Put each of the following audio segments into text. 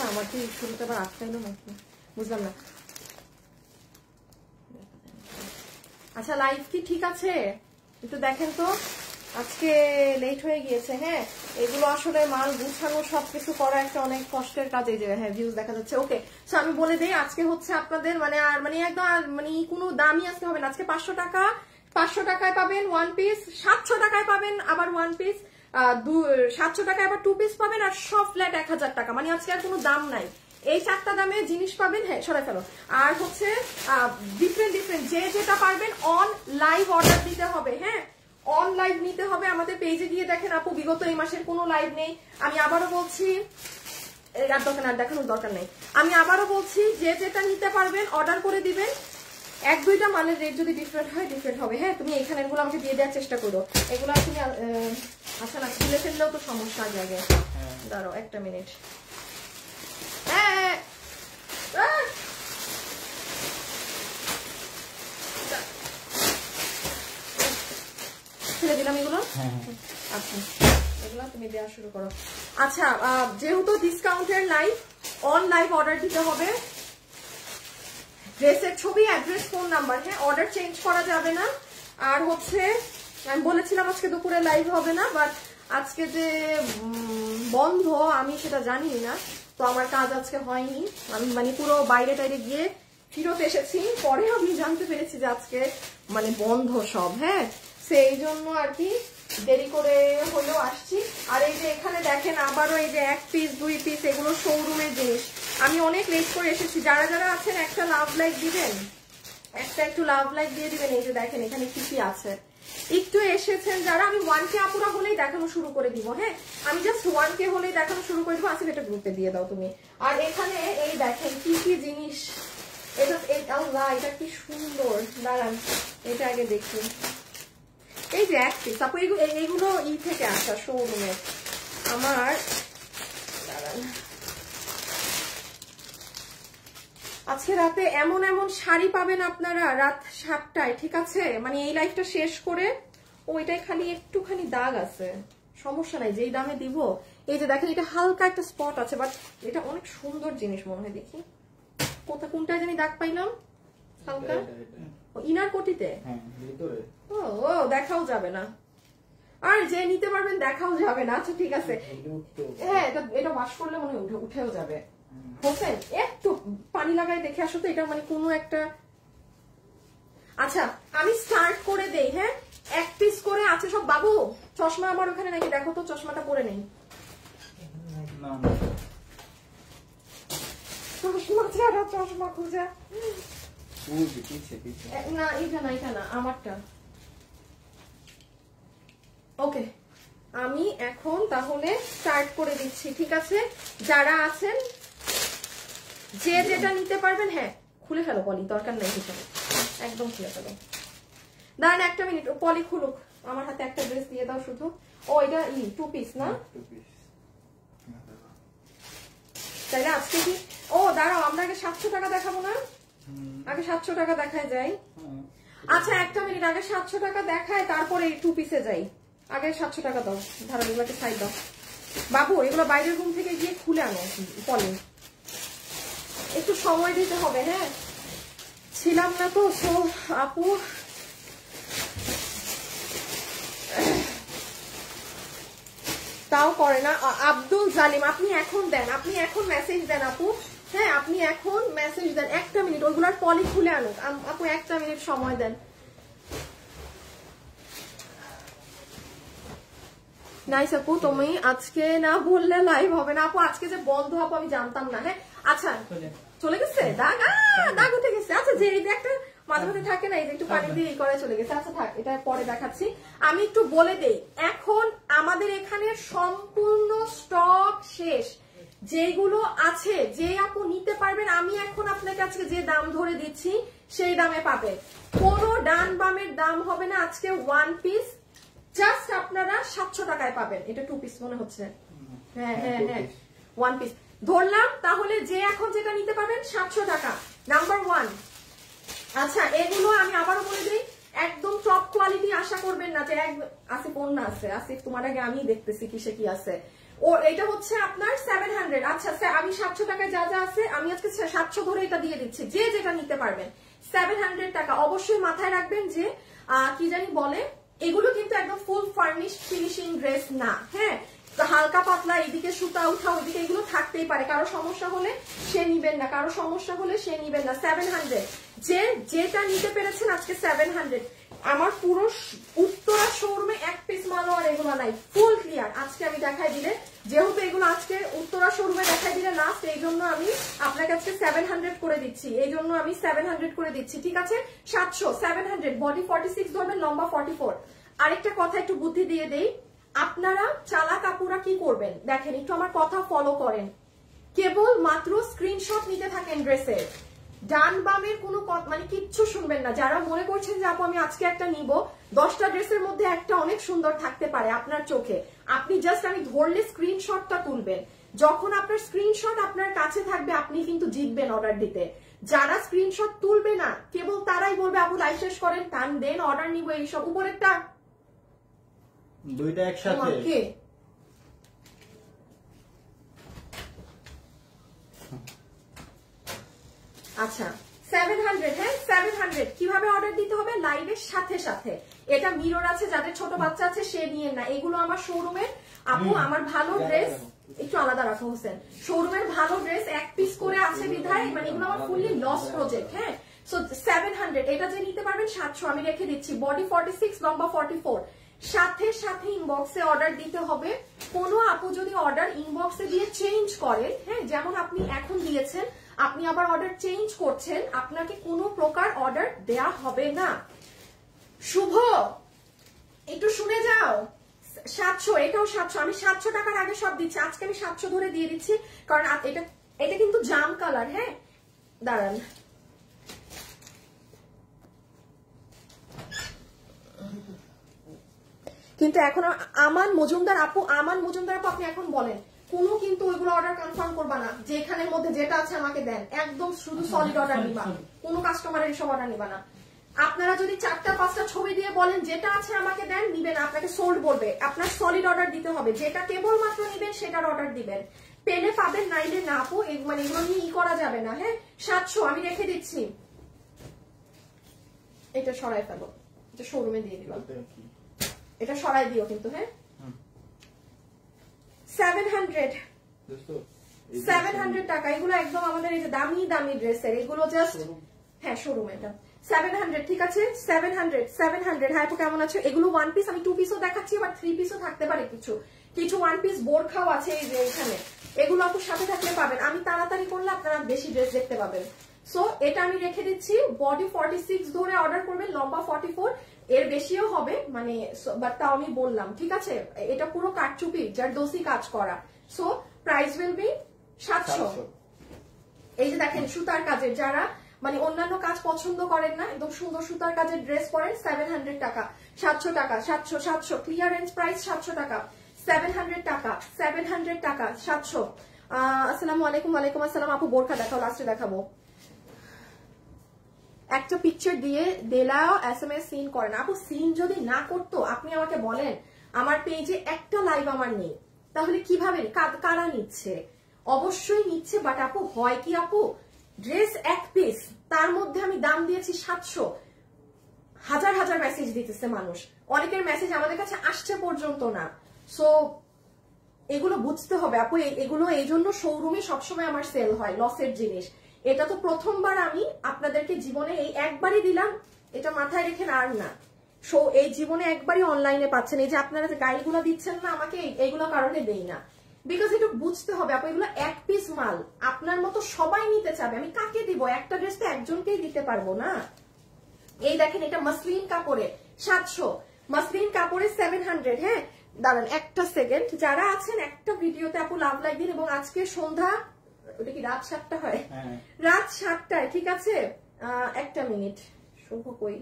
আমার কি শুরুতে আবার আটকাইলো নাকি বুঝলাম না। আচ্ছা লাইভ কি ঠিক আছে একটু দেখেন তো, আজকে লেট হয়ে গিয়েছে। হ্যাঁ এগুলো আসলে মাল গুছানো সবকিছু করা একটা অনেক কষ্টের কাজ। এই যে হ্যাঁ ভিউজ দেখা যাচ্ছে। ওকে সো আমি বলে দেই আজকে হচ্ছে আপনাদের মানে আর মানে একদম মানে কোনো দামই আজকে হবে না। আজকে 500 টাকা, 500 টাকায় পাবেন ওয়ান পিস, 700 টাকায় পাবেন আবার ওয়ান পিস, 700 টাকায় আবার টু পিস পাবেন, আর সব ফ্ল্যাট 1000 টাকা। মানে আজকে আর কোনো দাম নাই, এই 4টা দামে জিনিস পাবেন। হ্যাঁ সরাই ফেলো। আর হচ্ছে ডিফারেন্ট ডিফারেন্ট যে যেটা পারবেন অন লাইভ অর্ডার দিতে হবে। হ্যাঁ অন লাইভ নিতে হবে। আমাদের পেজে গিয়ে দেখেন আপু বিগত এই মাসের কোনো লাইভ নেই। আমি আবারও বলছি আর দরকার না, দেখানোর দরকার নেই। আমি আবারও বলছি যে যেটা নিতে পারবেন অর্ডার করে দিবেন। 1-2টা মালের রেট যদি ডিফারেন্ট হয় ডিফারেন্ট হবে। হ্যাঁ তুমি এখানে এগুলো আমাকে দিয়ে দেওয়ার চেষ্টা করো। এগুলো তুমি আচ্ছা না খুলে ফেললেও তো সমস্যা আগে। দাঁড়াও একটা মিনিট। হ্যাঁ ছেড়ে দিলাম এগুলো। আচ্ছা এগুলো তুমি দেওয়া শুরু করো। আচ্ছা যেহেতু ডিসকাউন্টের লাইভ অন লাইভ অর্ডার দিতে হবে। ড্রেসের ছবি, অ্যাড্রেস, ফোন নাম্বার। হ্যাঁ অর্ডার চেঞ্জ করা যাবে না। আর হচ্ছে আমি বলেছিলাম আজকে দুপুরে লাইভ হবে না, বাট আজকে যে বন্ধ আমি সেটা জানি না, তো আমার কাজ আজকে হয়নি। আমি মানে পুরো বাইরে টাইরে গিয়ে ফিরত এসেছি, পরে আমি জানতে পেরেছি যে আজকে মানে বন্ধ সব। হ্যাঁ সেই জন্য আর কি দেরি করে হলেও আসছি। আর এই যে এখানে দেখেন আবারও এই যে 1 পিস 2 পিস এগুলো শোরুমের জিনিস। আমি অনেক লেট করে এসেছি। যারা যারা আছেন একটা লাভ লাইক দিবেন, একটা একটু লাভ লাইক দিয়ে দিবেন। এই যে দেখেন এখানে কি কি আছে। একটু এসেছেন যারা, আমি 1K আপুরা হলেই দেখানো শুরু করে দিব। হ্যাঁ আমি জাস্ট 1K হলেই দেখানো শুরু করে দিব। আসিফ এটা গ্রুপে দিয়ে দাও তুমি। আর এখানে এই দেখেন কি কি জিনিস। এটা কি সুন্দর, দাঁড়ান এটা আগে দেখি। এই যে 1 পিস আপু এইগুলো ই থেকে আসা শোরুমে। আমার দাঁড়ান আজকে রাতে এমন এমন শাড়ি পাবেন আপনারা রাত 7টায়। ঠিক আছে মানে এই লাইফটা শেষ করে ওইটাই খালি একটুখানি দাগ আছে, সমস্যা নাই যেই দামে দিব। এই যে দেখেন এটা হালকা একটা স্পট আছে, বাট এটা অনেক সুন্দর জিনিস মনে হয়। দেখি কোনটায় জানি দাগ পাইলাম হালকা ইনার কোটিতে। ও দেখাও যাবে না, আর যে নিতে পারবেন দেখাও যাবে না। আচ্ছা ঠিক আছে। হ্যাঁ এটা ওয়াশ করলে মনে হয় উঠেও যাবে। হোসেন একটু পানি লাগাই দেখে আসো তো এটা মানে কোনো একটা। আচ্ছা আমি স্টার্ট করে দেই। হ্যাঁ 1 পিস করে আছে সব। বাবু চশমা আমার ওখানে নাকি, দেখো তো চশমাটা পরে নেই। চশমা খুঁজে না, এটা না এটা না আমারটা। ওকে আমি এখন তাহলে স্টার্ট করে দিচ্ছি। ঠিক আছে যারা আছেন যে যেটা নিতে পারবেন। হ্যাঁ খুলে ফেলো পলি, দরকার নাই হিসাবে, একদম খুলে ফেলো। দাঁড়ান একটা মিনিট, পলি খুলুক। আমার হাতে একটা ড্রেস দিয়ে দাও শুধু। ও এটা 2 পিস না, তাইলে আজকে কি? ও দাঁড়াও আমরা আগে 700 টাকা দেখাবো না? আগে 700 টাকা দেখায় যাই। আচ্ছা একটা মিনিট, আগে 700 টাকা দেখায় তারপরে 2 পিসে যাই। আগে 700 টাকা দাও। ধরো এগুলোকে সাইড দাও। বাবু এগুলো বাইরের রুম থেকে গিয়ে খুলে আনো পলি, একটু সময় দিতে হবে। হ্যাঁ ছিলাম না তো। সো আপু তাও করে না। আব্দুল জালিম আপনি এখন দেন, আপনি এখন মেসেজ দেন আপু। হ্যাঁ আপনি এখন মেসেজ দেন। একটা মিনিট ওইগুলার পলি খুলে আনুক আপু, একটা মিনিট সময় দেন। নাইস আপু তুমি আজকে না বললে লাইভ হবে না। আপু আজকে যে বন্ধ আপু আমি জানতাম না। হ্যাঁ আচ্ছা চলে গেছে দাগ, দাগ উঠে গেছে। আচ্ছা যে এই একটা মাঝে মাঝে থাকে না, এই যে একটু পানি দিয়ে করে চলে গেছে। আচ্ছা থাক এটা পরে দেখাচ্ছি। আমি একটু বলে দেই এখন আমাদের এখানে সম্পূর্ণ স্টক শেষ। যেগুলো আছে যে আপু নিতে পারবেন, আমি এখন আপনাকে আজকে যে দাম ধরে দিচ্ছি সেই দামে পাবে। কোনো ডান বামের দাম হবে না। আজকে 1 পিস জাস্ট আপনারা 700 টাকায় পাবেন। এটা 2 পিস মনে হচ্ছে। হ্যাঁ হ্যাঁ হ্যাঁ 1 পিস ধরলাম। তাহলে যে এখন যেটা নিতে পারবেন 700 টাকা নাম্বার 1। আচ্ছা এগুলো আমি আবারও বলে দিই একদম টপ কোয়ালিটি আশা করবেন না যে আসিফ অন্য আছে। আসিফ তোমার আগে আমি দেখতেছি কিসে কি আছে। ও এটা হচ্ছে আপনার 700। আচ্ছা আমি 700 টাকায় যা যা আছে আমি আজকে 700 ধরে এটা দিয়ে দিচ্ছি, যে যেটা নিতে পারবেন 700 টাকা। অবশ্যই মাথায় রাখবেন যে কি জানি বলে, এগুলো কিন্তু একদম ফুল ফার্নিশ ফিনিশিং ড্রেস না, হ্যাঁ, হালকা পাতলা, এদিকে সুতা উঠা ওইদিকে এগুলো থাকতেই পারে। কারো সমস্যা হলে সে নিবেন না, কারো সমস্যা হলে সে নিবেন না। 700 যেটা নিতে পেরেছেন আজকে 700। আমার পুরো উত্তরা শোরুমে এক পিস মালও আর এগুলো নাই, ফুল ক্লিয়ার। আজকে আমি দেখাই দিলে, যেহেতু এগুলো আজকে উত্তরা শোরুমে দেখাই দিলে লাস্ট, এই জন্য আমি আপনাকে আজকে 700 করে দিচ্ছি, এই জন্য আমি 700 করে দিচ্ছি, ঠিক আছে। 700 700 বডি 46 ধরবেন, লম্বা 44। আরেকটা কথা একটু বুদ্ধি দিয়ে দেই, আপনারা চালাক আপুরা কি করবেন দেখেন, একটু আমার কথা ফলো করেন, কেবল মাত্র স্ক্রিনশট নিতে থাকেন ড্রেসের, ডান বামের কোনো মানে কিচ্ছু শুনবেন না। যারা মনে করছেন যে আপু আমি আজকে একটা নিব, 10টা ড্রেসের মধ্যে একটা অনেক সুন্দর থাকতে পারে আপনার চোখে, আপনি জাস্ট আমি ধরলে স্ক্রিনশটটা তুলবেন। যখন আপনার স্ক্রিনশট আপনার কাছে থাকবে আপনি কিন্তু জিতবেন অর্ডার দিতে। যারা স্ক্রিনশট তুলবে না কেবল তারাই বলবে আপু লাইভ শেষ করেন, টান দেন, অর্ডার নিব, এইসব। উপরেরটা দুইটা একসাথে আচ্ছা 700, হ্যাঁ 700 কিভাবে অর্ডার দিতে হবে, লাইভের সাথে সাথে। এটা মিরর আছে, যাদের ছোট বাচ্চা আছে সে নিয়ে না, এগুলো আমার শোরুমে আপু, আমার ভালো ড্রেস একটু আলাদা রাখো হোসেন, শোরুমের ভালো ড্রেস এক পিস করে আছে বিধায়, মানে এগুলো আমার ফুললি লস প্রজেক্ট, হ্যাঁ। সো 700 এটা যে নিতে পারবেন 700 আমি রেখে দিচ্ছি, বডি 46 লম্বা 44। সাথে সাথে ইনবক্সে অর্ডার দিতে হবে। কোনো আপু যদি অর্ডার ইনবক্সে দিয়ে চেঞ্জ করেন, হ্যাঁ, যেমন আপনি এখন দিয়েছেন, আপনি আবার অর্ডার চেঞ্জ করছেন, আপনাকে কোনো প্রকার অর্ডার দেয়া হবে না। শুভ একটু শুনে যাও, 700 এটাও 700, আমি 700 টাকার আগে সব দিচ্ছি, আজকে আমি 700 ধরে দিয়ে দিচ্ছি, কারণ এটা কিন্তু জাম কালার, হ্যাঁ, দাঁড়ান কিন্তু এখন আমান মজুমদার আপু আপনি এখন বলেন, কোনো কিন্তু ওইগুলো অর্ডার কনফার্ম করবা না, যে এখানের মধ্যে যেটা আছে আমাকে দেন, একদম শুধু সলিড অর্ডার নিবা, কোনো কাস্টমারের এসব অর্ডার নিবা না। আপনারা যদি 4টা 5টা ছবি দিয়ে বলেন যেটা আছে আমাকে দেন, নিবেন, আপনাকে সোল্ড বলবে, আপনার সলিড অর্ডার দিতে হবে, যেটা কেবল মাত্র নিবেন সেটার অর্ডার দিবেন, পেলে পাবেন নাইলে না আপু, মানে এগুলো নিয়ে করা যাবে না, হ্যাঁ। 700 আমি রেখে দিচ্ছি, এটা সরাই ফেলো, এটা শোরুমে দিয়ে দিলাম, এটা সরাই দিও কিন্তু, হ্যাঁ। 700 টাকা, এগুলো একদম আমাদের এই যে দামি দামি ড্রেসের, এগুলো জাস্ট, হ্যাঁ শোরুম, এটা 700, ঠিক আছে। 700 হ্যাঁ আপু কেমন আছে। এগুলো 1 পিস, আমি 2 পিসও দেখাচ্ছি, আবার 3 পিসও থাকতে পারে, কিছু 1 পিস বোরখাও আছে এই যে এখানে, এগুলো আপুর সাথে থাকলে পাবেন। আমি তাড়াতাড়ি করলে আপনারা বেশি ড্রেস দেখতে পাবেন। সো এটা আমি রেখে দিচ্ছি, বডি 46 ধরে অর্ডার করবেন, লম্বা 44, এর বেশিও হবে, মানে বাট তাও আমি বললাম, ঠিক আছে। এটা পুরো কাটচুপি জারদোসি কাজ করা, সো প্রাইস উইল বি 700। এই যে দেখেন সুতার কাজের, যারা মানে অন্যান্য কাজ পছন্দ করেন না, একদম সুন্দর সুতার কাজের ড্রেস পরেন, 700 টাকা, 700 টাকা, 700 ক্লিয়ারেন্স প্রাইস 700 টাকা, 700 টাকা, 700 টাকা, 700। আসসালামু আলাইকুম। ওয়ালাইকুম আসসালাম আপু, বোরখা দেখাও, লাস্টে দেখাবো। একটা পিকচার দিয়ে দিলাও SMS সিন করেন আপু, সিন যদি না করতো আপনি আমাকে বলেন, আমার পেজে একটা লাইভ আমার নেই, তাহলে কিভাবে কারা নিচ্ছে, অবশ্যই নিচ্ছে, বাট আপু হয় কি আপু, ড্রেস এক পিস, তার মধ্যে আমি দাম দিয়েছি 700, হাজার হাজার মেসেজ দিতেছে মানুষ, অনেকের মেসেজ আমাদের কাছে আসছে পর্যন্ত না। সো এগুলো বুঝতে হবে আপু, এগুলো এই জন্য শোরুমে সবসময় আমার সেল হয়, লসের জিনিস। এটা তো প্রথমবার আমি আপনাদেরকে জীবনে এই একবারই দিলাম, এটা মাথায় রেখেন আর না। এই জীবনে একবারই অনলাইনে পাচ্ছেন, এই যে আপনারা যে গাইডগুলো দিচ্ছেন না আমাকে, এইগুলো কারণে দেই না, বিকজ একটু বুঝতে হবে আপু, এগুলো এক পিস মাল, আপনার মতো সবাই নিতে চাবে, আমি কাকে দিব, একটা ড্রেস তো একজনকেই দিতে পারবো না। এই দেখেন এটা মসলিন কাপড়ে 700, মসলিন কাপড়ে 700, হ্যাঁ। দাঁড়ান একটা সেকেন্ড, যারা আছেন একটা ভিডিওতে আপু লাভ লাইক দিন, এবং আজকে সন্ধ্যা, ওটা কি রাত 7টা হয়, রাত 7টায়, ঠিক আছে। একটা মিনিট, শুভ কই,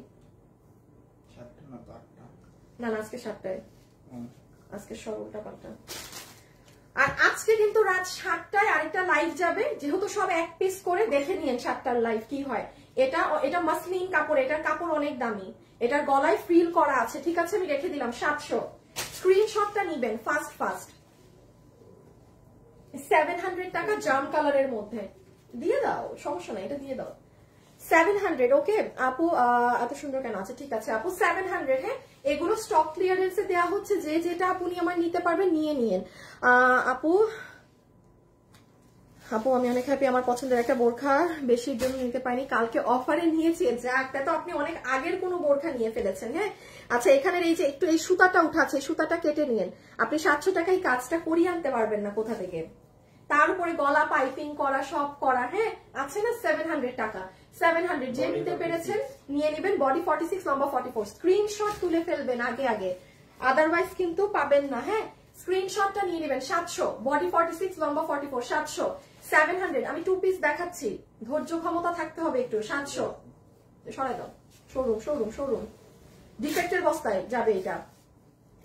না না আজকে 7টায়, আজকে সরলটা পাল্টা, আর আজকে কিন্তু রাত 7টায় আরেকটা লাইভ যাবে, যেহেতু সব এক পিস করে, দেখে নিয়েন 7টার লাইভ কি হয়। এটা মসলিন কাপড়, এটার কাপড় অনেক দামি, এটার গলায় ফ্রিল করা আছে, ঠিক আছে। আমি রেখে দিলাম 700, স্ক্রিনশটটা নিবেন ফাস্ট ফাস্ট। 700 টাকা জাম কালারের মধ্যে দিয়ে দাও, সমস্যা নাই, এটা দিয়ে দাও। 700 ওকে আপু, এত সুন্দর কেন আছে? ঠিক আছে আপু 700। হ্যাঁ, এগুলো স্টক ক্লিয়ারেন্সে দেওয়া হচ্ছে, যে যেটা আপনি আমার নিতে পারবেন নিয়ে নিয়েন। আপু আপু আমি অনেক হ্যাপি, আমার পছন্দের একটা বোরখা বেশির জন্য নিতে পারিনি, কালকে অফারে নিয়েছি। যা একটা তো আপনি অনেক আগের কোনো বোরখা নিয়ে ফেলেছেন। হ্যাঁ আচ্ছা, এখানের এই যে একটু এই সুতাটা উঠাচ্ছে, সুতাটা কেটে নিয়েন। আপনি 700 টাকায় কাজটা করিয়ে আনতে পারবেন না কোথা থেকে, তার উপরে গলা পাইপিং করা, সব করা। হ্যাঁ আছে না 700 টাকা, 700 যে নিতে পেরেছেন নিয়ে নেবেন। বডি 46, লম্বা 44, স্ক্রিনশট তুলে ফেলবেন আগে আগে, আদারওয়াইজ কিন্তু পাবেন না। হ্যাঁ স্ক্রিনশটটা নিয়ে নেবেন। 700, বডি 46, লম্বা 44, 700, 700। আমি 2 পিস দেখাচ্ছি, ধৈর্য ক্ষমতা থাকতে হবে একটু। 700 সরাই দাও, শোরুম শোরুম শোরুম, ডিফেক্টের বস্তায় যাবে এটা।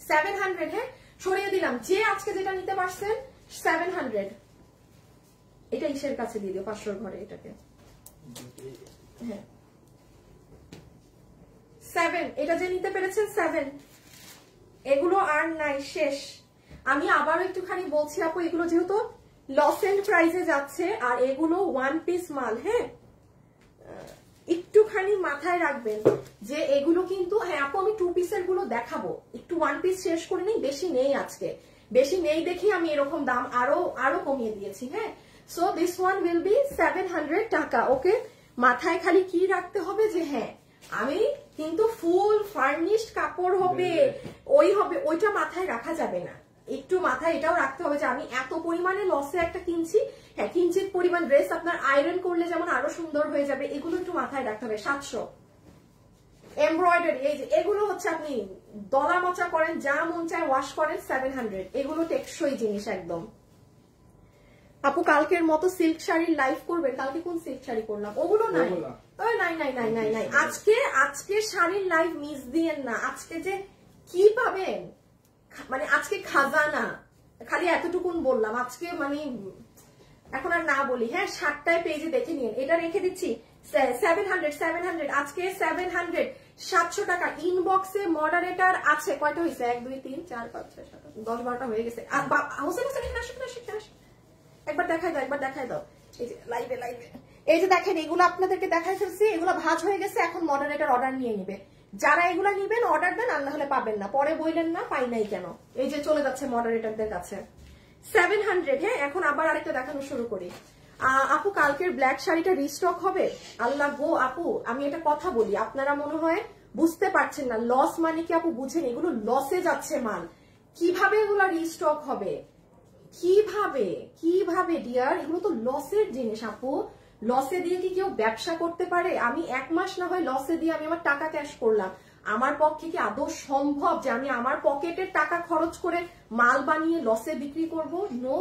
700 হ্যাঁ সরিয়ে দিলাম। যে আজকে যেটা নিতে পারছেন 700, এটা ইসের কাছে দিয়ে দিও 500 ঘরে এটাকে। হ্যাঁ 7, এটা যে নিতে পেরেছেন 7, এগুলো আর নাই, শেষ। আমি আবারও একটুখানি বলছি আপু, এগুলো যেহেতু লস এন্ড প্রাইসে যাচ্ছে আর এগুলো 1 পিস মাল। হ্যাঁ একটুখানি মাথায় রাখবেন যে এগুলো কিন্তু, হ্যাঁ আপু আমি 2 পিসের গুলো দেখাবো, একটু 1 পিস শেষ করে নেই, বেশি নেই আজকে, বেশি নেই দেখি আমি এরকম দাম আরো কমিয়ে দিয়েছি। হ্যাঁ so this one will be 700 টাকা। ওকে, মাথায় খালি কি রাখতে হবে যে হ্যাঁ আমি কিন্তু ফুল ফার্নিশড কাপড় হবে, ওই হবে, ওইটা মাথায় রাখা যাবে না। একটু মাথায় এটাও রাখতে হবে যে আমি এত পরিমাণে লসে একটা কিনছি। হ্যাঁ কিঞ্চিত পরিমাণ ড্রেস আপনার আয়রন করলে যেমন আরো সুন্দর হয়ে যাবে, এগুলো একটু মাথায় রাখতে হবে। 700 এমব্রয়ডারি, এই যে এগুলো হচ্ছে আপনি দলা মচা করেন, যা মন চায় ওয়াশ করেন, 700। এগুলো টেকসই জিনিস একদম। আপু কালকের মতো সিল্ক শাড়ির লাইভ করবেন? কালকে কোন সিল্ক শাড়ি করলাম? ওগুলো নাই, নাই নাই নাই নাই নাই। আজকে শাড়ির লাইভ মিস দিয়েন না। আজকে যে কি পাবেন, মানে আজকে খাজানা, খালি এতটুকুন বললাম আজকে, মানে এখন আর না বলি। হ্যাঁ 7টায় পেজে দেখে নিন, এটা রেখে দিচ্ছি 700 আজকে 700, 700 টাকা। ইনবক্সে মডারেটর আছে, কয়টা হয়েছে? 1 2 3 4 5 6 7 10 12টা হয়ে গেছে। হোসেন একবার দেখাই দাও, একবার দেখাই দাও। এই যে লাইভে এই যে দেখেন, এগুলো আপনাদেরকে দেখাই ফেলছি, এগুলো ভাঁজ হয়ে গেছে। এখন মডারেটর অর্ডার নিয়ে নিবে, যারা এগুলা নিবেন অর্ডার দেন, আর না হলে পাবেন না, পরে বললেন না পাই নাই কেন। এই যে চলে যাচ্ছে মডারেটরদের কাছে 700। হ্যাঁ এখন আবার আরেকটা দেখানো শুরু করি। আপু কালকের ব্ল্যাক শাড়িটা রিস্টক হবে? আল্লাহ গো আপু, আমি এটা কথা বলি, আপনারা মনে হয় বুঝতে পারছেন না। লস মানে কি আপু বুঝেন? এগুলো লসে যাচ্ছে মাল, কিভাবে এগুলো রিস্টক হবে? কিভাবে ডিয়ার, এগুলো তো লসের জিনিস আপু। লসে দিয়ে কি কেউ ব্যবসা করতে পারে? আমি 1 মাস না হয় লসে দিয়ে আমি আমার টাকা ক্যাশ করলাম, আমার পক্ষে কি আদৌ সম্ভব যে আমি আমার পকেটের টাকা খরচ করে মাল বানিয়ে লসে বিক্রি করব? নো,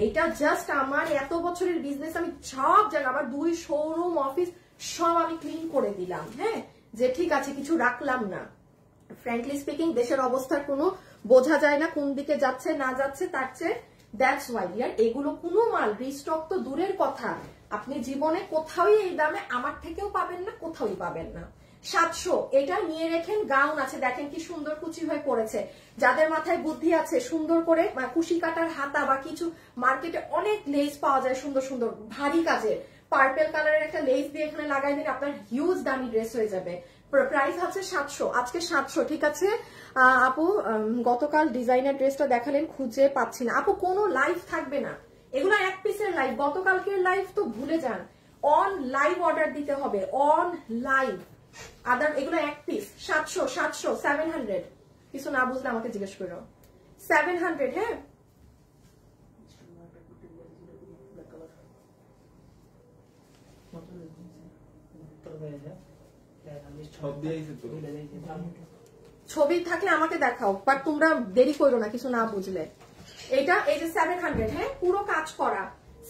এটা জাস্ট আমার এত বছরের বিজনেস, আমি সব জায়গা, আবার 2 শোরুম অফিস সব আমি ক্লিন করে দিলাম। হ্যাঁ যে ঠিক আছে কিছু রাখলাম না। ফ্র্যাঙ্কলি স্পিকিং দেশের অবস্থার কোনো বোঝা যায় না কোন দিকে যাচ্ছে না যাচ্ছে, তার চেয়ে দ্যাটস ওয়াই ইয়ার এগুলো কোনো মাল রিস্টক তো দূরের কথা, আপনি জীবনে কোথাও এই দামে আমার থেকেও পাবেন না, কোথাওই পাবেন না। 700 এটা নিয়ে রেখেন। গাউন আছে, দেখেন কি সুন্দর কুচি হয়ে পড়েছে। যাদের মাথায় বুদ্ধি আছে সুন্দর করে কুশি কাটার হাতা বা কিছু, মার্কেটে অনেক লেস পাওয়া যায় সুন্দর সুন্দর ভারী কাজের, পার্পেল কালারের একটা লেস দিয়ে এখানে লাগাই দিন, আপনার হিউজ দামি ড্রেস হয়ে যাবে। প্রাইস হচ্ছে 700, আজকে 700। ঠিক আছে আপু, গতকাল ডিজাইনার ড্রেসটা দেখালেন, খুঁজে পাচ্ছি না। আপু কোনো লাইভ থাকবে না, এগুলো 1 পিসের লাইভ। গতকালকের লাইভ তো ভুলে যান, অন লাইভ অর্ডার দিতে হবে, অন লাইভ। আদার এগুলো 1 পিস। 700 700 কিছু না বুঝলে আমাকে জিজ্ঞেস করো। 700 হ্যাঁ ছবি থাকলে আমাকে দেখাও, বাট তোমরা দেরি করো না কিছু না বুঝলে। এটা এই যে 700, হ্যাঁ পুরো কাজ করা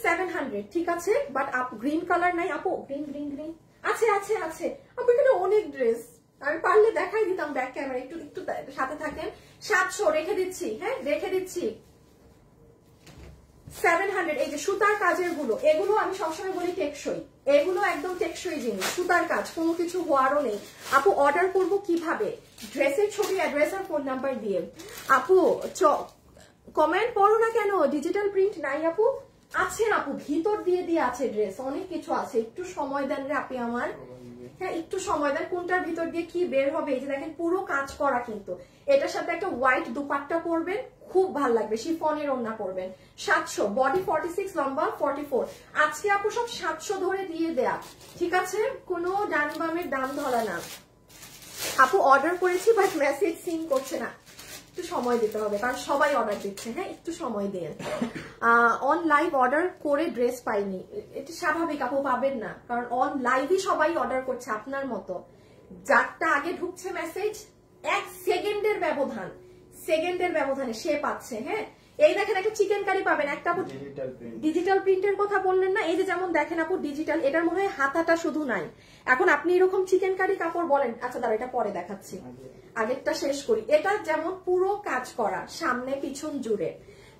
700। ঠিক আছে, বাট গ্রিন কালার নাই আপু? গ্রিন আছে আছে আছে আপু, এখানে অনেক ড্রেস, আমি পারলে দেখাই দিতাম ব্যাক ক্যামেরা, একটু একটু সাথে থাকেন। 700 রেখে দিচ্ছি, হ্যাঁ রেখে দিচ্ছি। 700 এই যে সুতার কাজের গুলো, এগুলো আমি সবসময় বলি টেকসই, এগুলো একদম টেকসই জিনিস, সুতার কাজ, কোনো কিছু হওয়ারও নেই। আপু অর্ডার করবো কিভাবে? ড্রেসের ছবি, অ্যাড্রেস আর ফোন নাম্বার দিয়ে। আপু কমেন্ট পড়ো না কেন? ডিজিটাল প্রিন্ট নাই আপু? আছে আপু, ভিতর দিয়ে দিয়ে আছে ড্রেস, অনেক কিছু আছে। একটু সময় দেন রে আপনি আমার, হ্যাঁ একটু সময় দেন। কোনটার ভিতর দিয়ে কি বের হবে? এই যে দেখেন পুরো কাজ করা, কিন্তু এটার সাথে একটা হোয়াইট দুপাট্টা পরবেন, খুব ভালো লাগবে। শিফনের ওড়না পরবেন। 700, বডি 46, লম্বা 44। আজকে আপু সব 700 ধরে দিয়ে দেয়া, ঠিক আছে? কোনো ডান বামের দাম ধরা না। আপু অর্ডার করেছি বাট মেসেজ সিন করছে না, একটু সময় দিতে হবে কারণ সবাই অর্ডার দিচ্ছে। হ্যাঁ একটু সময় দেন। অন লাইভ অর্ডার করে ড্রেস পাইনি, এটা স্বাভাবিক আপু, পাবেন না কারণ অন লাইভই সবাই অর্ডার করছে আপনার মতো। যারটা আগে ঢুকছে মেসেজ, 1 সেকেন্ডের ব্যবধানে সে পাচ্ছে। হ্যাঁ এই দেখেন একটা চিকেন কারি পাবেন, একটা আপু ডিজিটাল প্রিন্টের কথা বললেন না, এই যে যেমন দেখেন আপু ডিজিটাল, এটার মনে হয় হাতাটা শুধু নাই। এখন আপনি এরকম চিকেন কারি কাপড় বলেন, আচ্ছা দাঁড়া এটা পরে দেখাচ্ছি, আগেরটা শেষ করি। এটা যেমন পুরো কাজ করা, সামনে পিছন জুড়ে।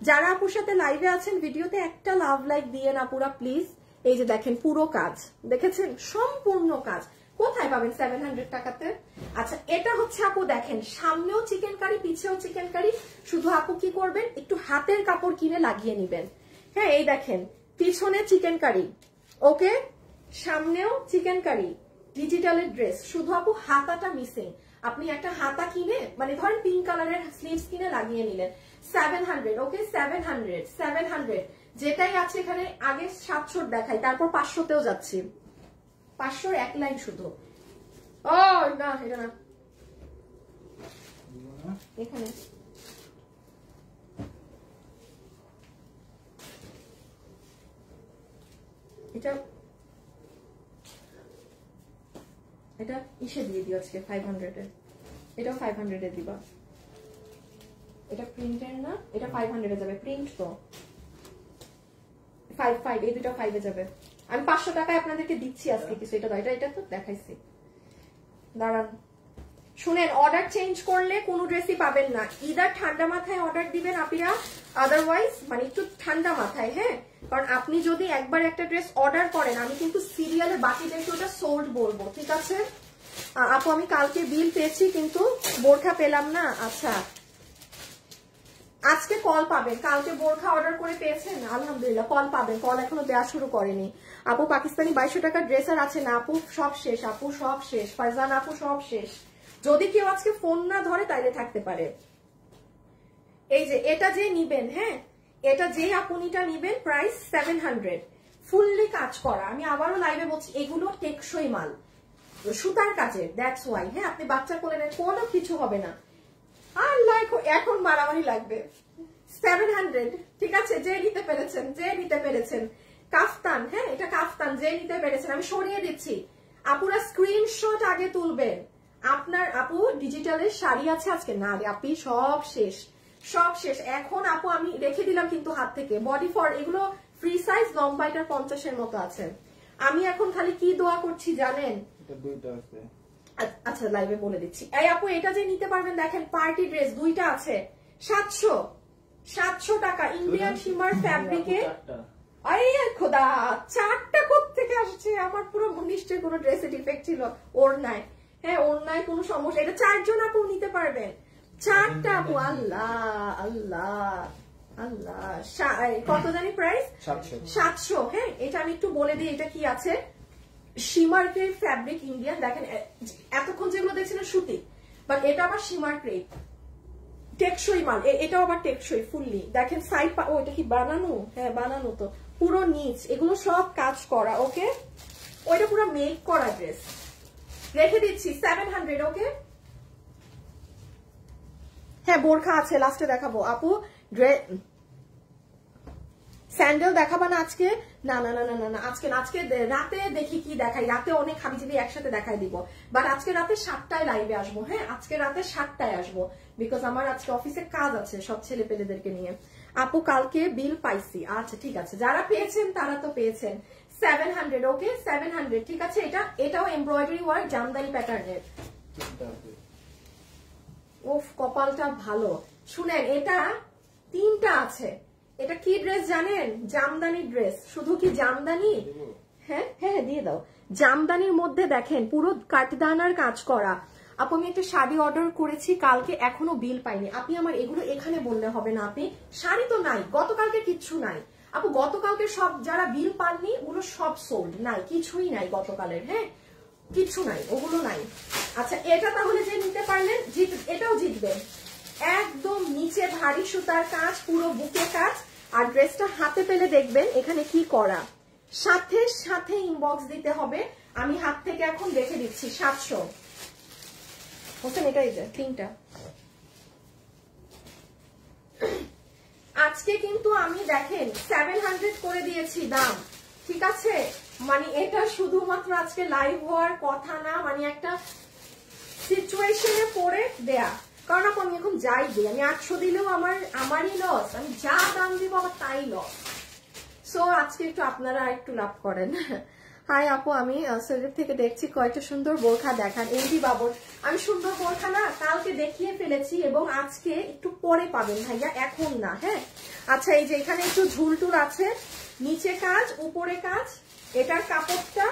যারা আপুর সাথে লাইভে আছেন ভিডিওতে একটা লাভ লাইক দিয়ে না পুরা প্লিজ। এই যে দেখেন পুরো কাজ, দেখেছেন সম্পূর্ণ কাজ। কোথায় পাবেন 700 টাকাতে? আচ্ছা এটা হচ্ছে আপু দেখেন সামনেও চিকেন কারি পিছেও চিকেন কারি, শুধু আপু কি করবেন একটু হাতের কাপড় কিনে লাগিয়ে নিবেন। হ্যাঁ এই দেখেন পিছনে চিকেন কারি, ওকে সামনেও চিকেন কারি, ডিজিটালের ড্রেস, শুধু আপু হাতাটা মিসিং। আপনি একটা হাতা কিনে মানে ধরেন পিঙ্ক কালারের স্লিভস কিনে লাগিয়ে নিলেন, 700, ওকে 700 যেটাই আছে এখানে। আগে 700 দেখাই, তারপর 500তেও যাচ্ছি। 500 এক লাইন শুধু। ও না এটা না, এখানে এটা ইসে দিয়ে দিও আজকে 500-এ, এটাও 500-এ দিবা। এটা প্রিন্টের না, এটা 500-এ যাবে, প্রিন্ট তো 5 এই দুটো 5-এ যাবে। আমি 500 টাকায় আপনাদেরকে দিচ্ছি আজকে কিছু। এটা তো দেখাইছি, দাঁড়ান শুনেন। অর্ডার চেঞ্জ করলে কোনো ড্রেসই পাবেন না, ইদার ঠান্ডা মাথায় অর্ডার দিবেন আপিরা, আদারওয়াইজ মানে একটু ঠান্ডা মাথায়। হ্যাঁ কারণ আপনি যদি একবার একটা ড্রেস অর্ডার করেন, আমি কিন্তু সিরিয়ালে বাকি ড্রেস ওটা সোল্ড বলবো, ঠিক আছে? আপু আমি কালকে বিল পেয়েছি কিন্তু বোরখা পেলাম না। আচ্ছা আজকে কল পাবেন, কালকে বোরখা অর্ডার করে পেয়েছেন আলহামদুলিল্লাহ, কল পাবেন। কল এখনো দেওয়া শুরু করেনি। আপু পাকিস্তানি 2200 টাকার ড্রেস আর আছে না? আপু সব শেষ, আপু সব শেষ, ফারজান আপু সব শেষ। যদি কেউ আজকে ফোন না ধরে তাইলে থাকতে পারে। এই যে এটা যে নিবেন, হ্যাঁ এটা যে আপুনিটা নিবেন প্রাইস 700, ফুললি কাজ করা। আমি আবারও লাইভে বলছি এগুলো টেকসই মাল, সুতার কাজের, দ্যাটস ওয়াই। হ্যাঁ আপনি বাচ্চা কোলে নেন কোনো কিছু হবে না। আল্লাহ এখন মারামারি লাগবে। 700, ঠিক আছে? যে নিতে পেরেছেন কাফতান, হ্যাঁ এটা কাফতান, যে নিতে পেরেছেন আমি সরিয়ে দিচ্ছি। আপুরা স্ক্রিনশট আগে তুলবেন। আপনার আপু ডিজিটালের শাড়ি আছে আজকে না রে আপনি, সব শেষ। এখন আপু আমি রেখে দিলাম কিন্তু হাত থেকে। বডি ফর এগুলো ফ্রি সাইজ, লম্বা এটার 50-এর মতো আছে। আমি এখন খালি কি দোয়া করছি জানেন? আচ্ছা লাইভে বলে দিচ্ছি। এই আপু এটা যে নিতে পারবেন দেখেন পার্টি ড্রেস দুইটা আছে, 700 টাকা, ইন্ডিয়ান শিমার ফ্যাব্রিকে। আরে খোদা, 4টা কোত্থেকে আসছে? আমার পুরো নিশ্চয়ই কোনো ড্রেসে ডিফেক্ট ছিল। ওড়নায়, হ্যাঁ ওড়নায় কোনো সমস্যা। এটা 4 জন আপু নিতে পারবেন, 4টা আপু। আল্লাহ আল্লাহ আল্লাহ, কত জানি প্রাইস? 700। হ্যাঁ এটা আমি একটু বলে দিই এটা কি আছে। শিমার ক্রেপ ফ্যাব্রিক ইন্ডিয়ান, দেখেন এতক্ষণ যেগুলো দেখছিলেন সুতি, বাট এটা আবার শিমার ক্রেপ, টেকসই মাল। এটাও আবার টেকসই ফুললি। দেখেন সাইড, ও এটা কি বানানো? হ্যাঁ বানানো তো, পুরো নিচ এগুলো সব কাজ করা, ওকে ওইটা পুরো মেক করা ড্রেস। রেখে দিচ্ছি 700, ওকে। হ্যাঁ বোরখা আছে, লাস্টে দেখাবো আপু। স্যান্ডেল দেখাবা না আজকে? না না না না না আজকে রাতে দেখি কি দেখাই, রাতে অনেক হাবিজাবি একসাথে দেখাই দিব। বাট আজকে রাতে 7টায় লাইভে আসবো। হ্যাঁ আজকে রাতে 7টায় আসবো, বিকজ আমার আজকে অফিসে কাজ আছে সব ছেলে পেলেদেরকে নিয়ে। আপু কালকে বিল পাইছি। আচ্ছা ঠিক আছে, যারা পেয়েছেন তারা তো পেয়েছেন। 700, ওকে 700, ঠিক আছে। এটাও এমব্রয়ডারি ওয়ার্ক, জামদানি প্যাটার্নের। ওফ কপালটা ভালো। শুনেন এটা 3টা আছে। এটা কি ড্রেস জানেন? জামদানি ড্রেস। শুধু কি জামদানি? হ্যাঁ হ্যাঁ দিয়ে দাও। জামদানির মধ্যে দেখেন পুরো কাঠদানার কাজ করা, আপু আমি একটা শাড়ি অর্ডার করেছি কালকে, এখনো বিল পাইনি। আপনি আমার এগুলো এখানে বললে হবে না, আপনি শাড়ি তো নাই, গতকালকে কিচ্ছু নাই আপু, গতকালকে সব যারা বিল পাননি ওগুলো সব সোল্ড, নাই কিছুই নাই গতকালের, হ্যাঁ কিছু নাই, ওগুলো নাই। আচ্ছা এটা তাহলে যে নিতে পারলেন এটাও জিতবেন। একদম নিচে ভারী সুতার কাজ, পুরো বুকে কাজ, আর ড্রেসটা হাতে পেলে দেখবেন এখানে কি করা, সাথে সাথে ইনবক্স দিতে হবে। আমি হাত থেকে এখন দেখে দিচ্ছি 700 হোসেন, এটাই যে তিনটা। আজকে কিন্তু আমি দেখেন 700 করে দিয়েছি দাম, ঠিক আছে? মানে এটা শুধুমাত্র আজকে লাইভ হওয়ার কথা না, মানে একটা সিচুয়েশনে পড়ে দেয়া। কারণ আমি এখন যাই দিই, আমি 800 দিলেও আমারই লস, আমি যা দাম দিব আমার তাই লস। সো আজকে একটু আপনারা একটু লাভ করেন। হাই আপু, আমি শরীর থেকে দেখছি কয়টা সুন্দর বোরখা দেখান। এমডি বাবর, আমি সুন্দর বোরখা না কালকে দেখিয়ে ফেলেছি এবং আজকে একটু পরে পাবেন ভাইয়া, এখন না, হ্যাঁ? আচ্ছা এই যে এখানে একটু ঝুলটুল আছে, নিচে কাজ উপরে কাজ, এটার কাপড়টা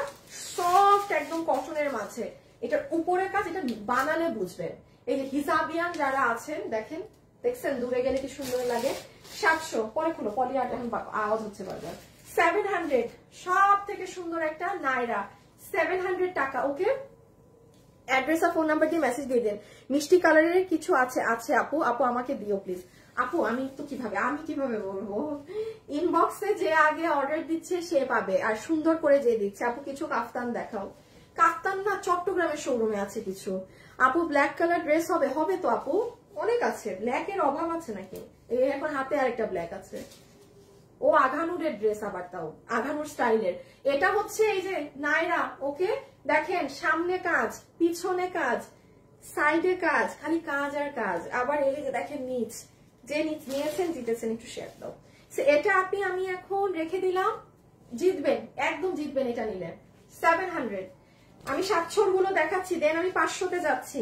সফট একদম কটনের মাঝে, এটার উপরে কাজ, এটা বানালে বুঝবেন। এই যে হিজাবিয়ান যারা আছেন দেখেন, দেখছেন দূরে গেলে কি সুন্দর লাগে। 700 পরে খুলো, পলি আর এখন আওয়াজ হচ্ছে বারবার। 700 সব থেকে সুন্দর একটা নাইরা, 700 টাকা। ওকে, অ্যাড্রেস আর ফোন নাম্বার দিয়ে মেসেজ দিয়ে দেন। মিষ্টি কালারের কিছু আছে? আছে আপু, আপু আমাকে দিও প্লিজ। আপু আমি তো কিভাবে বলবো, ইনবক্সে যে আগে অর্ডার দিচ্ছে সে পাবে, আর সুন্দর করে যে দিচ্ছে। আপু কিছু কাফতান দেখাও। কাফতান না চট্টগ্রামের শোরুমে আছে কিছু। আপু ব্ল্যাক কালার ড্রেস হবে? হবে তো আপু, অনেক আছে, ব্ল্যাকের অভাব আছে নাকি? এই এখন হাতে আরেকটা ব্ল্যাক আছে, ও আঘানুরের ড্রেস, আবার তাও আঘানুর স্টাইলের। এটা হচ্ছে এই যে নাইরা, ওকে দেখেন সামনে কাজ, পিছনে কাজ, সাইডে কাজ, খালি কাজ আর কাজ। আবার এই যে দেখেন নিচ, যে নিচ নিয়েছেন জিতেছেন, একটু শেয়ার দাও। এটা আমি এখন রেখে দিলাম, জিতবেন, একদম জিতবেন এটা নিলে। 700, আমি 700 গুলো দেখাচ্ছি, দেন আমি 500তে যাচ্ছি।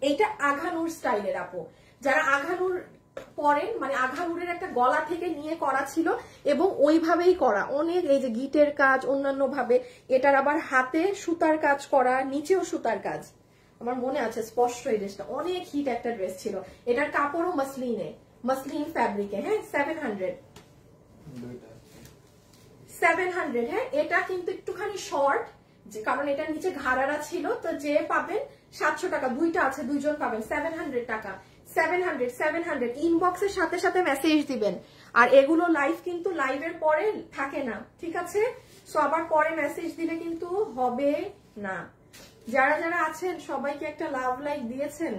এইটা আঘানুর স্টাইলের আপু, যারা আঘানুর পরেন, মানে আঘানুরের একটা গলা থেকে নিয়ে করা ছিল এবং ওইভাবেই করা, অনেক এই যে গিটের কাজ, অন্যান্য ভাবে। এটার আবার হাতে সুতার কাজ করা, নিচেও সুতার কাজ, আমার মনে আছে স্পষ্ট। এই ড্রেসটা অনেক হিট একটা ড্রেস ছিল, এটার কাপড়ও মাসলিন ফ্যাব্রিকে, হ্যাঁ 700, হ্যাঁ। এটা কিন্তু একটুখানি শর্ট, যে কারণ এটার নিচে ঘাড়ারা ছিল, তো যে পাবেন 700 টাকা, দুইটা আছে, দুইজন পাবেন 700 টাকা। 700 ইনবক্সের সাথে সাথে মেসেজ দিবেন। আর এগুলো লাইভ কিন্তু লাইভের পরে থাকে না, ঠিক আছে? সো আবার পরে মেসেজ দিলে কিন্তু হবে না। যারা যারা আছেন সবাইকে একটা লাভ লাইক দিয়েছেন?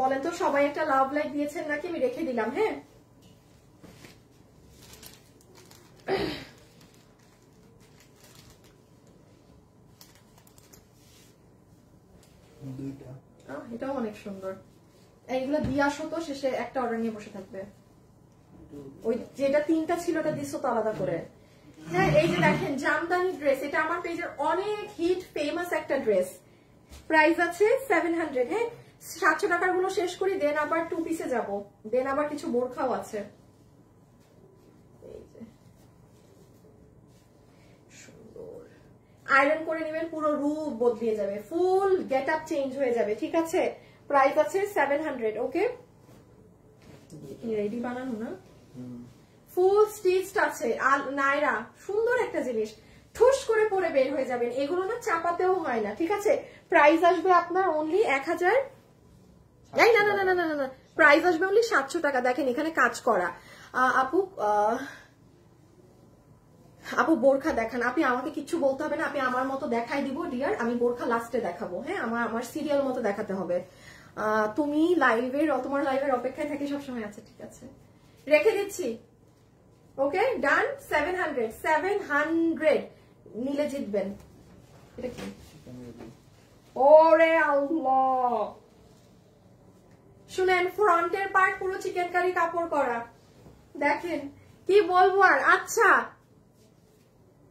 বলেন তো, সবাই একটা লাভ লাইক দিয়েছেন নাকি? আমি রেখে দিলাম, হ্যাঁ। এটাও অনেক সুন্দর। এইগুলো দিয়ে আসো তো, শেষে একটা অর্ডার নিয়ে বসে থাকবে। ওই যেটা 3টা ছিল ওটা দিছো তো আলাদা করে। হ্যাঁ এই যে দেখেন জামদানি ড্রেস, এটা আমার পেজের অনেক হিট ফেমাস একটা ড্রেস। প্রাইস আছে 700, হ্যাঁ 700 টাকার গুলো শেষ করি, দেন আবার 2 পিসে যাবো, দেন আবার কিছু বোরখাও আছে। এই যে সুন্দর, আয়রন করে নেবেন, পুরো রূপ বদলিয়ে যাবে, ফুল গেট আপ চেঞ্জ হয়ে যাবে, ঠিক আছে? প্রাইস আছে 700, ওকে। রেডি বানানো না, ফুল স্টিচড আছে। আর নাইরা সুন্দর একটা জিনিস, ঠুস করে পরে বের হয়ে যাবেন, এগুলো না চাপাতেও হয় না, ঠিক আছে? প্রাইস আসবে আপনার অনলি 1000, না, প্রাইস আসবে অনলি 700 টাকা। দেখেন এখানে কাজ করা। আপু বোরখা দেখান। আপনি আমাকে কিছু বলতে হবে না, আপনি আমার মতো দেখাই দিব ডিয়ার, আমি বোরখা লাস্টে দেখাবো, হ্যাঁ আমার সিরিয়াল মতো দেখাতে হবে। তুমি তোমার লাইভের অপেক্ষায় থাকি সবসময়, আছে ঠিক আছে, রেখে দিচ্ছি। ওকে ডান। 700 নিলে জিতবেন। এটা কি? ওরে আল্লাহ, শুনেন ফ্রন্টের পার্ট পুরো চিকেন কারি কাপড় করা, দেখেন কি বলবো আর। আচ্ছা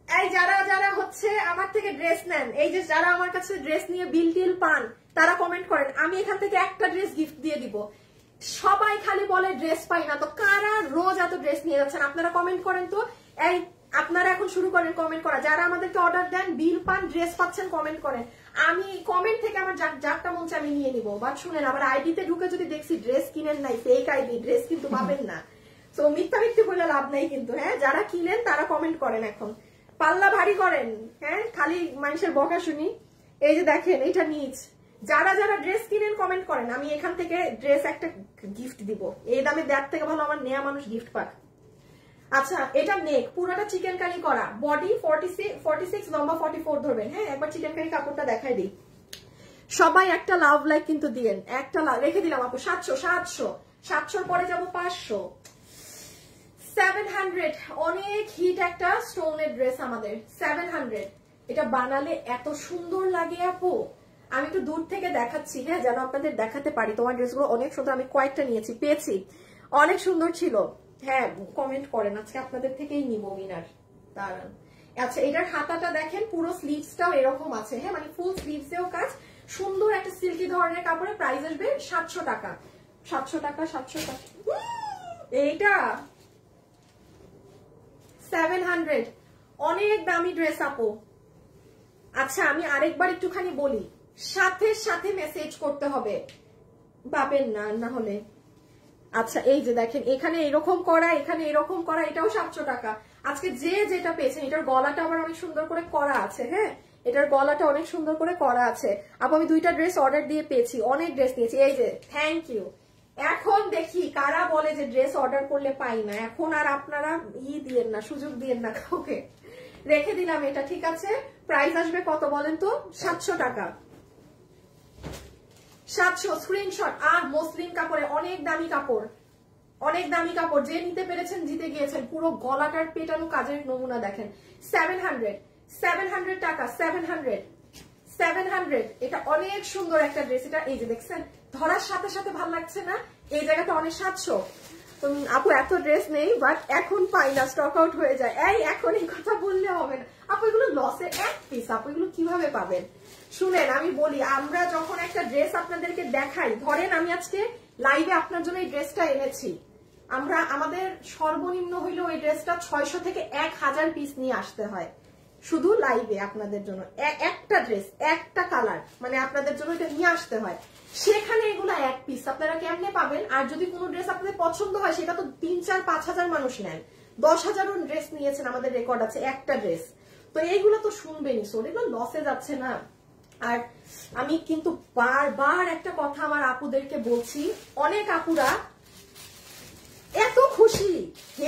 এই যারা যারা হচ্ছে আমার থেকে ড্রেস নেন, এই যে যারা আমার কাছে ড্রেস নিয়ে বিল টিল পান, তারা কমেন্ট করেন, আমি এখান থেকে একটা ড্রেস গিফট দিয়ে দিব। সবাই খালি বলে ড্রেস পাই না, তো কারা রোজ এত ড্রেস নিয়ে যাচ্ছেন আপনারা কমেন্ট করেন তো। এই আপনারা এখন শুরু করেন কমেন্ট করা, যারা আমাদেরকে অর্ডার দেন, বিল পান, ড্রেস পাচ্ছেন, কমেন্ট করেন। আমি কমেন্ট থেকে আমার যারটা মন চাই আমি নিয়ে নিবো। বাট শুনেন, আবার আইডিতে ঢুকে যদি দেখছি ড্রেস কিনেন নাই, ফেক আইডি, ড্রেস কিন্তু পাবেন না। তো মিথ্যা মিথ্যে বলে লাভ নাই কিন্তু। হ্যাঁ, যারা কিনেন তারা কমেন্ট করেন, এখন পাল্লা ভারী করেন। হ্যাঁ, খালি মানুষের বকা শুনি। এই যে দেখেন, এটা নিচ, যারা যারা ড্রেস কিনেন কমেন্ট করেন, আমি এখান থেকে ড্রেস একটা গিফট দিব। এই দামে দেওয়ার থেকে ভালো আমার নেয়া মানুষ গিফট পাক। আচ্ছা, এটা নেক পুরোটা চিকেন কারি করা, বডি 46 লম্বা 44 ধরবেন। হ্যাঁ, একবার চিকেন কারি কাপড়টা দেখাই দিই। সবাই একটা লাভ লাইক কিন্তু দিয়েন, একটা রেখে দিলাম আপু। 700 পরে যাবো 500, 700। অনেক হিট একটা স্টোনের ড্রেস আমাদের, 700। এটা বানালে এত সুন্দর লাগে আপু, আমি একটু দূর থেকে দেখাচ্ছি। হ্যাঁ, যেন আপনাদের দেখাতে পারি। তোমার ড্রেসগুলো অনেক সুন্দর, আমি কয়েকটা নিয়েছি, পেয়েছি, অনেক সুন্দর ছিল। হ্যাঁ, কমেন্ট করেন, আজকে আপনাদের থেকেই নিব উইনার। দাঁড়ান। আচ্ছা, এটার হাতাটা দেখেন, পুরো স্লিভসটাও এরকম আছে। হ্যাঁ, মানে ফুল স্লিভসেও কাজ, সুন্দর একটা সিল্কি ধরনের কাপড়ে। প্রাইস আসবে 700 টাকা। 700 টাকা, 700 টাকা। এইটা 700, অনেক দামি ড্রেস আপু। আচ্ছা, আমি আরেকবার একটুখানি বলি, সাথে সাথে মেসেজ করতে হবে, পাবেন না না হলে। আচ্ছা, এই যে দেখেন, এখানে এরকম করা, এখানে এরকম করা, এটাও 700 টাকা। আজকে যে যেটা পেয়েছেন, এটার গলাটা আবার অনেক সুন্দর করে করা আছে। হ্যাঁ, এটার গলাটা অনেক সুন্দর করে করা আছে। আপু আমি 2টা ড্রেস অর্ডার দিয়ে পেয়েছি, অনেক ড্রেস নিয়েছি। এই যে, থ্যাংক ইউ। এখন দেখি কারা বলে যে ড্রেস অর্ডার করলে পাই না। এখন আর আপনারা দিয়েন না, সুযোগ দিয়েন না কাউকে। রেখে দিলাম এটা, ঠিক আছে। প্রাইস আসবে কত বলেন তো? 700 টাকা। 700 স্ক্রিনশট। আর মসলিন কাপড়ে, অনেক দামি কাপড়, অনেক দামি কাপড়। যে নিতে পেরেছেন জিতে গিয়েছেন। পুরো গলাটার পেটানো কাজের নমুনা দেখেন। 700 টাকা, 700। এটা অনেক সুন্দর একটা ড্রেস। এটা এই যে দেখছেন, ধরার সাথে সাথে ভালো লাগছে না? এই জায়গাটা অনেক 700। আপু এত ড্রেস নেই, বাট এখন পাই না, স্টক আউট হয়ে যায়। এখন এই কথা বললে হবে না আপু, এগুলো লসের এক পিস আপু, এগুলো কিভাবে পাবেন? শুনেন, আমি বলি, আমরা যখন একটা ড্রেস আপনাদেরকে দেখাই, ধরেন আমি আজকে লাইভে আপনার জন্য এই ড্রেসটা এনেছি, আমাদের সর্বনিম্ন হইলেও এই ড্রেসটা 600 থেকে 1000 পিস নিয়ে আসতে হয় শুধু লাইভে আপনাদের জন্য। একটা ড্রেস, একটা কালার, মানে আপনাদের জন্য এটা নিয়ে আসতে হয়। সেখানে এগুলো এক পিস আপনারা কেমনে পাবেন? আর যদি কোনো ড্রেস আপনাদের পছন্দ হয়, সেটা তো 3-4-5 হাজার মানুষ নেন, 10,000ও ড্রেস নিয়েছেন, আমাদের রেকর্ড আছে একটা ড্রেস। তো এইগুলো তো শুনবেনই, সো এগুলো লসে যাচ্ছে না। আর আমি কিন্তু বারবার একটা কথা আমার আপুদেরকে বলছি, অনেক আপুরা এত খুশি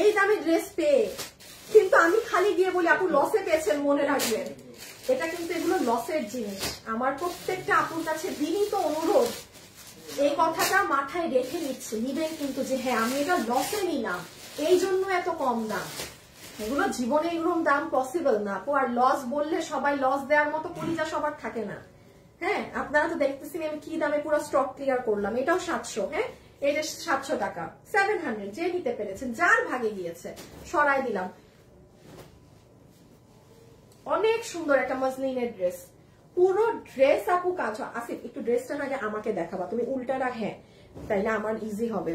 এই দামে ড্রেস পেয়ে, কিন্তু আমি খালি গিয়ে বলি আপু লসে পেয়েছেন, মনে রাখবেন এটা কিন্তু এগুলো লসের জিনিস। আমার প্রত্যেকটা আপুর কাছে বিনীত অনুরোধ, এই কথাটা মাথায় রেখে নিবেন কিন্তু, যে হ্যাঁ আমি এটা লসে নিলাম, এই জন্য এত কম দাম। এগুলো জীবনে এরকম দাম পসিবল না আপু। আর লস বললে সবাই লস দেওয়ার মতো পরিচয় সবার থাকে না। হ্যাঁ, আপনারা তো দেখতেছেন আমি কি দামে পুরো স্টক ক্লিয়ার করলাম। এটাও 700। হ্যাঁ, এটা 700 টাকা, 700। যে নিতে পেরেছেন, যার ভাগে গিয়েছে সরাই দিলাম। অনেক সুন্দর একটা মসলিনের ড্রেস, পুরো ড্রেস আপু কাজ। আসিফ একটু ড্রেসটা আগে আমাকে দেখাবা, তুমি উল্টাটা। হ্যাঁ, তাইলে আমার ইজি হবে।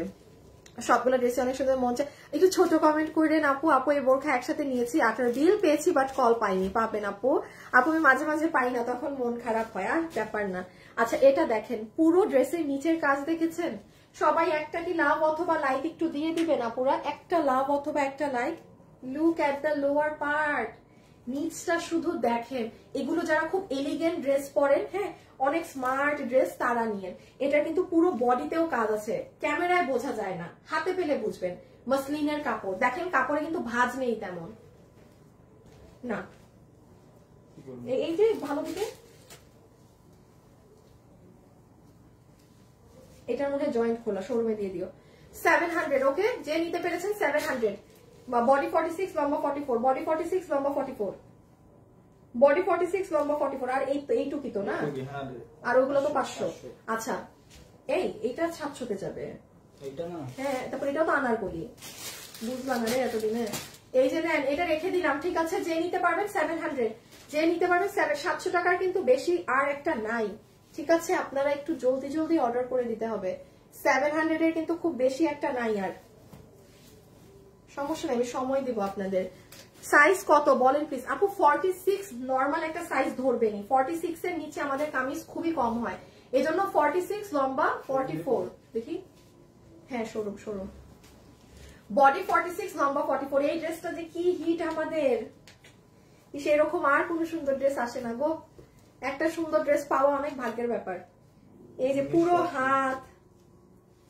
সবগুলো ড্রেসে অনেক সুন্দর মন চায়। একটু ছোট কমেন্ট করেন আপু। আপু এই বোরখা একসাথে নিয়েছি, 8 বিল পেয়েছি, বাট কল পাইনি। পাবেন আপু। আপু আমি মাঝে মাঝে পাই না, তখন মন খারাপ হয়, আর ব্যাপার না। আচ্ছা, এটা দেখেন, পুরো ড্রেসের নিচের কাজ দেখেছেন? সবাই একটা কি লাভ অথবা লাইক একটু দিয়ে দিবেন আপুরা, একটা লাভ অথবা একটা like. Look at the lower part, নিচটা শুধু দেখেন। এগুলো যারা খুব এলিগেন্ট ড্রেস পরেন, হ্যাঁ অনেক স্মার্ট ড্রেস, তারা নিয়েন। এটা কিন্তু পুরো বডিতেও কাজ আছে, ক্যামেরায় বোঝা যায় না, হাতে পেলে বুঝবেন। মসলিনের কাপড় দেখেন, কাপড়ে কিন্তু ভাঁজ নেই তেমন না। এই যে ভালো দিকে, এটার মধ্যে জয়েন্ট খোলা, শোরুমে দিয়ে দিও। 700। ওকে, যে নিতে পেরেছেন 700। বডি 46 লম্বা 44, বডি 46 লম্বা 44, বডি 46 লম্বা 44। আর এইটুকি তো না, আর ওগুলো তো 500। আচ্ছা, এইটা 700 তে যাবে। হ্যাঁ, তারপর এটাও তো আনারকলি, বুঝলাম না রে এতদিনে। এই যে নেন, এটা রেখে দিলাম, ঠিক আছে। যে নিতে পারবেন 700, যে নিতে পারবেন 700 টাকার কিন্তু বেশি আর একটা নাই, ঠিক আছে। আপনারা একটু জলদি জলদি অর্ডার করে দিতে হবে। 700 এর কিন্তু খুব বেশি একটা নাই, আর সমস্যা নেই, আমি সময় দিব আপনাদের। সাইজ কত বলেন প্লিজ আপু? 46 নরমাল একটা সাইজ ধরবেনি, 46 এর নিচে আমাদের কামিজ খুবই কম হয়, এজন্য 46 লম্বা 44 দেখি, হ্যাঁ সরু বডি 46 লম্বা 44। এই ড্রেসটা যে কি হিট আমাদের, সেরকম আর কোন সুন্দর ড্রেস আসে না গো, একটা সুন্দর ড্রেস পাওয়া অনেক ভাগ্যের ব্যাপার। এই যে পুরো হাত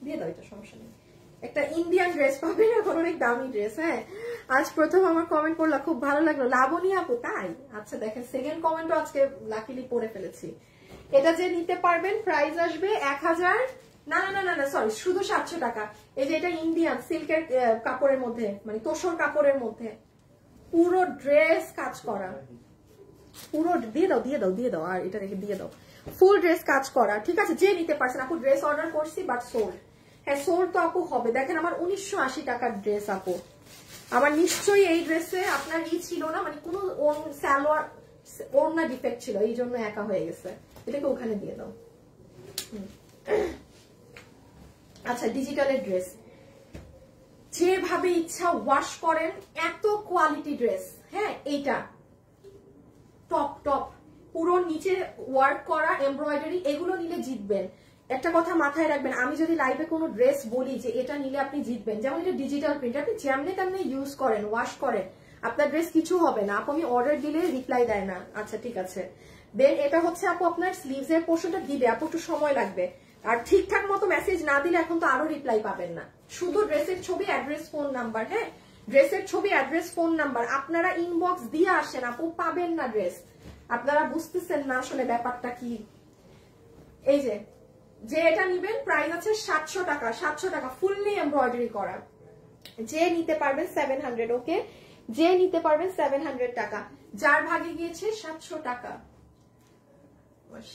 দিয়ে দাও, এটা সমস্যা নেই, একটা ইন্ডিয়ান ড্রেস পাবে, এখন অনেক দামি ড্রেস। হ্যাঁ আজ প্রথম আমার কমেন্ট পড়লা, খুব ভালো লাগলো লাবণী আপু, তাই আচ্ছা দেখেন সেকেন্ড কমেন্টও আজকে লাকিলি পড়ে ফেলেছি। এটা যে নিতে পারবেন প্রাইস আসবে 1000, না না না না সরি শুধু 700 টাকা। এই যে এটা ইন্ডিয়ান সিল্কের কাপড়ের মধ্যে, মানে তোসর কাপড়ের মধ্যে পুরো ড্রেস কাজ করা, পুরো দিয়ে দাও আর এটা রেখে দিয়ে দাও, ফুল ড্রেস কাজ করা। ঠিক আছে যে নিতে পারছেন আপু, ড্রেস অর্ডার করছি বাট সোল্ড, হ্যাঁ সোল্ড তো আপু হবে। দেখেন আমার 1980 টাকার ড্রেস আপু, আমার নিশ্চয়ই এই ড্রেসে আপনার ছিল না, মানে কোনো সালোয়ার ওড়না ডিফেক্ট ছিল, এই জন্য একা হয়ে গেছে, এটাকে ওখানে দিয়ে দাও। আচ্ছা ডিজিটালের ড্রেস যেভাবে ইচ্ছা ওয়াশ করেন, এত কোয়ালিটি ড্রেস। হ্যাঁ এইটা টপ পুরো নিচে ওয়ার্ক করা এমব্রয়ডারি, এগুলো নিলে জিতবেন। একটা কথা মাথায় রাখবেন, আমি যদি লাইভে কোনো ড্রেস বলি যে এটা নিলে আপনি জিতবেন, যেমন এটা ডিজিটাল প্রিন্ট, আপনি যেমনি তেমনি ইউজ করেন ওয়াশ করেন আপনার ড্রেস কিছু হবে না। আপু আমি অর্ডার দিলে রিপ্লাই দেয় না, আচ্ছা ঠিক আছে। দেন এটা হচ্ছে আপু আপনার স্লিভস এর পোর্শনটা দিবে, আপু একটু সময় লাগবে, আর ঠিকঠাক মতো মেসেজ না দিলে এখন তো আরো রিপ্লাই পাবেন না। শুধু ড্রেসের ছবি অ্যাড্রেস ফোন নাম্বার, হ্যাঁ ড্রেসের ছবি অ্যাড্রেস ফোন নাম্বার, আপনারা ইনবক্স দিয়ে আসেন আপু, পাবেন না ড্রেস, আপনারা বুঝতেছেন না আসলে ব্যাপারটা কি। এই যে এটা নিবেন প্রাইস আছে 700 টাকা, 700 টাকা ফুললি এমব্রয়ডারি করা, যে নিতে পারবেন 700, ওকে যে নিতে পারবেন 700 টাকা, যার ভাগে গিয়েছে 700 টাকা।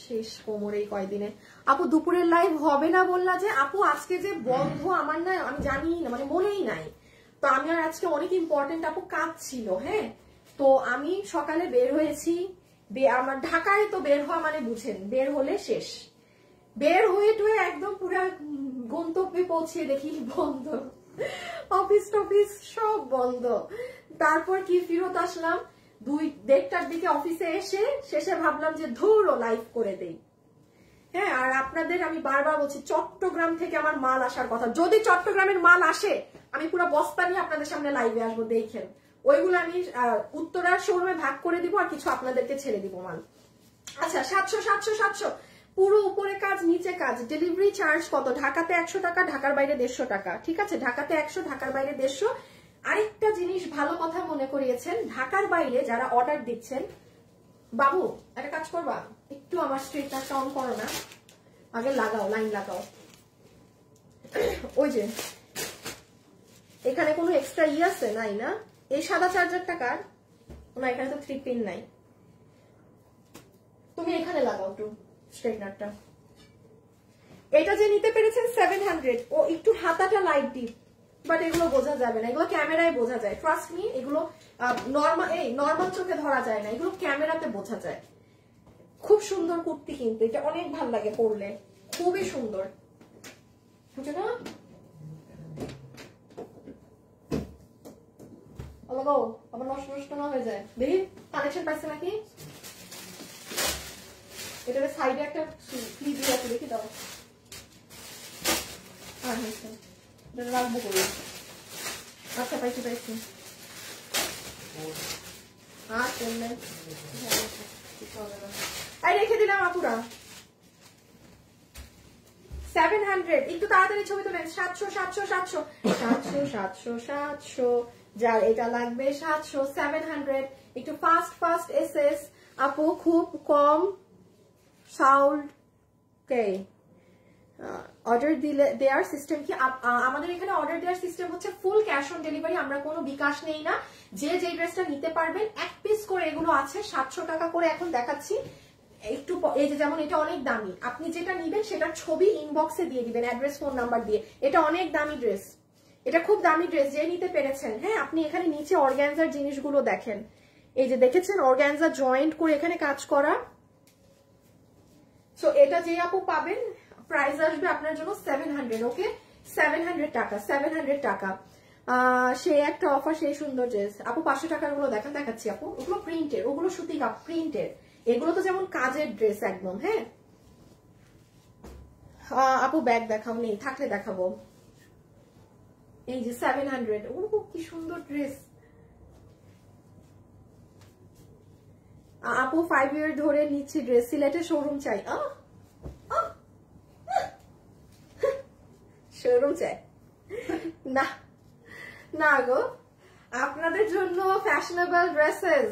শেষ কোমর এই কয়দিনে। আপু দুপুরের লাইভ হবে না বললা যে? আপু আজকে যে বন্ধ আমার না, আমি জানি না, মানে মনেই নাই, তো আমি আর আজকে অনেক ইম্পর্টেন্ট আপু কাজ ছিল। হ্যাঁ তো আমি সকালে বের হয়েছি, আমার ঢাকায় তো বের হওয়া মানে বুঝেন, বের হলে শেষ, বের হয়ে টুয়ে একদম পুরা গন্তব্যে পৌঁছে দেখি বন্ধ, অফিস টফিস সব বন্ধ। তারপর কি ফিরত আসলাম 2:30টার দিকে অফিসে এসে, শেষে ভাবলাম যে ধুরো লাইভ করে দেই। হ্যাঁ আর আপনাদের আমি বারবার বলছি চট্টগ্রাম থেকে আমার মাল আসার কথা, যদি চট্টগ্রামের মাল আসে আমি পুরো বস্তা নিয়ে আপনাদের সামনে লাইভে আসবো, দেখেন ওইগুলো আমি উত্তরার শোরুমে ভাগ করে দিব আর কিছু আপনাদেরকে ছেড়ে দিব মাল। আচ্ছা 700 পুরো উপরে কাজ নিচে কাজ, ডেলিভারি চার্জ কত? ঢাকাতে 100 টাকা, ঢাকার বাইরে 150 টাকা। ঠিক আছে ঢাকাতে 100, ঢাকার বাইরে 150। আরেকটা জিনিস ভালো কথা মনে করিয়েছেন, ঢাকার বাইরে যারা অর্ডার দিচ্ছেন, বাবু একটা কাজ করবা, একটু আমার স্ট্রেটনারটা অন করো না, আগে লাগাও, লাইন লাগাও। ওই যে এখানে কোনো এক্সট্রা আছে নাই না? এই সাদা চার্জার টাকার না, এখানে তো 3 পিন নাই, তুমি এখানে লাগাও একটু স্ট্রেটনারটা। এটা যে নিতে পেরেছেন 700, ও একটু হাতাটা লাইট ডিপ, বাট এগুলো বোঝা যাবে না, এগুলো ক্যামেরায় বোঝা যায়, ট্রাস্ট মি, এগুলো নর্মাল চোখে ধরা যায় না, এগুলো ক্যামেরাতে বোঝা যায়। খুব সুন্দর কুর্তি, কিন্তু এটা অনেক ভালো লাগে পরলে, খুবই সুন্দর, বুঝছো না? লাগাও, আবার নষ্ট না হয়ে যায়। দেখি কানেকশন পাইছে নাকি, এটার সাইডে একটা ক্লিপ দিয়ে আছে, দেখি দাও। আর হয়েছে, এটা রাখবো করে। আচ্ছা পাইছি আর করলেন রেখে দিলাম আপুরা। 700, একটু তাড়াতাড়ি ছবি তোলেন। 700 যার এটা লাগবে 700, 700, একটু ফাস্ট এসএস আপু, খুব কম সাউন্ড কে অর্ডার দিলে দেওয়ার সিস্টেম কি? আমাদের এখানে অর্ডার দেওয়ার সিস্টেম হচ্ছে ফুল ক্যাশ অন ডেলিভারি, আমরা কোনো বিকাশ নেই না। যে ড্রেসটা নিতে পারবেন, 1 পিস করে এগুলো আছে 700 টাকা করে এখন দেখাচ্ছি। একটু এই যে যেমন এটা অনেক দামি, আপনি যেটা নিবেন সেটার ছবি ইনবক্সে দিয়ে দিবেন অ্যাড্রেস ফোন নাম্বার দিয়ে। এটা অনেক দামি ড্রেস, এটা খুব দামি ড্রেস, যে নিতে পেরেছেন। হ্যাঁ আপনি এখানে নিচে অর্গানজার জিনিসগুলো দেখেন, এই যে দেখেছেন অর্গানজা জয়েন্ট করে এখানে কাজ করা। সো এটা যে আপু পাবেন, প্রাইস আসবে আপনার জন্য 700, ওকে 700 টাকা, 700 টাকা। সেই একটা অফার, সেই সুন্দর ড্রেস। আপু 500 টাকার গুলো দেখেন, দেখাচ্ছি আপু। ওগুলো প্রিন্টের, ওগুলো সুতি প্রিন্টের, এগুলো তো যেমন কাজের ড্রেস একদম। হ্যাঁ আপু ব্যাগ দেখাও, নেই, থাকলে দেখাবো। এই যে 700, ও কি সুন্দর ড্রেস আপু। 5 ইয়ার ধরে নিচ্ছি ড্রেস, সিলেটের শোরুম চাই। শোরুম চাই না, না গো, আপনাদের জন্য ফ্যাশনেবল ড্রেসেস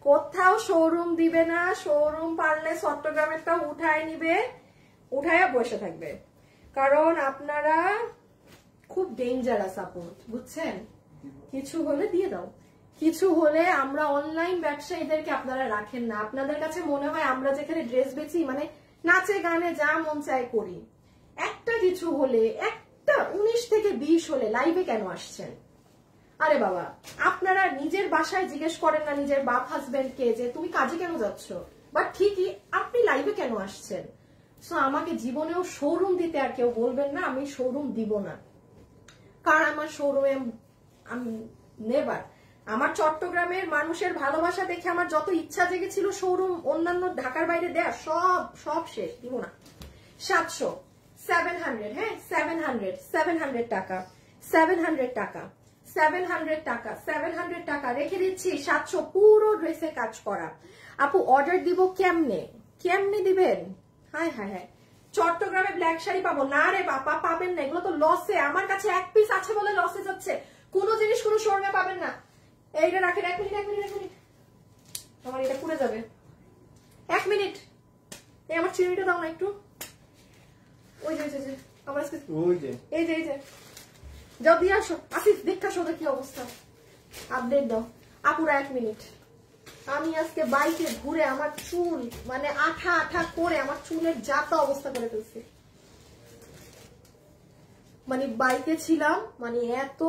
কোথাও শোরুম দিবে না। শোরুম পারলে চট্টগ্রামেরটা উঠায় নিবে, উঠায়া বসে থাকবে, কারণ আপনারা খুব ডেঞ্জারাস আপু, বুঝছেন? কিছু হলে দিয়ে দাও, কিছু হলে আমরা অনলাইন ব্যবসায়ীদেরকে আপনারা রাখেন না। আপনাদের কাছে মনে হয় আমরা যেখানে ড্রেস বেচি মানে নাচে গানে যা মন চায় করি। একটা কিছু হলে, একটা 19 থেকে 20 হলে লাইভে কেন আসছেন? আরে বাবা, আপনারা নিজের বাসায় জিজ্ঞেস করেন না নিজের বাপ হাজবেন্ডকে যে তুমি কাজে কেন যাচ্ছ, বাট ঠিকই আপনি লাইভে কেন আসছেন। সো আমাকে জীবনেও শোরুম দিতে আর কেউ বলবেন না, আমি শোরুম দিব না। কারণ আমার শোরুমে আমি নেভার, আমার চট্টগ্রামের মানুষের ভালোবাসা দেখে আমার যত ইচ্ছা জেগেছিল শোরুম অন্যান্য ঢাকার বাইরে দেয়া, সব শেষ, দিব না। 700, 700, হ্যাঁ 700 টাকা, 700 টাকা, 700 টাকা, 700 টাকা রেখে দিচ্ছি। 700 পুরো ড্রেসে কাজ করা। আপু অর্ডার দিব কেমনে, কেমনে দিবেন? হায় হায় হায়, চট্টগ্রামে ব্ল্যাক শাড়ি পাবো না রে বাবা, পাবেন না, এগুলো তো লসে। আমার কাছে 1 পিস আছে বলে লসে যাচ্ছে, কোনো জিনিস কোনো শোরুমে পাবেন না। এইটা রাখেন, 1 মিনিট, 1 মিনিট, 1 মিনিট, আমার এটা পুড়ে যাবে। 1 মিনিট, এই আমার চিনিটা দাও না একটু। ওই যে আমার এই যে যাও দিয়ে আসো। আসিফ দেখা শোধে কি অবস্থা, আপডেট দাও। আপুরা 1 মিনিট, আমি আজকে বাইকে ঘুরে আমার চুল মানে আঠা আঠা করে আমার চুলের যাতা অবস্থা করে ফেলছি। মানে বাইকে ছিলাম, মানে এত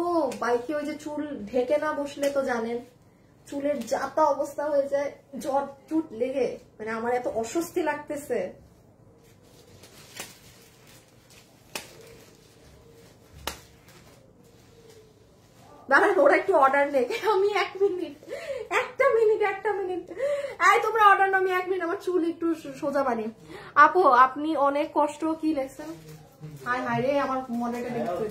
বাইকে ওই যে চুল ঢেকে না বসলে তো জানেন চুলের যাতা অবস্থা হয়ে যায়, জ্বর টুট লেগে, মানে আমার এত অস্বস্তি লাগতেছে। দাঁড়ান ওরা একটু অর্ডার নেই, আমি 1 মিনিট, 1 মিনিট, এই তোমরা অর্ডার নাও, আমি 1 মিনিট আমার চুল একটু সোজা বানি। আপু আপনি অনেক কষ্ট, কি লেখছেন? হায় হায় রে, আমার মডেলটা দেখতে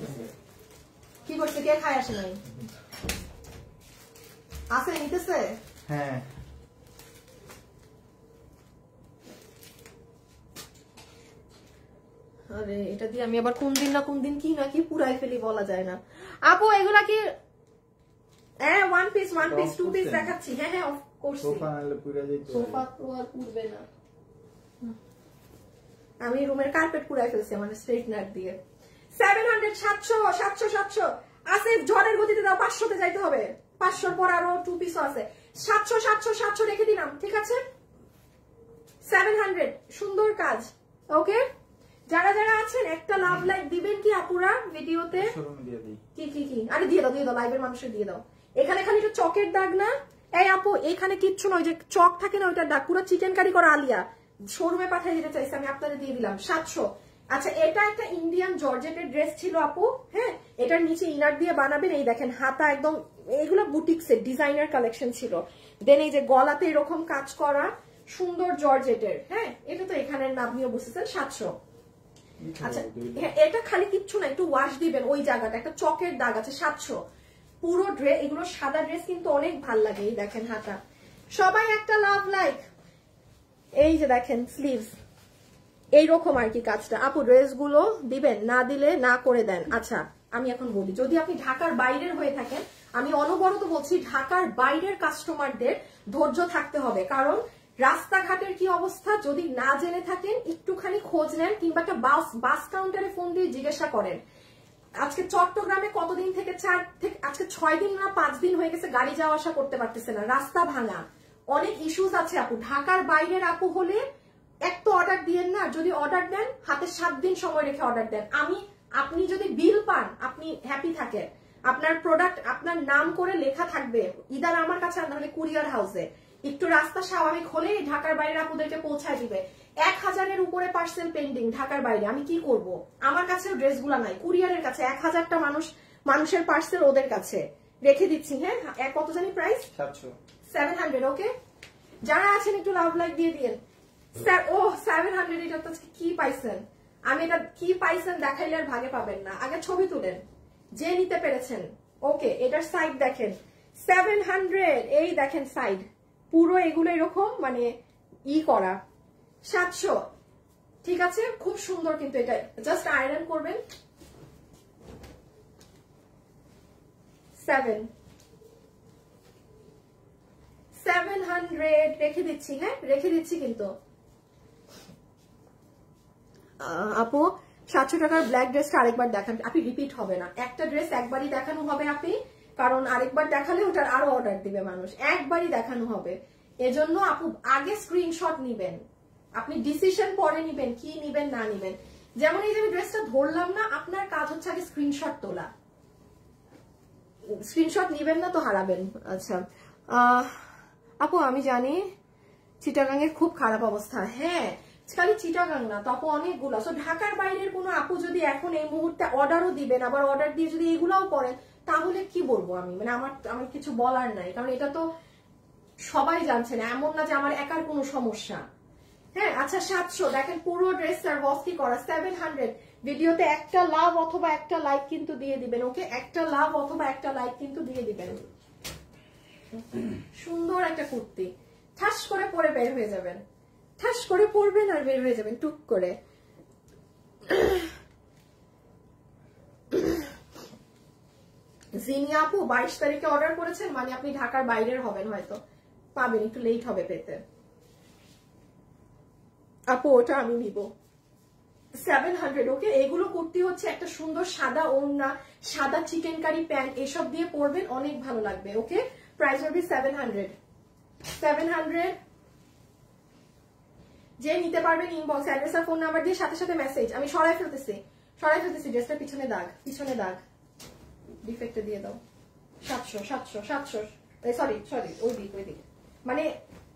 কি করছে, কে খায় আসে নাই? আসে নিতেছে? হ্যাঁ আরে এটা দিয়ে আমি আবার কোন দিন না কোন দিন কি না কি পুরাই ফেলি, বলা যায় না। আপু এগুলা কি 1 পিস 2 পিস দেখাচ্ছি? হ্যাঁ হ্যাঁ অফ কোর্স, সোফা তো আর পুরবে না। আমি রুমের কার্পেট পুরাই ফেলছি আমার স্ট্রেটনার দিয়ে। 700, 700 আছে, ঝড়ের গতিতে দাও, 500 তে যাইতে হবে। 500 পর আরো 2 পিসও আছে। 700 রেখে দিলাম, ঠিক আছে? 700, সুন্দর কাজ। ওকে, যারা যারা আছেন একটা লাভ লাইক দিবেন কি আপুরা ভিডিওতে? কি আরে দিয়ে দাও লাইভের মানুষের দিয়ে দাও। এখানে খালি একটু চকের দাগ না, এই আপু এখানে কিচ্ছু নয়, যে চক থাকে না ওইটার দাগ, পুরো চিকেন কারি করা আলিয়া শোরুমে পাঠিয়ে দিতে চাইছে, আমি আপনাদের দিয়ে দিলাম 700। আচ্ছা এটা একটা ইন্ডিয়ান জর্জেটের ড্রেস ছিল আপু, হ্যাঁ এটার নিচে ইনার দিয়ে বানাবেন। এই দেখেন হাতা একদম, এইগুলো বুটিক্সের ডিজাইনার কালেকশন ছিল। দেন এই যে গলাতে এরকম কাজ করা সুন্দর জর্জেটের, হ্যাঁ এটা তো এখানের নাম নিয়ে বুঝতেছেন 700। আচ্ছা এটা খালি কিচ্ছু না, একটু ওয়াশ দিবেন ওই জায়গাটা, একটা চকের দাগ আছে। 700 পুরো ড্রেস, এগুলো সাদা ড্রেস কিন্তু অনেক ভাল লাগে। এই দেখেন হাতা, সবাই একটা লাভ লাইক। এই যে দেখেন স্লিভস এইরকম আর কি কাজটা। আপু ড্রেস গুলো দিবেন, না দিলে না করে দেন। আচ্ছা আমি এখন বলি, যদি আপনি ঢাকার বাইরের হয়ে থাকেন, আমি অনবরত বলছি ঢাকার বাইরের কাস্টমারদের ধৈর্য থাকতে হবে, কারণ রাস্তাঘাটের কি অবস্থা যদি না জেনে থাকেন একটুখানি খোঁজ নেন, কিংবা একটা বাস কাউন্টারে ফোন দিয়ে জিজ্ঞাসা করেন। আজকে চট্টগ্রামে কতদিন থেকে আজকে 6 দিন না 5 দিন হয়ে গেছে গাড়ি যাওয়া আসা করতে পারতেছে না, রাস্তা ভাঙা, অনেক ইস্যুস আছে আপু। ঢাকার বাইরের আপু হলে এক তো অর্ডার দিয়েন না, যদি অর্ডার দেন হাতে 7 দিন সময় রেখে অর্ডার দেন। আপনি যদি বিল পান আপনি হ্যাপি থাকেন, আপনার প্রোডাক্ট আপনার নাম করে লেখা থাকবে, ইদার আমার কাছে নাহলে কুরিয়ার হাউসে, একটু রাস্তা স্বাভাবিক হলেই ঢাকার বাইরে আপুদেরকে পৌঁছায় দিবে। 1000-এর উপরে পার্সেল পেন্ডিং ঢাকার বাইরে, আমি কি করব? আমার কাছেও ড্রেসগুলা নাই, কুরিয়ারের কাছে 1000টা মানুষ মানুষের পার্সেল ওদের কাছে রেখে দিচ্ছি। হ্যাঁ, কত জানি প্রাইস 700। ওকে, যারা আছেন একটু লাভ লাইক দিয়ে দিন। ও 700, এটা তো কি পাইছেন? আমি এটা কি পাইছেন দেখাইলে আর ভাগে পাবেন না। আগে ছবি তুলেন যে নিতে পেরেছেন। ওকে, এটার সাইড দেখেন 700, এই দেখেন সাইড পুরো এগুলো এরকম মানে করা 700। ঠিক আছে, খুব সুন্দর কিন্তু এটা জাস্ট আয়রন করবেন। 700 রেখে দিচ্ছি। হ্যাঁ, রেখে দিচ্ছি কিন্তু আপু 700 টাকার ব্ল্যাক ড্রেসটা আরেকবার দেখান। আপনি রিপিট হবে না, একটা ড্রেস একবারই দেখানো হবে আপনি, কারণ আরেকবার দেখালে ওটার আরো অর্ডার দিবে মানুষ। একবারই দেখানো হবে, এজন্য আপু আগে স্ক্রিনশট নিবেন, আপনি ডিসিশন পরে নিবেন কি নিবেন না নিবেন। যেমন এই যে আমি ড্রেসটা ধরলাম না, আপনার কাজ হচ্ছে আগে স্ক্রিনশট তোলা। স্ক্রিনশট নিবেন না তো হারাবেন। আচ্ছা আপু আমি জানি চিটাগাং এর খুব খারাপ অবস্থা। হ্যাঁ, খালি চিটাগাং না, তো আপু অনেকগুলো। সো ঢাকার বাইরের কোনো আপু যদি এখন এই মুহূর্তে অর্ডারও দিবেন, আবার অর্ডার দিয়ে যদি এগুলাও করেন, তাহলে কি বলবো আমি, মানে আমার কিছু বলার নাই, কারণ এটা তো সবাই জানছেন, এমন না যে আমার একার কোনো সমস্যা। হ্যাঁ, আচ্ছা 700 দেখেন পুরো ড্রেসটার ওয়াকি করা 700। ভিডিওতে একটা লাভ অথবা একটা লাইক কিন্তু দিয়ে দিবেন। ওকে, একটা লাভ অথবা একটা লাইক কিন্তু দিয়ে দিবেন। সুন্দর একটা কুর্তি, ঠাস করে পরে বের হয়ে যাবেন, ঠাস করে পরবেন আর বের হয়ে যাবেন টুক করে। জিনিয়া আপু 22 তারিখে অর্ডার করেছেন, মানে আপনি ঢাকার বাইরের হবেন, হয়তো পাবেন, একটু লেট হবে পেতে। আপু ওটা আমি নিব 700। ওকে, এগুলো কুর্তি হচ্ছে একটা সুন্দর সাদা ওড়না, সাদা চিকেন কারি প্যান্ট, এসব দিয়ে পরবেন, অনেক ভালো লাগবে। ওকে, প্রাইস হবে 700। যে নিতে পারবেন ইনবক্স অ্যাড্রেস আর ফোন নাম্বার দিয়ে সাথে সাথে মেসেজ। আমি সরাই ফেলতেছি ড্রেসটার পিছনে দাগ ডিফেক্টে দিয়ে দাও। 700 সরি ওই দিক মানে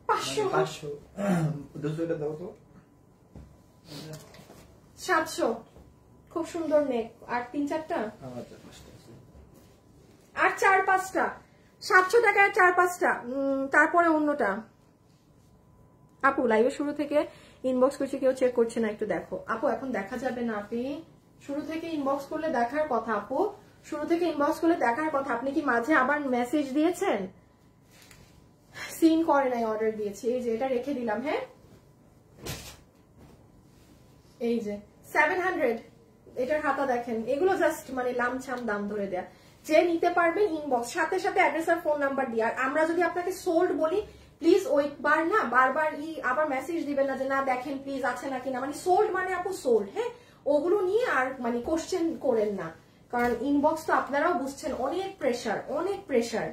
500 দাও তো। 700 খুব সুন্দর নেক, আর 3-4টা আর 4-5টা 700 টাকায় 4-5টা। তারপরে অন্যটা আপু লাইভের শুরু থেকে ইনবক্স করছে, কেউ চেক করছে না, একটু দেখো আপু। এখন দেখা যাবে না, আপনি শুরু থেকে ইনবক্স করলে দেখার কথা আপু, শুরু থেকে ইনবক্স করলে দেখার কথা। আপনি কি মাঝে আবার মেসেজ দিয়েছেন? সিন করে নাই, অর্ডার দিয়েছি। এই যে এটা রেখে দিলাম। হ্যাঁ, এই যে 700, এটার হাতা দেখেন। এগুলো জাস্ট মানে লামছাম দাম ধরে দেয়া। যে নিতে পারবেন ইনবক্স সাথে সাথে অ্যাড্রেস আর ফোন নাম্বার দিয়ে। আর আমরা যদি আপনাকে সোল্ড বলি, প্লিজ ওইবার না বারবার আবার মেসেজ দিবেন না যে না দেখেন প্লিজ আছে নাকি না, মানে সোল্ড মানে আপু সোল্ড। হ্যাঁ, ওগুলো নিয়ে আর মানে কোশ্চেন করেন না, কারণ ইনবক্স তো আপনারাও বুঝছেন অনেক প্রেশার।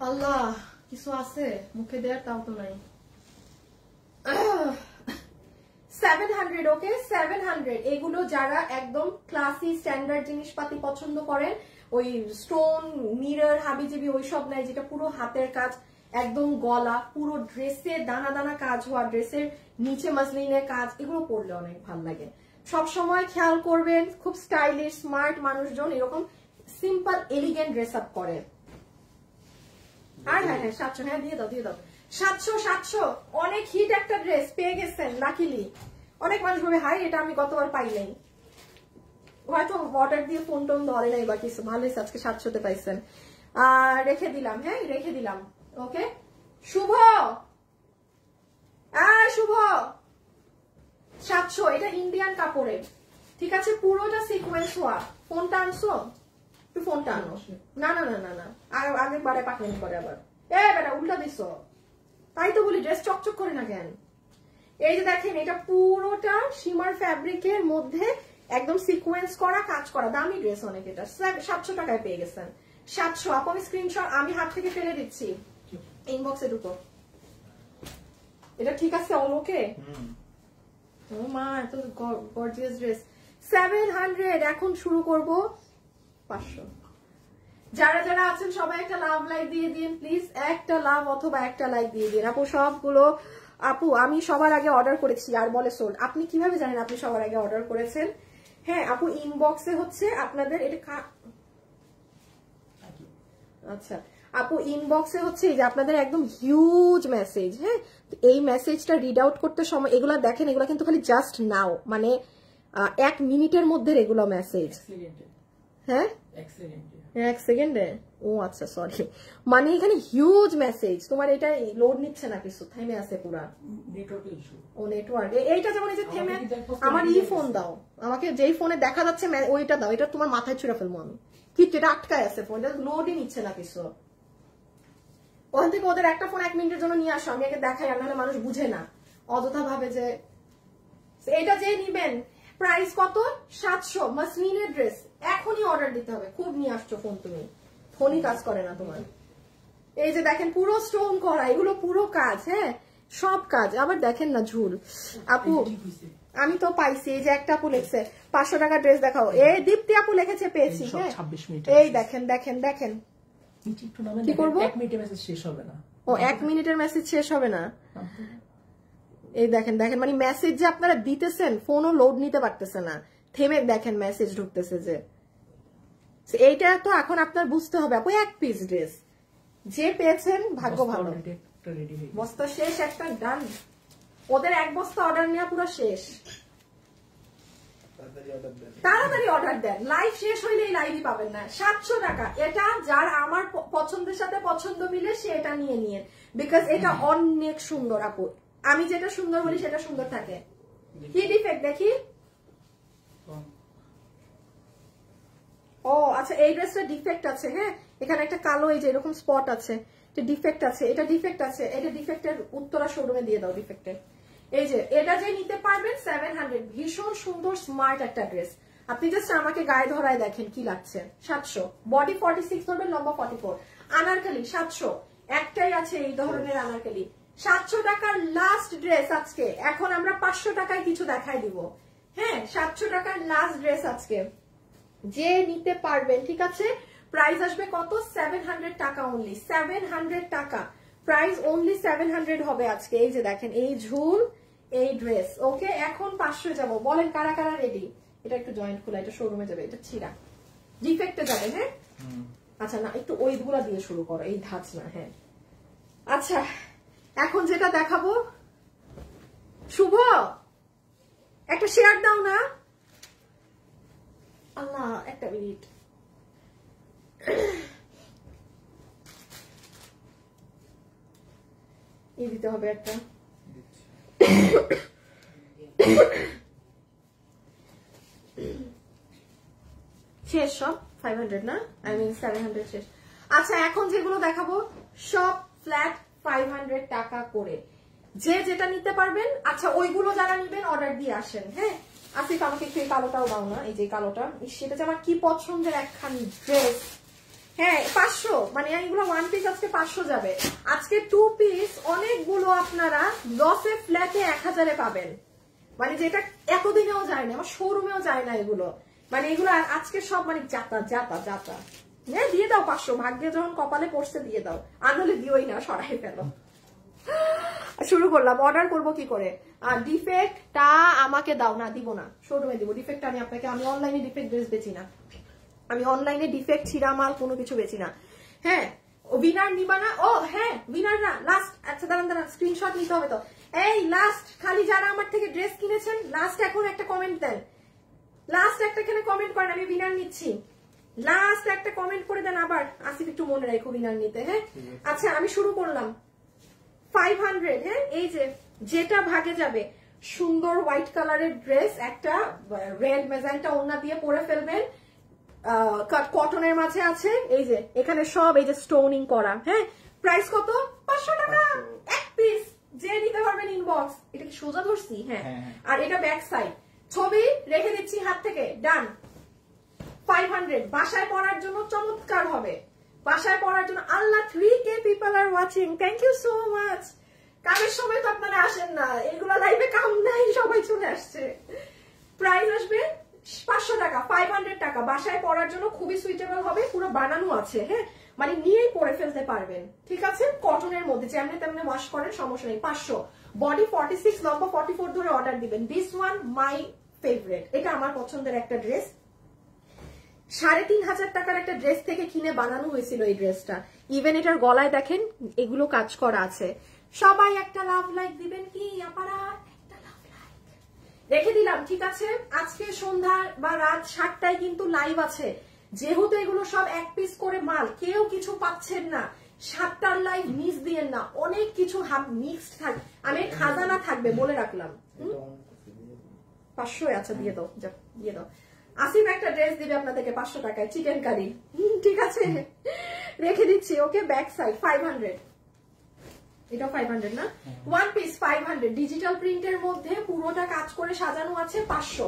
আল্লাহ, কিছু আছে মুখে দেওয়ার, তাও তো নাই। 700। ওকে, 700। এগুলো যারা একদম ক্লাসি স্ট্যান্ডার্ড জিনিসপাতি পছন্দ করেন, ওই স্টোন মিরর হাবিজাবি ওইসব নাই, যেটা পুরো হাতের কাজ, একদম গলা পুরো ড্রেসে দানা দানা কাজ হওয়া, ড্রেসের নিচে মাসলিনের কাজ, এগুলো পরলে অনেক ভালো লাগে। সব সময় খেয়াল করবেন, খুব স্টাইলিশ স্মার্ট মানুষজন এরকম সিম্পল এলিগেন্ট ড্রেস আপ করে। আর হ্যাঁ 700, হ্যাঁ দিয়ে দাও 700। অনেক হিট একটা ড্রেস পেয়ে গেছেন লাকিলি। অনেক মানুষ বলবে হাই এটা আমি গতবার পাই নাই, হয়তো অর্ডার দিয়ে ফোন টোন ধরে নাই বা কিছু, ভালো হয়েছে আজকে 700-তে পাইছেন। আর রেখে দিলাম। হ্যাঁ, রেখে দিলাম। ওকে, শুভ 700। এটা ইন্ডিয়ান কাপড়ের, ঠিক আছে, পুরোটা সিকোয়েন্স হওয়া। ফোনটা আনছো, একটু ফোনটা আনো। না আগের বারে পাঠানি করে আবার বেটা উল্টা দিস, তাই তো বলি ড্রেস চকচক করে না কেন। এই যে দেখেন, এটা পুরোটা শিমার ফ্যাব্রিকের মধ্যে একদম সিকোয়েন্স করা, কাজ করা, দামি ড্রেস অনেক। এটা 700 টাকায় পেয়ে গেছেন। 700। আপু আমি স্ক্রিনশট আমি হাত থেকে ফেলে দিচ্ছি, ইনবক্সে ঢুকো। এটা ঠিক আছে? অল ওকে? ও মা, এত গর্জিয়াস ড্রেস। 700। এখন শুরু করব 500। যারা যারা আছেন সবাই একটা লাভ লাইক দিয়ে দিন প্লিজ, একটা লাভ অথবা একটা লাইক দিয়ে দিন। আপু সবগুলো আপু আমি সবার আগে অর্ডার করেছি আর বলে সোল্ড। আপনি কিভাবে জানেন আপনি সবার আগে অর্ডার করেছেন? হ্যাঁ আপু ইনবক্সে হচ্ছে আপনাদের এটা আচ্ছা আপু ইনবক্সে হচ্ছে এই যে আপনাদের একদম হিউজ মেসেজ। হ্যাঁ এই মেসেজটা রিড আউট করতে সময় এগুলা দেখেন, এগুলা কিন্তু খালি জাস্ট নাও মানে 1 মিনিটের মধ্যে এগুলো মেসেজ। হ্যাঁ 1 সেকেন্ডে? ও আচ্ছা সরি, মানে এখানে হিউজ মেসেজ। তোমার এটা লোড নিচ্ছে না কিছু, থেমে আছে পুরা নেটওয়ার্ক ইস্যু। ও নেটওয়ার্ক, এইটা যেমন এই যে থেমে, আমার ফোন দাও আমাকে, যেই ফোনে দেখা যাচ্ছে ওইটা দাও, এটা তোমার মাথায় ছুঁড়ে ফেলবো আমি। কিন্তু এটা আটকায় আছে, ফোনটা লোডই নিচ্ছে না কিছু। ওখান থেকে ওদের একটা ফোন 1 মিনিটের জন্য নিয়ে আসো, আমি আগে দেখাই, আর নাহলে মানুষ বুঝে না, অযথা ভাবে যে এটা যে নিবেন। প্রাইস কত? 700। মাসলিনের ড্রেস, এখনই অর্ডার দিতে হবে। খুব নিয়ে আসছো ফোন, তুমি ফোনই কাজ করে না তোমার। এই যে দেখেন পুরো স্টোন করা, এগুলো পুরো কাজ। হ্যাঁ সব কাজ। আবার দেখেন না ঝুল। আপু আমি তো পাইছি, এই যে একটা আপু লিখছে 500 টাকা ড্রেস দেখাও। এই দীপ্তি আপু লিখেছে পেয়েছি। হ্যাঁ এই দেখেন দেখেন দেখেন কি করবো? 1 মিনিটের মেসেজ শেষ হবে না। ও 1 মিনিটের মেসেজ শেষ হবে না? এই দেখেন দেখেন, মানে মেসেজ যে আপনারা দিতেছেন, ফোনও লোড নিতে পারতেছে না, থেমে দেখেন মেসেজ ঢুকতেছে যে। এইটা তো এখন আপনার বুঝতে হবে আপু, 1 পিস ড্রেস যে পেয়েছেন ভাগ্য ভালো। বস্তা শেষ, একটা ডান। ওদের 1 বস্তা অর্ডার নেওয়া পুরো শেষ। তাড়াতাড়ি অর্ডার দেন, লাইভ শেষ হইলেই লাইভই পাবেন না। 700 টাকা, এটা যার আমার পছন্দের সাথে পছন্দ মিলে সে এটা নিয়ে নিয়ে, বিকজ এটা অনেক সুন্দর আপু। আমি যেটা সুন্দর বলি সেটা সুন্দর থাকে। কি ডিফেক্ট দেখি? ও আচ্ছা এই ড্রেসটা ডিফেক্ট আছে। হ্যাঁ এখানে একটা কালো এই যে এরকম স্পট আছে, এটা ডিফেক্ট আছে, এটা ডিফেক্ট আছে। এটা ডিফেক্টের উত্তরা শোরুমে দিয়ে দাও ডিফেক্টের। এই যে এটা যে নিতে পারবেন 700, ভীষণ সুন্দর স্মার্ট একটা ড্রেস। আপনি জাস্ট আমাকে গায়ে ধরায় দেখেন কি লাগছে। 700, বডি 46 ধরবেন, লম্বা 44। আনারকলি 700, একটাই আছে এই ধরনের আনারকলি। 700 টাকার লাস্ট ড্রেস আজকে। এখন আমরা 500 টাকায় কিছু দেখাই দিব। হ্যাঁ 700 টাকার লাস্ট ড্রেস আজকে যে নিতে পারবেন, ঠিক আছে? প্রাইস আসবে কত? 700 টাকা অনলি। 700 টাকা প্রাইস, অনলি 700 হবে আজকে। এই যে দেখেন এই ঝুল, এই ড্রেস। ওকে এখন 500 যাবো। বলেন কারা কারা রেডি? এটা একটু জয়েন্ট খোলা, এটা শোরুমে যাবে, এটা ছিঁড়া ডিফেক্টে যাবে। হ্যাঁ আচ্ছা না, একটু ওইগুলা দিয়ে শুরু করো, এই ধাঁচ না। হ্যাঁ আচ্ছা এখন যেটা দেখাবো, শুভ একটা শেয়ার দাও না। আল্লাহ একটা মিনিট। এই দিতে হবে একটা। শেষ সব 500 না, আই মিন 700 শেষ। আচ্ছা এখন যেগুলো দেখাবো সব ফ্ল্যাট 500 টাকা করে, যে যেটা নিতে পারবেন। আচ্ছা ওইগুলো যারা নিবেন অর্ডার দিয়ে আসেন। হ্যাঁ আসিফ আমাকে একটু এই কালোটাও দাও না, এই যে কালোটা, সেটা যে আমার কি পছন্দের একখান ড্রেস। হ্যাঁ 500, মানে এইগুলো 1 পিস আজকে 500 যাবে। আজকে 2 পিস অনেকগুলো আপনারা লসে ফ্ল্যাটে 1000-এ পাবেন, মানে যেটা এতদিনেও যায় না, আমার শোরুমেও যায় না এগুলো। মানে এগুলো আজকে সব মানে যাতা যাতা যাতা। হ্যাঁ দিয়ে দাও 500, ভাগ্যে যখন কপালে পড়ছে দিয়ে দাও, আনলে দিওই না, সরাই ফেলো। শুরু করলাম। অর্ডার করবো কি করে? আর ডিফেক্টটা আমাকে দাও না, দিব না, শোরুমে দিব ডিফেক্ট। আমি আপনাকে, আমি অনলাইনে ডিফেক্ট ড্রেস বেচি না, আমি অনলাইনে ডিফেক্ট ছিঁড়া মাল কোনো কিছু বেচি না। হ্যাঁ উইনার নিবা না? ও হ্যাঁ উইনার না, লাস্ট। আচ্ছা দাঁড়ান দাঁড়ান, স্ক্রিনশট নিতে হবে তো। এই লাস্ট খালি যারা আমার থেকে ড্রেস কিনেছেন লাস্ট এখন একটা কমেন্ট দেন, লাস্ট একটা এখানে কমেন্ট করেন, আমি উইনার নিচ্ছি। লাস্ট একটা কমেন্ট করে দেন। আবার আসিফ একটু মনে রাখো উইনার নিতে। হ্যাঁ আচ্ছা আমি শুরু করলাম। 500। হ্যাঁ এই যে যেটা ভাগে যাবে, সুন্দর হোয়াইট কালারের ড্রেস, একটা রেড মেজেন্টা ওড়না দিয়ে পরে ফেলবেন, কটনের মাঝে আছে। এই যে এখানে সব এই যে স্টোনিং করা। হ্যাঁ প্রাইস কত? 500 টাকা 1 পিস। যে নিতে পারবেন ইনবক্স। এটা কি সোজা ধরছি? হ্যাঁ আর এটা ব্যাক সাইড, ছবি রেখে দিচ্ছি হাত থেকে। ডান। 500 বাসায় পরার জন্য চমৎকার হবে, বাসায় পরার জন্য। আল্লাহ 3K people are watching, thank you so much. কামের সময় তো আপনারা আসেন না, এগুলো লাইভে কাম নাই, সবাই চলে আসছে। প্রাইস আসবে 500 টাকা, 500 টাকা। বাসায় পরার জন্য খুবই সুইটেবল হবে, পুরো বানানো আছে। হ্যাঁ মানে নিয়েই পরে ফেলতে পারবেন, ঠিক আছে? কটনের মধ্যে যেমনি তেমনি ওয়াশ করেন, সমস্যা নেই। 500 বডি 46 লম্বা 44 ধরে অর্ডার দিবেন। দিস ওয়ান মাই ফেভারিট, এটা আমার পছন্দের একটা ড্রেস। 3,500 টাকার একটা ড্রেস থেকে কিনে বানানো হয়েছিল এই ড্রেসটা। ইভেন এটার গলায় দেখেন এগুলো কাজ করা আছে। সবাই একটা লাভ লাইক দিবেন কি আপনারা, একটা লাভ লাইক রেখে দিলাম, ঠিক আছে। আজকে সন্ধ্যা বা রাত 7টায় কিন্তু লাইভ আছে। যেহেতু এগুলো সব এক পিস করে মাল, কেউ কিছু পাচ্ছেন না, 7টার লাইভ মিস দিয়েন না। অনেক কিছু মিক্সড থাকবে, আমি খাজানা থাকবে বলে রাখলাম। 500 আচ্ছা দিয়ে দাও, দিয়ে দাও। আসিফ একটা ড্রেস দিবে আপনাদেরকে 500 টাকায়, চিকেন কারি, ঠিক আছে রেখে দিচ্ছি। ওকে, ব্যাক সাইড 500, এটা 500 না, ওয়ান পিস 500, ডিজিটাল প্রিন্টের মধ্যে পুরোটা কাজ করে সাজানো আছে 500।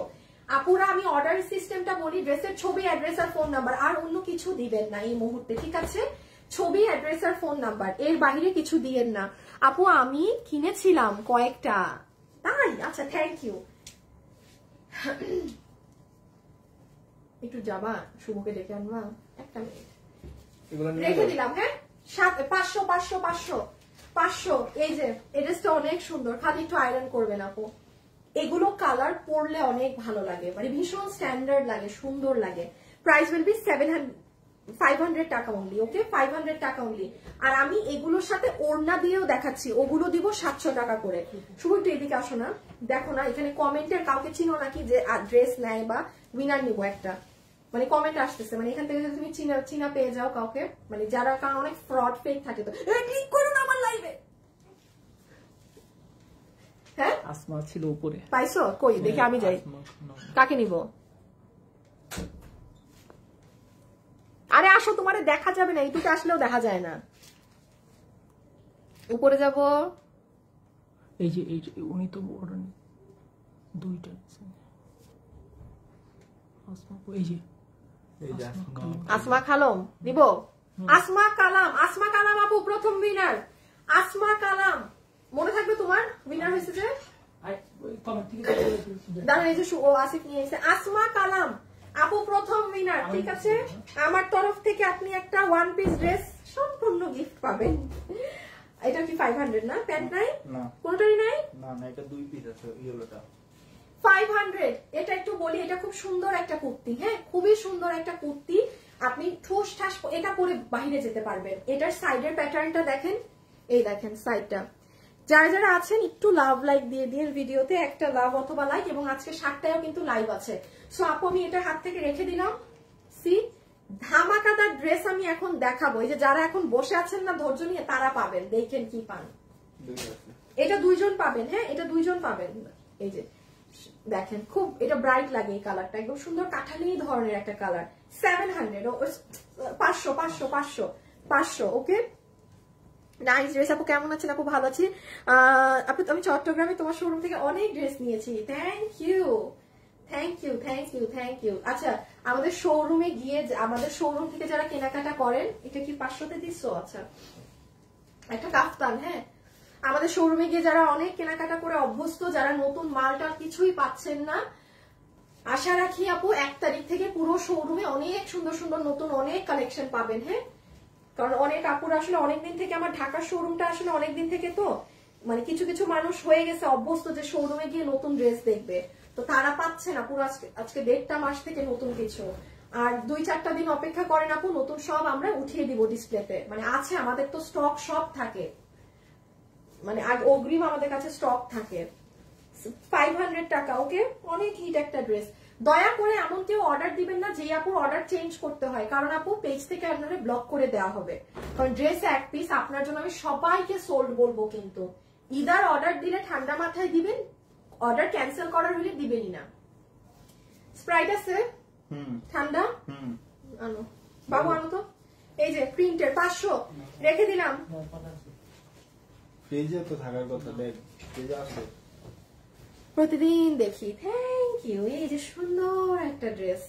আপুরা আমি অর্ডার সিস্টেমটা বলি, ড্রেসের ছবি, অ্যাড্রেস আর ফোন নাম্বার, আর অন্য কিছু দিবেন না এই মুহূর্তে, ঠিক আছে। ছবি, অ্যাড্রেস আর ফোন নাম্বার, এর বাইরে কিছু দিয়েন না। আপু আমি কিনেছিলাম কয়েকটা, তাই? আচ্ছা, থ্যাংক ইউ। একটু যাবা, শুভকে ডেকে আনবা, একটা মিনিট রেখে দিলাম। হ্যাঁ, 500 500 500 500। এই যে এড্রেসটা অনেক সুন্দর, খালি একটু আয়রন করবেন আপু। এগুলো কালার পরলে অনেক ভালো লাগে, মানে ভীষণ স্ট্যান্ডার্ড লাগে, সুন্দর লাগে। প্রাইস উইল বি 500 টাকা অনলি, ওকে, 500 টাকা অনলি। আর আমি এগুলোর সাথে ওড়না দিয়েও দেখাচ্ছি, ওগুলো দিব 700 টাকা করে। শুধু একটু এদিকে আসো না, দেখো না এখানে কমেন্টের কাউকে চিনো নাকি যে ড্রেস নেয় বা উইনার নিবো একটা, মানে কমেন্ট আসতেছে, মানে এখান থেকে তুমি চিনা পেয়ে যাও কাউকে, মানে যারা, কারণ অনেক ফ্রড ফেক থাকে, তো ক্লিক করো না আমার লাইভে। হ্যাঁ, আসমা ছিল উপরে, পাইছো? কই দেখি, আমি যাই, কাকে নিব? আরে আসো, তোমারে দেখা যাবে না, এইটুকু আসলেও দেখা যায় না। উপরে যাব, এই যে উনি তো অর্ডার দুইটা, এই যে আসমা খালম দিব, আসমা কালাম, আসমা কালাম আপু প্রথম উইনার, আসমা কালাম, মনে থাকবে তোমার? উইনার হয়েছে যে দাঁড়ান, এই যে ও আসিফ নিয়ে এসে, আসমা কালাম আপু প্রথম উইনার, ঠিক আছে। আমার তরফ থেকে আপনি একটা ওয়ান পিস ড্রেস সম্পূর্ণ গিফট পাবেন। এটা কি 500 না? প্যান্ট নাই, কোনটাই নাই, না না, এটা দুই পিস আছে, ইয়েলোটা 500। এটা একটু বলি, এটা খুব সুন্দর একটা কুর্তি, হ্যাঁ, খুবই সুন্দর একটা কুর্তি। আপনি ঠোস ঠাস এটা পরে বাইরে যেতে পারবেন। এটার সাইডের প্যাটার্নটা দেখেন, এই দেখেন সাইডটা। যারা যারা আছেন একটু লাভ লাইক দিয়ে দিন ভিডিওতে, একটা লাভ অথবা লাইক। এবং আজকে 7টায়ও কিন্তু লাইভ আছে। সো আপু আমি এটা হাত থেকে রেখে দিলাম। সি ধামাকাদার ড্রেস আমি এখন দেখাবো। এই যে যারা এখন বসে আছেন না ধৈর্য নিয়ে, তারা পাবেন, দেখেন কি পান। এটা 2জন পাবেন, হ্যাঁ, এটা 2জন পাবেন। এই যে দেখেন, খুব এটা ব্রাইট লাগে এই কালারটা, একদম সুন্দর কাঠালি ধরনের একটা কালার। 700, 500 500 500 500, ওকে। নাইস ড্রেস আপু, কেমন আছেন আপু? ভালো আছি আপু। আমি চট্টগ্রামে তোমার শোরুম থেকে অনেক ড্রেস নিয়েছি, thank you thank you thank you thank you. আচ্ছা, আমাদের শোরুমে গিয়ে, আমাদের শোরুম থেকে যারা কেনাকাটা করেন, এটা কি 500তে দিচ্ছ? আচ্ছা, একটা কাফতান, হ্যাঁ। আমাদের শোরুমে গিয়ে যারা অনেক কেনাকাটা করে অভ্যস্ত, যারা নতুন মালটার কিছুই পাচ্ছেন না, আশা রাখি আপু 1 তারিখ থেকে পুরো শোরুমে অনেক সুন্দর সুন্দর নতুন অনেক কালেকশন পাবেন, হ্যাঁ। কারণ অনেক আপুর আসলে অনেকদিন থেকে, আমার ঢাকার শোরুমটা আসলে অনেকদিন থেকে, তো মানে কিছু কিছু মানুষ হয়ে গেছে অভ্যস্ত যে শোরুমে গিয়ে নতুন ড্রেস দেখবে, তো তারা পাচ্ছে না। পুরো আজকে 1.5 মাস থেকে নতুন কিছু, আর 2-4টা দিন অপেক্ষা করেন আপু, নতুন সব আমরা উঠিয়ে দিব ডিসপ্লেতে। মানে আছে আমাদের তো স্টক সব থাকে, মানে অগ্রিম আমাদের কাছে স্টক থাকে। 500 টাকা, ওকে, অনেক হিট একটা ড্রেস। দয়া করে এমন কেউ অর্ডার দিবেন না যে আপুর অর্ডার চেঞ্জ করতে হয়, কারণ আপু পেজ থেকে আপনারা ব্লক করে দেওয়া হবে। কারণ ড্রেস এক পিস, আপনার জন্য আমি সবাইকে সোল্ড বলবো, কিন্তু ইদার অর্ডার দিলে ঠান্ডা মাথায় দিবেন, অর্ডার ক্যান্সেল করার হলে দিবেনই না। স্প্রাইট আছে ঠান্ডা, আনো বাবু, আনো তো। এই যে প্রিন্টের 500 রেখে দিলাম। ফ্রিজে তো থাকার কথা, দেখ ফ্রিজে আছে, প্রতিদিন দেখি। Thank you. এই যে সুন্দর একটা ড্রেস,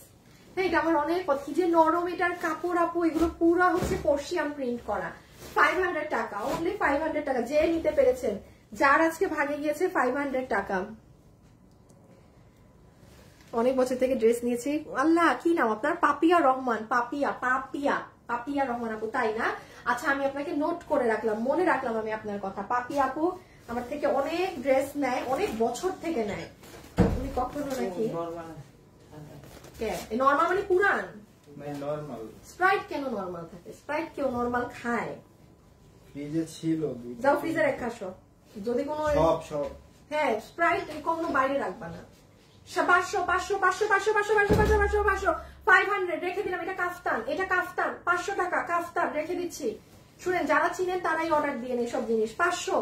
হ্যাঁ, এটা আমার অনেক কি যে নরম এটার কাপড় আপু, এগুলো পুরো হচ্ছে পর্শিয়ান প্রিন্ট করা। 500 টাকা, অনলি 500 টাকা। যে নিতে পেরেছেন, যার আজকে ভাগে গিয়েছে 500 টাকা। অনেক বছর থেকে ড্রেস নিয়েছি। আল্লাহ, কি নাম আপনার? পাপিয়া রহমান। পাপিয়া পাপিয়া পাপিয়া রহমান আপু, তাই না? আচ্ছা, আমি আপনাকে নোট করে রাখলাম, মনে রাখলাম আমি আপনার কথা। পাপিয়া আপু আমার থেকে অনেক ড্রেস নেয়, অনেক বছর থেকে নেয়। উনি কখনো নাকি নর্মাল মানে পুরান নরমাল স্প্রাইট কেন নর্মাল থাকে? স্প্রাইট কেউ নর্মাল খায়? ফ্রিজে ছিল যাও ফ্রিজে রেখে আসো যদি কোনো সব হ্যাঁ স্প্রাইট কখনো বাইরে রাখবা না। 500 500 500 500 500 500 500 500 500 রেখে দিলাম। এটা কাফতান, এটা কাফতান 500 টাকা কাফতান রেখে দিচ্ছি। শুনেন যারা চিনেন তারাই অর্ডার দিয়ে সব জিনিস 500।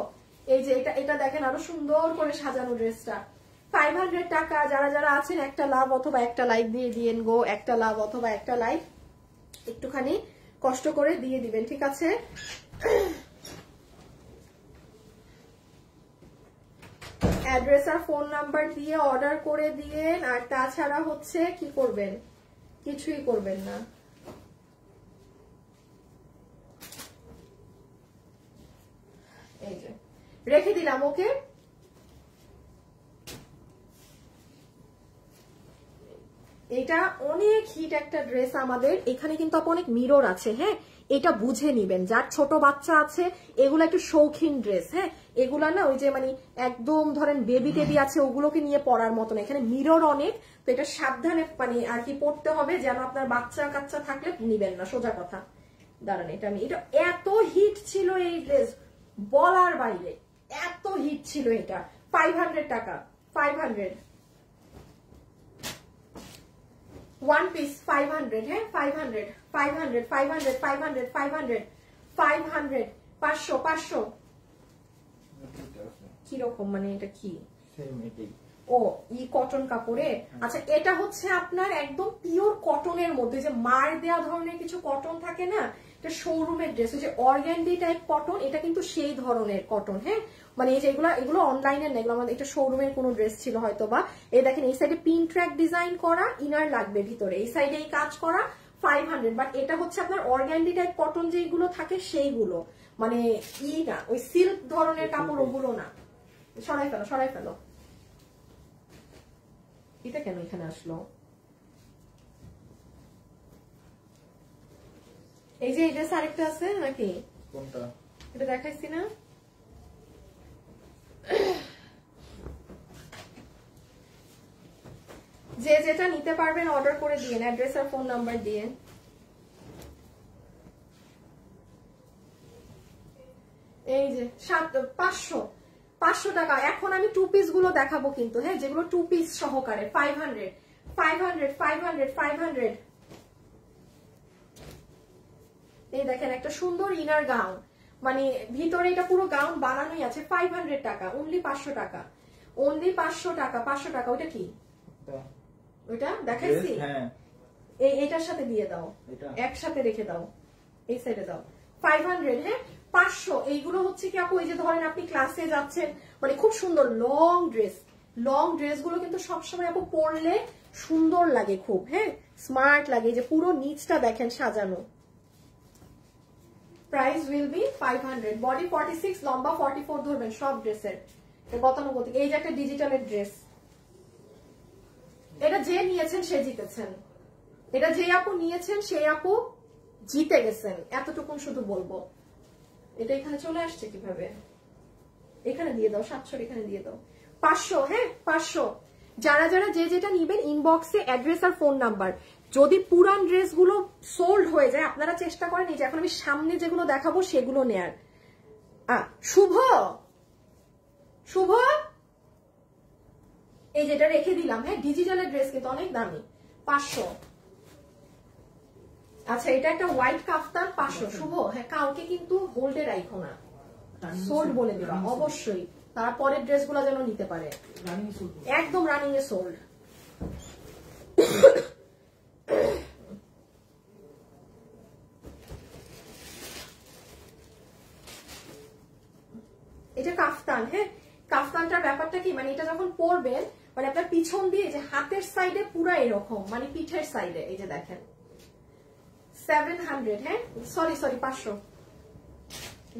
এই যে এটা দেখেন আরো সুন্দর করে সাজানো ড্রেসটা 500 টাকা। যারা যারা আছেন একটা লাভ অথবা একটা লাইক দিয়ে দিয়েন গো, একটা লাভ অথবা একটা লাইক একটুখানি কষ্ট করে দিয়ে দিবেন, ঠিক আছে? অ্যাড্রেস আর ফোন নাম্বার দিয়ে অর্ডার করে দিয়েন। আর তাছাড়া হচ্ছে কি করবেন? কিছুই করবেন না। এই যে রেখে দিলাম, ওকে? এটা অনেক হিট একটা ড্রেস আমাদের। এখানে কিন্তু অনেক মিরর আছে, হ্যাঁ এটা বুঝে নিবেন। যার ছোট বাচ্চা আছে এগুলো একটু শৌখিন ড্রেস, হ্যাঁ এগুলা না ওই যে মানে একদম ধরেন বেবি টেবি আছে ওগুলোকে নিয়ে পড়ার মতন। এখানে মিরর অনেক, তো এটা সাবধানে মানে আর কি পড়তে হবে, যেন আপনার বাচ্চা কাচ্চা থাকলে নিবেন না, সোজা কথা। দাঁড়ান এটা এত হিট ছিল এই ড্রেস বলার বাইরে, এত হিট ছিল এটা। 500 টাকা 500 1 পিস 500, হ্যাঁ 500 500 500 500 500 500 500 500 কিরকম মানে এটা কি? ও ই কটন কাপড়ে। আচ্ছা এটা হচ্ছে আপনার একদম পিওর কটনের মধ্যে, যে মার দেওয়া ধরনের কিছু কটন থাকে না, এটা শোরুমের ড্রেস, ওই যে অর্গ্যান্ডি টাইপ কটন, এটা কিন্তু সেই ধরনের কটন, হ্যাঁ মানে এই যে এগুলো অনলাইনে নেই, আমাদের এটা শোরুমের কোনো ড্রেস ছিল হয়তো বা। এই দেখেন এই সাইডে পিন ট্র্যাক ডিজাইন করা, ইনার লাগবে ভিতরে, এই সাইডে এই কাজ করা 500। বাট এটা হচ্ছে আপনার অর্গ্যান্ডি টাইপ কটন যেগুলো থাকে সেইগুলো, মানে ই না ওই সিল্ক ধরনের কাপড় ওগুলো না। সরাই ফেলো সরাই ফেলো। এটা কেন এখানে আসলো? এই যে এই ড্রেস আরেকটা আছে নাকি? কোনটা? এটা দেখাইছি না? যে যেটা নিতে পারবেন অর্ডার করে দিয়েন, অ্যাড্রেস আর ফোন নাম্বার দিয়ে। এই যে 500 টাকা। এখন আমি 2 পিস গুলো দেখাবো কিন্তু, হ্যাঁ যেগুলো 2 পিস সহকারে 500 500 500 500। এই দেখেন একটা সুন্দর ইনার গাউন, মানে ভিতরে এটা পুরো গাউন বানানোই আছে। 500 টাকা, অনলি 500 টাকা, অনলি 500 টাকা 500 টাকা। ওটা কি? ওইটা দেখাইছি, এইটার সাথে দিয়ে দাও, একসাথে রেখে দাও, এই সাইডে দাও। 500, হ্যাঁ 500। এইগুলো হচ্ছে কি আপু, এই যে ধরেন আপনি ক্লাসে যাচ্ছেন, মানে খুব সুন্দর লং ড্রেস গুলো কিন্তু সবসময় আপু পরলে সুন্দর লাগে খুব, হ্যাঁ স্মার্ট লাগে। যে পুরো নিচটা দেখেন সাজানো। Price will be 500। বডি 46, লম্বা 44 ধরবেন সব ড্রেসের, গতানুগতিক। এই যে একটা ডিজিটালের ড্রেস, এটা যে নিয়েছেন সে জিতেছেন, এটা যে আপু নিয়েছেন সেই আপু জিতে গেছেন, এতটুকুন শুধু বলবো। এটা এখানে চলে আসছে কিভাবে? এখানে দিয়ে দাও 700, এখানে দিয়ে দাও 500, হ্যাঁ 500। যারা যারা যে যেটা নিবেন ইনবক্সে অ্যাড্রেস আর ফোন নাম্বার। যদি পুরান ড্রেসগুলো সোল্ড হয়ে যায় আপনারা চেষ্টা করেন এই যে এখন আমি সামনে যেগুলো দেখাবো সেগুলো নেয়ার। শুভ এই যেটা রেখে দিলাম, হ্যাঁ ডিজিটালের ড্রেস কিন্তু অনেক দামি, 500। আচ্ছা এটা একটা হোয়াইট কাফতান 500। শুভ হ্যাঁ কাউকে কিন্তু হোল্ডে রাখো না, সোল্ড বলে দিবা অবশ্যই, তারপরের ড্রেসগুলো যেন নিতে পারে। একদম রানিং এ সোল্ড। এটা কাফতান, হ্যাঁ কাফতানটার ব্যাপারটা কি, মানে এটা যখন পরবেন মানে আপনার পিছন দিয়ে যে হাতের সাইডে পুরো এরকম, মানে পিঠের সাইডে এই যে দেখেন 700, হ্যাঁ সরি 500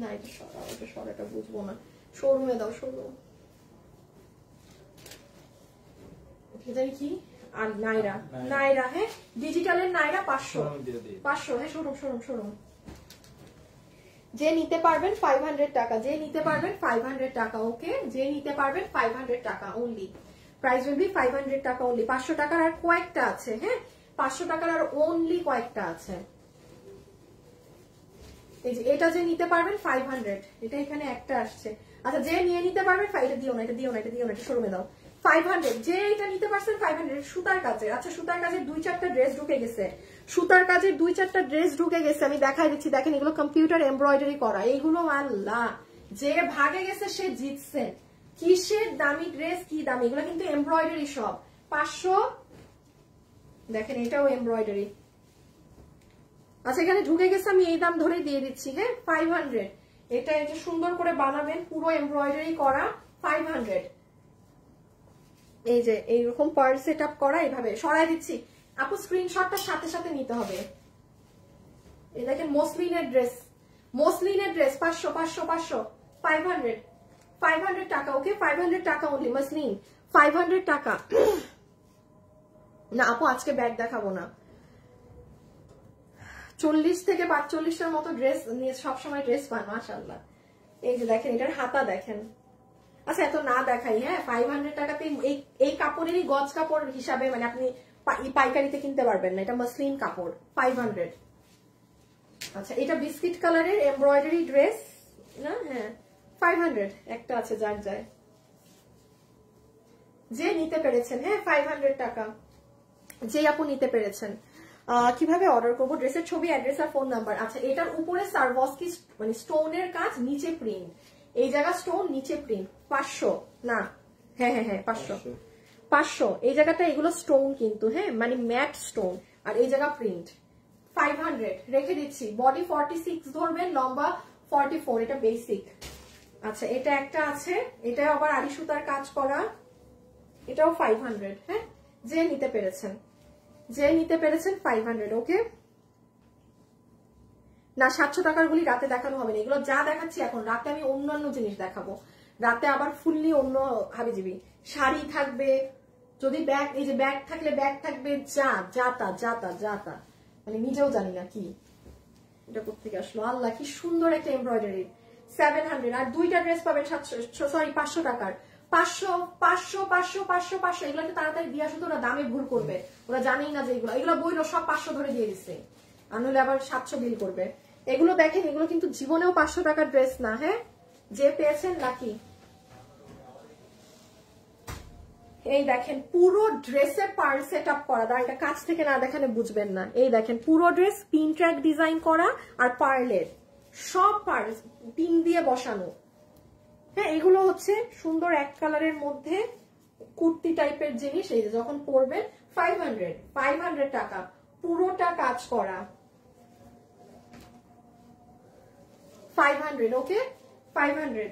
না, এটা সরাটা বুঝবো না, শোরুমে দাও শোরুম। কি আর নাইরা, হ্যাঁ ডিজিটালের নাইরা 500, হ্যাঁ শোরুম। যে নিতে পারবেন 500 টাকা, যে নিতে পারবেন 500 টাকা। ওকে, যে নিতে পারবেন 500 টাকা অনলি। প্রাইস উইল বি 500 টাকা অনলি। 500 টাকার আর কয়েকটা আছে, হ্যাঁ 500 টাকার আর অনলি কয়েকটা আছে। এই যে এটা যে নিতে পারবেন 500, এটা এখানে একটা আসছে। আচ্ছা, যে নিয়ে নিতে পারবেন, এটা দিও না, এটা দিও না, এটা দিও না, এটা শোরুমে দাও। 500, যে এটা নিতে পারছেন 500 সুতার কাজের। আচ্ছা, সুতার কাজের 2-4টা ড্রেস ঢুকে গেছে, সুতার কাজের 2-4টা ড্রেস ঢুকে গেছে। আমি দেখাই দিচ্ছি, দেখেন এগুলো কম্পিউটার এমব্রয়ডারি করা। এইগুলো আল্লাহ, যে ভাগে গেছে সে জিতছে। কিসের দামি ড্রেস, কি দামি, এগুলো কিন্তু এমব্রয়ডারি সব। 500, দেখেন এটাও এমব্রয়ডারি। আচ্ছা, এখানে ঢুকে গেছে, আমি এই দাম ধরেই দিয়ে দিচ্ছি, হ্যাঁ 500। এটা এই যে সুন্দর করে বানাবেন, পুরো এমব্রয়ডারি করা, 500। এই যে এইরকম পার্ল সেট আপ করা, এইভাবে সরাই দিচ্ছি। আপু স্ক্রিনশটটা সাথে সাথে নিতে হবে। এই দেখেন মসলিনের ড্রেস, মসলিনের ড্রেস 500 500 500 500 500 টাকা। ওকে, 500 টাকা অনলি, মসলিন 500 টাকা। না আপু আজকে ব্যাগ দেখাবো না। 40 থেকে 45টার মতো ড্রেস নিয়ে সবসময় ড্রেস পান, মাশাআল্লাহ। এই যে দেখেন এটার হাতা দেখেন। আচ্ছা, এত না দেখাই, হ্যাঁ 500 টাকাতে এই কাপড়েরই গজ কাপড় হিসাবে, মানে আপনি পাইকারিতে কিনতে পারবেন না, এটা মসলিন কাপড় 500। আচ্ছা, এটা বিস্কিট কালারের এমব্রয়ডারি ড্রেস না, হ্যাঁ 500 একটা আছে, যার যায় যে নিতে পেরেছেন, হ্যাঁ 500 টাকা যে আপু নিতে পেরেছেন। কিভাবে অর্ডার করবো, ড্রেসের ছবি, অ্যাড্রেস আর ফোন নাম্বার। আচ্ছা, এটার উপরে সারভস্কি মানে স্টোনের কাজ, নিচে প্রিন্ট, এই জায়গা স্টোন, নিচে প্রিন্ট। 500 না, হ্যাঁ হ্যাঁ হ্যাঁ 500 এই জায়গাটা, এগুলো স্টোন কিন্তু, হ্যাঁ মানে ম্যাট স্টোন, আর এই জায়গা প্রিন্ট। 500 রেখে দিচ্ছি। বডি 46 ধরবেন, লম্বা 44, এটা বেসিক। আচ্ছা, এটা একটা আছে, এটা আবার আড়ি সুতার কাজ করা, এটাও 500। হ্যাঁ, যে নিতে পেরেছেন, যে নিতে পেরেছেন 500। ওকে, না 700 টাকার গুলি রাতে দেখানো হবে না, এগুলো যা দেখাচ্ছি এখন, রাতে আমি অন্যান্য জিনিস দেখাবো। রাতে আবার ফুললি অন্য হাবিজিবি শাড়ি থাকবে, যদি ব্যাগ, এই যে ব্যাগ থাকলে ব্যাগ থাকবে, যাতা মানে নিজেও জানি না কি এটা কোথেকে আসলো। আল্লাহ, কি সুন্দর একটা এমব্রয়ডারি। 700, আর দুইটা ড্রেস পাবেন 500 টাকার। 500 500 500 500 500, এগুলোকে তাড়াতাড়ি দিয়ে আসো তো, ওরা দামে ভুল করবে, ওরা জানেই না যে এগুলো বইলো সব 500 ধরে দিয়ে দিচ্ছে, আর নইলে আবার 700 বিল করবে। এগুলো দেখেন, এগুলো কিন্তু জীবনেও 500 টাকার ড্রেস না, হ্যাঁ যে পেয়েছেন লাকি। এই দেখেন পুরো ড্রেসের পার্ল সেট আপ করা, এটা কাছ থেকে না দেখালে বুঝবেন না। এই দেখেন পুরো ড্রেস পিন ট্র্যাক ডিজাইন করা, আর পার্লের সব পার্ল পিন দিয়ে বসানো। হ্যাঁ, এগুলো হচ্ছে সুন্দর এক কালারের মধ্যে কুর্তি টাইপের জিনিস। এই যে যখন পরবেন 500 টাকা, পুরোটা কাজ করা 500। ওকে, 500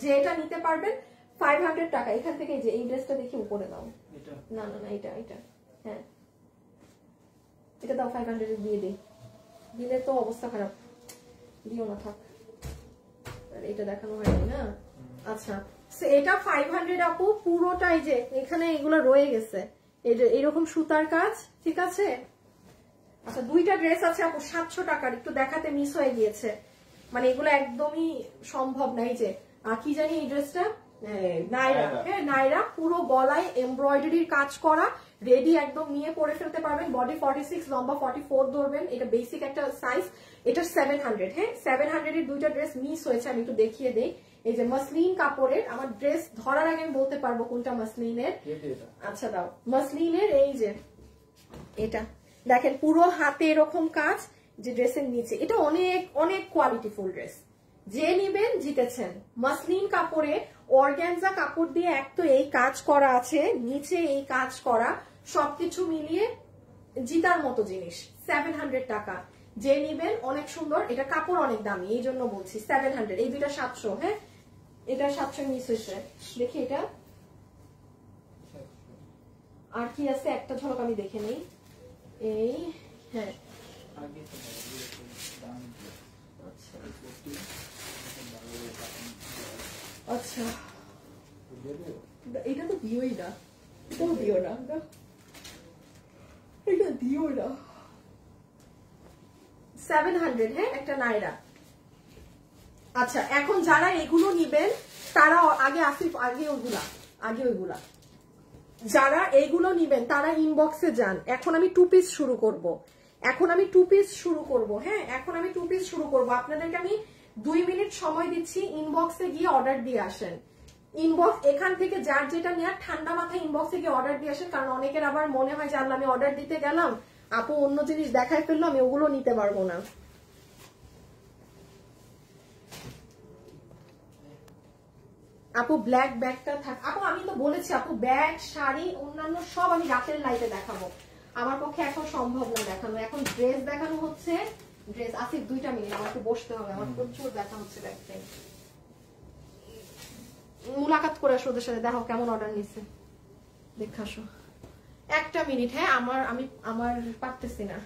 যে এটা নিতে পারবেন 500 টাকা। এখান থেকে যে এই ড্রেসটা দেখি উপরে দাও, না না না এটা হ্যাঁ এটা দাও, 500 দিয়ে দিই, দিলে তো অবস্থা খারাপ, দিও না থাক, এটা দেখানো হয়নি না। আচ্ছা, এটা 500 আপু, পুরোটাই যে এখানে এগুলো রয়ে গেছে, এই যে এইরকম সুতার কাজ, ঠিক আছে। আচ্ছা, দুইটা ড্রেস আছে আপু 700 টাকার, একটু দেখাতে মিস হয়ে গিয়েছে, মানে এগুলো একদমই সম্ভব নাই। যে কি জানি এই ড্রেসটা, নাইরা, হ্যাঁ নাইরা, পুরো গলায় এমব্রয়ডারির কাজ করা, রেডি একদম নিয়ে পরে ফেলতে পারবেন। বডি 46, লম্বা 44 ধরবেন, এটা বেসিক একটা সাইজ। এটা 700, হ্যাঁ 700 এর দুইটা ড্রেস মিস হয়েছে, আমি একটু দেখিয়ে দেই। এই যে মসলিন কাপড়ের, আমার ড্রেস ধরার আগে আমি বলতে পারবো কোনটা মসলিনের। আচ্ছা দাও, মসলিনের এই যে এটা দেখেন পুরো হাতে এরকম কাজ, যে ড্রেসের নিচে, এটা অনেক অনেক কোয়ালিটিফুল ড্রেস, যে নিবেন জিতেছেন। মসলিন কাপড়ে অর্গানজা কাপড় দিয়ে এক তো এই কাজ করা আছে, নিচে এই কাজ করা, সবকিছু মিলিয়ে জিতার মতো জিনিস। 700 টাকা, যে নিবেন অনেক সুন্দর, এটা কাপড় অনেক দামি, এই জন্য বলছি 700। এই দুইটা 700, হ্যাঁ এটা 700 মিস হয়েছে, দেখি এটা আর কি আছে, একটা ঝলক আমি দেখে নেই। এই হ্যাঁ আচ্ছা, এটা তো দিওই না, এটাও দিও না, এটা দিও না। 700, হ্যাঁ একটা নাইরা, আচ্ছা এখন যারা এগুলো নিবেন তারা আগে আসিফ আগে ওইগুলা যারা এইগুলো নিবেন তারা ইনবক্সে যান। এখন আমি 2 পিস শুরু করব। হ্যাঁ এখন আমি 2 পিস শুরু করব। আপনাদেরকে আমি 2 মিনিট সময় দিচ্ছি, ইনবক্সে গিয়ে অর্ডার দিয়ে আসেন। ইনবক্স এখান থেকে যার যেটা নেওয়ার ঠান্ডা মাথায় ইনবক্সে গিয়ে অর্ডার দিয়ে আসেন, কারণ অনেকের আবার মনে হয় যে আল্লাহ আমি অর্ডার দিতে গেলাম আপু অন্য জিনিস দেখাই ফেললো, আমি ওগুলো নিতে পারবো না। আপু ব্ল্যাক ব্যাগটা থাক আপু, আমি তো বলেছি আপু ব্যাগ শাড়ি অন্যান্য সব আমি রাতের লাইটে দেখাবো, আমার পক্ষে এখন সম্ভব না দেখানো। এখন ড্রেস দেখানো হচ্ছে, ড্রেস আসিফ 2টা মিনিট আমাকে বসতে হবে, আমার প্রচুর ব্যথা হচ্ছে ব্যাগটা। মুলাকাত করে আসো ওদের সাথে, দেখো কেমন অর্ডার নিচ্ছে দেখে আসো। 1টা মিনিট। হ্যাঁ আমার পারতেছি না।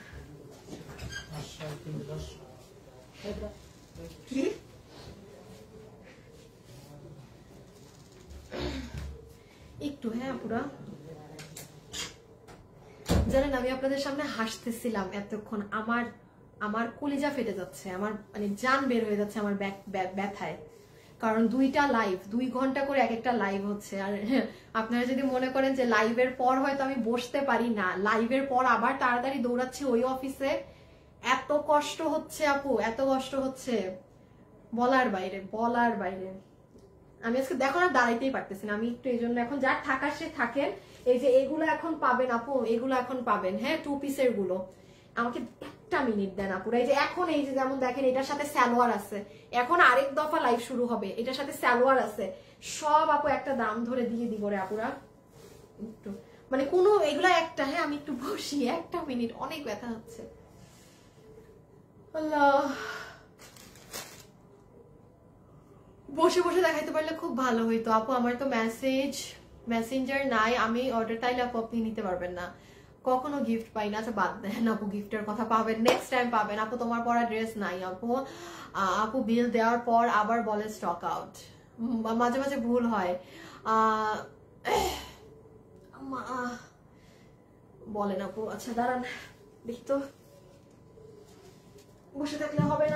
কি একটু হ্যাঁ পুরা জানেন আমি আপনাদের সামনে হাসতেছিলাম এতক্ষণ, আমার কলিজা ফেটে যাচ্ছে, আমার মানে জান বের হয়ে যাচ্ছে আমার ব্যথায়, কারণ 2টা লাইভ 2 ঘন্টা করে এক একটা লাইভ হচ্ছে। আর আপনারা যদি মনে করেন যে লাইভের পর হয়তো আমি বসতে পারি না, লাইভের পর আবার তাড়াতাড়ি দৌড়াচ্ছি ওই অফিসে, এত কষ্ট হচ্ছে আপু, এত কষ্ট হচ্ছে বলার বাইরে। আমি আজকে দেখো না দাঁড়াইতেই পারতেছি না, আমি একটু এই জন্য এখন যার থাকার সে থাকেন। এই যে এগুলো এখন পাবেন আপু, এগুলো এখন পাবেন। হ্যাঁ 2 পিসের গুলো আমাকে 1টা মিনিট দেন আপুরা। এই যে এখন এই যে যেমন দেখেন এটার সাথে সালোয়ার আছে, এখন আরেক দফা লাইভ শুরু হবে, এটার সাথে সালোয়ার আছে, সব আপু একটা দাম ধরে দিয়ে দিব রে আপুরা। একটু মানে কোনো এগুলা একটা, হ্যাঁ আমি একটু বসি 1টা মিনিট, অনেক ব্যথা হচ্ছে আল্লাহ। বসে বসে দেখাইতে পারলে খুব ভালো হইতো আপু। আমার তো মেসেঞ্জার নাই, আমি অর্ডার তাইলে আপু আপনি নিতে পারবেন না, কখনো গিফট পাই না। আচ্ছা বাদ দেন আপু, গিফটের কথা পাবেন নেক্সট টাইম পাবেন আপু। তোমার পরা ড্রেস নাই আপু বিল দেওয়ার পর আবার বলে স্টক আউট, মাঝে মাঝে ভুল হয় বলেন আপু। আচ্ছা দাঁড়ান দেখি তো, বসে থাকলে হবে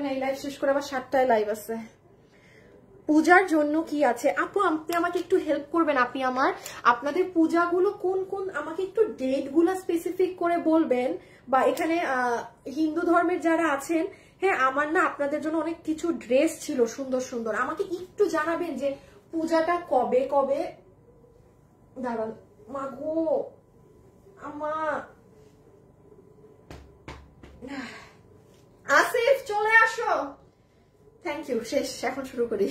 না, এই লাইভ শেষ করে আবার 7টায় লাইভ আছে। পূজার জন্য কি আছে আপু, আপনি আমাকে একটু হেল্প করবেন, আপনি আপনাদের পূজাগুলো কোন কোন আমাকে একটু ডেট গুলা স্পেসিফিক করে বলবেন, বা এখানে হিন্দু ধর্মের যারা আছেন, হ্যাঁ আমার না আপনাদের জন্য অনেক কিছু ড্রেস ছিল সুন্দর সুন্দর, আমাকে একটু জানাবেন যে পূজাটা কবে কবে। দাঁড়ান মাগো আসিফ চলে আসো, থ্যাংক ইউ। শেষ, এখন শুরু করি।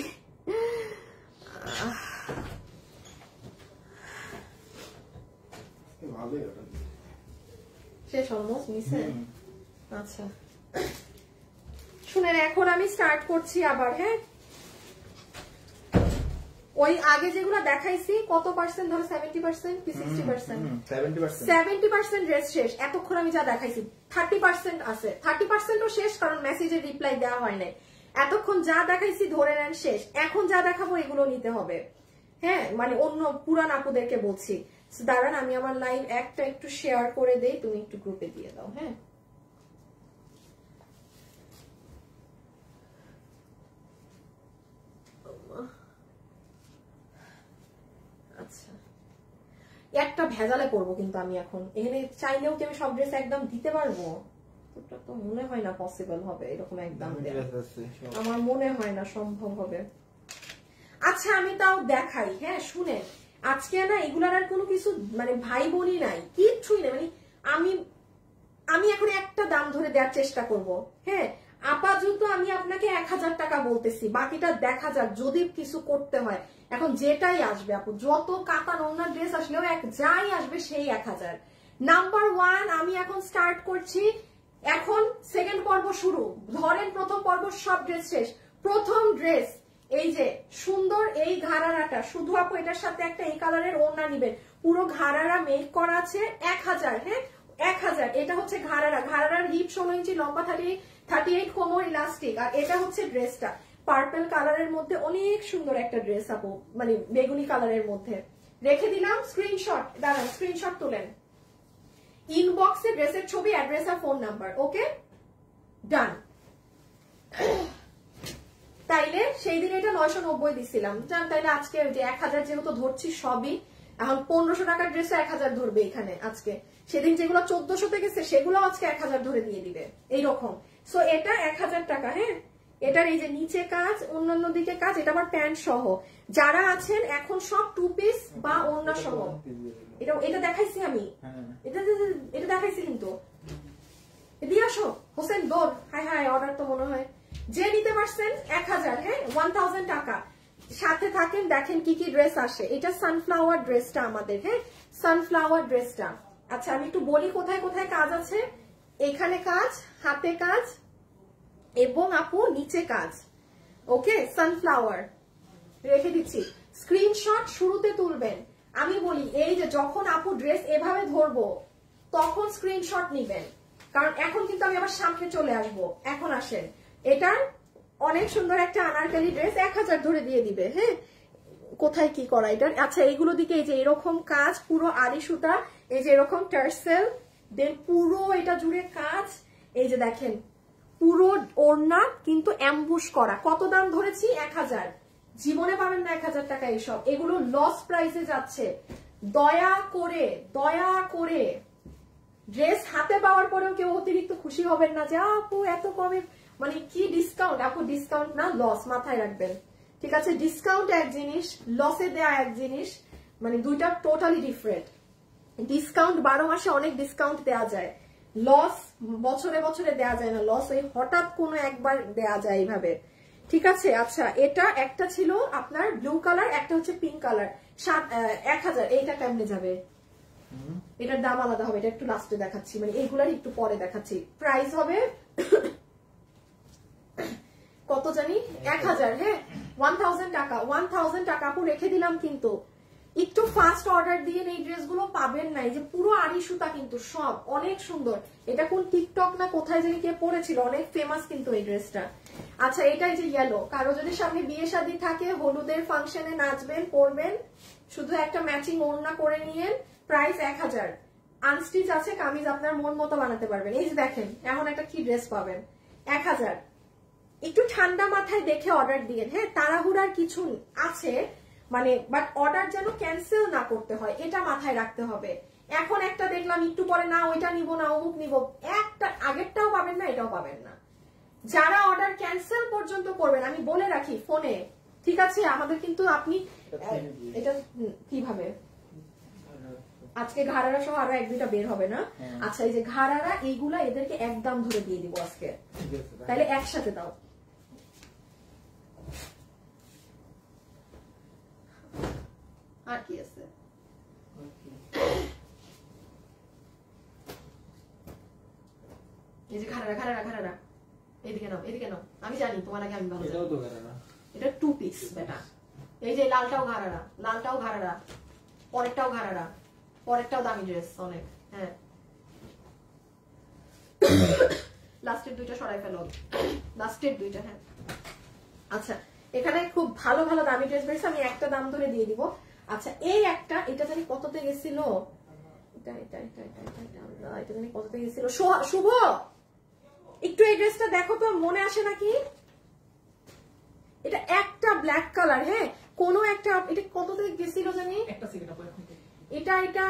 শেষ অলমোস্ট মিসে। আচ্ছা শুনেন এখন আমি স্টার্ট করছি আবার। হ্যাঁ ওই আগে যেগুলো দেখাইছি কত পার্সেন্ট ধরো 70% কি 60%? 70% ড্রেস শেষ। এতক্ষণ আমি যা দেখাইছি 30% আছে, 30%ও শেষ কারণ মেসেজের রিপ্লাই দেওয়া হয় নাই। এতক্ষণ যা দেখাইছি ধরে নেন শেষ। এখন যা দেখাবো এগুলো নিতে হবে, হ্যাঁ মানে অন্য পুরান আপুদেরকে বলছি। দাঁড়ান আমি আমার লাইভ একটা একটু শেয়ার করে দেই, তুমি একটু গ্রুপে দিয়ে দাও। হ্যাঁ আচ্ছা একটা ভেজালে করবো কিন্তু আমি এখন এখানে চাইলেও কি আমি সব ড্রেস একদম দিতে পারবো? ওটা তো মনে হয় না পসিবল হবে এরকম একদম, আমার মনে হয় না সম্ভব হবে। আচ্ছা আমি তাও দেখাই। হ্যাঁ শুনে আজকে না এগুলার আর কোনো কিছু মানে ভাই বোনই নাই, কিচ্ছুই না, মানে আমি এখন একটা দাম ধরে দেওয়ার চেষ্টা করব। হ্যাঁ আপাতত আমি আপনাকে 1000 টাকা বলতেছি, বাকিটা দেখা যাক যদি কিছু করতে হয়। এখন যেটাই আসবে আপু, যত কাতান ওনার ড্রেস আসলেও যাই আসবে সেই 1000। নাম্বার 1 আমি এখন স্টার্ট করছি, এখন সেকেন্ড পর্ব শুরু। ধরেন প্রথম পর্ব সব ড্রেস শেষ, প্রথম ড্রেস এই যে সুন্দর এই ঘাড়ারাটা, শুধু আপু এটার সাথে একটা এই কালারের ওড়না নিবেন, পুরো ঘাড়ারা মেক করা আছে 1000। হ্যাঁ 1000। এটা হচ্ছে ঘাড়ারার হিপ 16 ইঞ্চি, লম্বা 38, কোমর ইলাস্টিক। আর এটা হচ্ছে ড্রেসটা পার্পল কালারের মধ্যে, অনেক সুন্দর একটা ড্রেস আপু, মানে বেগুনি কালারের মধ্যে। রেখে দিলাম স্ক্রিনশট, দাঁড়ান স্ক্রিনশট তুলেন, ইনবক্সে ড্রেসের ছবি, অ্যাড্রেস আর ফোন নাম্বার। ওকে ডান। তাইলে সেই দিন এটা 990 দিছিলাম, জান তাইলে আজকে যে 1000 যেহেতু ধরছি সবই, এখন 1500 টাকার ড্রেসে 1000 ধরবে এখানে আজকে, সেদিন যেগুলো 1400 গেছে সেগুলো আজকে 1000 ধরে দিয়ে দিবে এইরকম। সো এটা 1000 টাকা। হ্যাঁ, এটার এই যে নিচে কাজ, অন্যান্য দিকে কাজ, এটা আবার প্যান্ট সহ। যারা আছেন এখন সব 2 পিস বা ওড়না সহ, এটা দেখাইছি আমি, এটা দেখাইছি কিন্তু। দিয়ে আসো হোসেন দোর, হাই হাই অর্ডার তো মনে হয় যে নিতে পারছেন 1000। হ্যাঁ, 1000 টাকা। সাথে থাকেন, দেখেন কি কি ড্রেস আসে। এটা সানফ্লাওয়ার ড্রেসটা আমাদের। হ্যাঁ, সানফ্লাওয়ার ড্রেসটা। আচ্ছা আমি একটু বলি কোথায় কোথায় কাজ আছে। এখানে কাজ, হাতে কাজ এবং আপু নিচে কাজ। ওকে, সানফ্লাওয়ার রেখে দিচ্ছি, স্ক্রিনশট শুরুতে তুলবেন। আমি বলি এই যে যখন আপু ড্রেস এভাবে ধরবো তখন স্ক্রিনশট নিবেন, কারণ এখন কিন্তু আমি আবার সামনে চলে আসবো। এখন আসেন, এটার অনেক সুন্দর একটা আনারকলি ড্রেস 1000 ধরে দিয়ে দিবে। হ্যাঁ, কোথায় কি করা এটার। আচ্ছা এইগুলো দিকে এই যে এরকম কাজ, পুরো আড়ি সুতা, এই যে এরকম টার্সেল, দেন পুরো এটা জুড়ে কাজ। এই যে দেখেন পুরো ওড়না কিন্তু অ্যাম্বুশ করা। কত দাম ধরেছি? 1000। জীবনে পাবেন না 1000 টাকা এইসব, এগুলো লস প্রাইসে যাচ্ছে। দয়া করে দয়া করে ড্রেস হাতে পাওয়ার পরেও কেউ অতিরিক্ত খুশি হবেন না যে আপু এত কমে, মানে কি ডিসকাউন্ট। আপু ডিসকাউন্ট না, লস, মাথায় রাখবেন। ঠিক আছে, ডিসকাউন্ট এক জিনিস, লসে দেয়া এক জিনিস, মানে দুইটা টোটালি ডিফারেন্ট। ডিসকাউন্ট 12 মাসে অনেক ডিসকাউন্ট দেয়া যায়, লস বছরে বছরে দেয়া যায় না। লস ওই হঠাৎ কোনো একবার দেয়া যায় এইভাবে। ঠিক আছে। আচ্ছা এটা একটা ছিল আপনার ব্লু কালার, একটা হচ্ছে পিঙ্ক কালার, 1000। এইটা কেমনে যাবে? এটার দাম আলাদা হবে, এটা একটু লাস্টে দেখাচ্ছি, মানে এইগুলার একটু পরে দেখাচ্ছি। প্রাইস হবে কত জানি, 1000। হ্যাঁ, 1000 টাকা। 1000 টাকা আপু রেখে দিলাম। কিন্তু একটু ফাস্ট অর্ডার দিয়ে এই ড্রেসগুলো পাবেন না। এই যে পুরো আড়ি সুতা কিন্তু সব অনেক সুন্দর। এটা কোন টিকটক না কোথায় জানি কে পরেছিল, অনেক ফেমাস কিন্তু এই ড্রেসটা। আচ্ছা এটাই যে ইয়েলো, কারো যদি সামনে বিয়ে শাদী থাকে, হলুদের ফাংশনে নাচবেন, পরবেন, শুধু একটা ম্যাচিং ওড়না করে নিয়েন। প্রাইস 1000। আনস্টিচ আছে, কামিজ আপনার মন মতো বানাতে পারবেন। এই যে দেখেন এমন একটা কি ড্রেস পাবেন 1000। একটু ঠান্ডা মাথায় দেখে অর্ডার দিয়েন। হ্যাঁ, তাড়াহুড়ার কিছু আছে, মানে বাট অর্ডার যেন ক্যান্সেল না করতে হয়, এটা মাথায় রাখতে হবে। এখন একটা দেখলাম একটু পরে না ওইটা নিব না অমুক নিব, একটা আগেরটাও পাবেন না, এটাও পাবেন না। যারা অর্ডার ক্যান্সেল পর্যন্ত করবেন আমি বলে রাখি ফোনে, ঠিক আছে? আমাদের কিন্তু আপনি এটা কিভাবে আজকে ঘাড়ারা সহ আরো 1-2টা বের হবে না। আচ্ছা এই যে ঘাড়ারা এইগুলা এদেরকে একদম ধরে দিয়ে দিব আজকে, তাহলে একসাথে দাও। আর কি আছে? এই যে ঘাড়ারা ঘাড়ারা ঘাড়ারা, এদিকে নাও এদিকে নাও, আমি জানি তোমার আগে আমি ভালো জানি। এটা 2 পিস বেটা। এই যে লালটাও ঘাড়ারা, লালটাও ঘাড়ারা, পরেরটাও ঘাড়ারা, পরেরটাও দামি ড্রেস অনেক। হ্যাঁ, লাস্টের 2টা সরাই ফেলো, লাস্টের 2টা। হ্যাঁ আচ্ছা, এখানে খুব ভালো ভালো দামি ড্রেস বেরিয়েছে, আমি একটা দাম ধরে দিয়ে দিব। আচ্ছা এই একটা, এটা জানি কততে গেছিল, এটা এটা এটা এটা এটা এটা জানি কততে গেছিল। শুভ একটু এই ড্রেসটা দেখো তো, মনে আসে নাকি? এটা একটা ব্ল্যাক কালার। হ্যাঁ, কোন একটা, এটা কততে গেছিল জানি, এটা এটা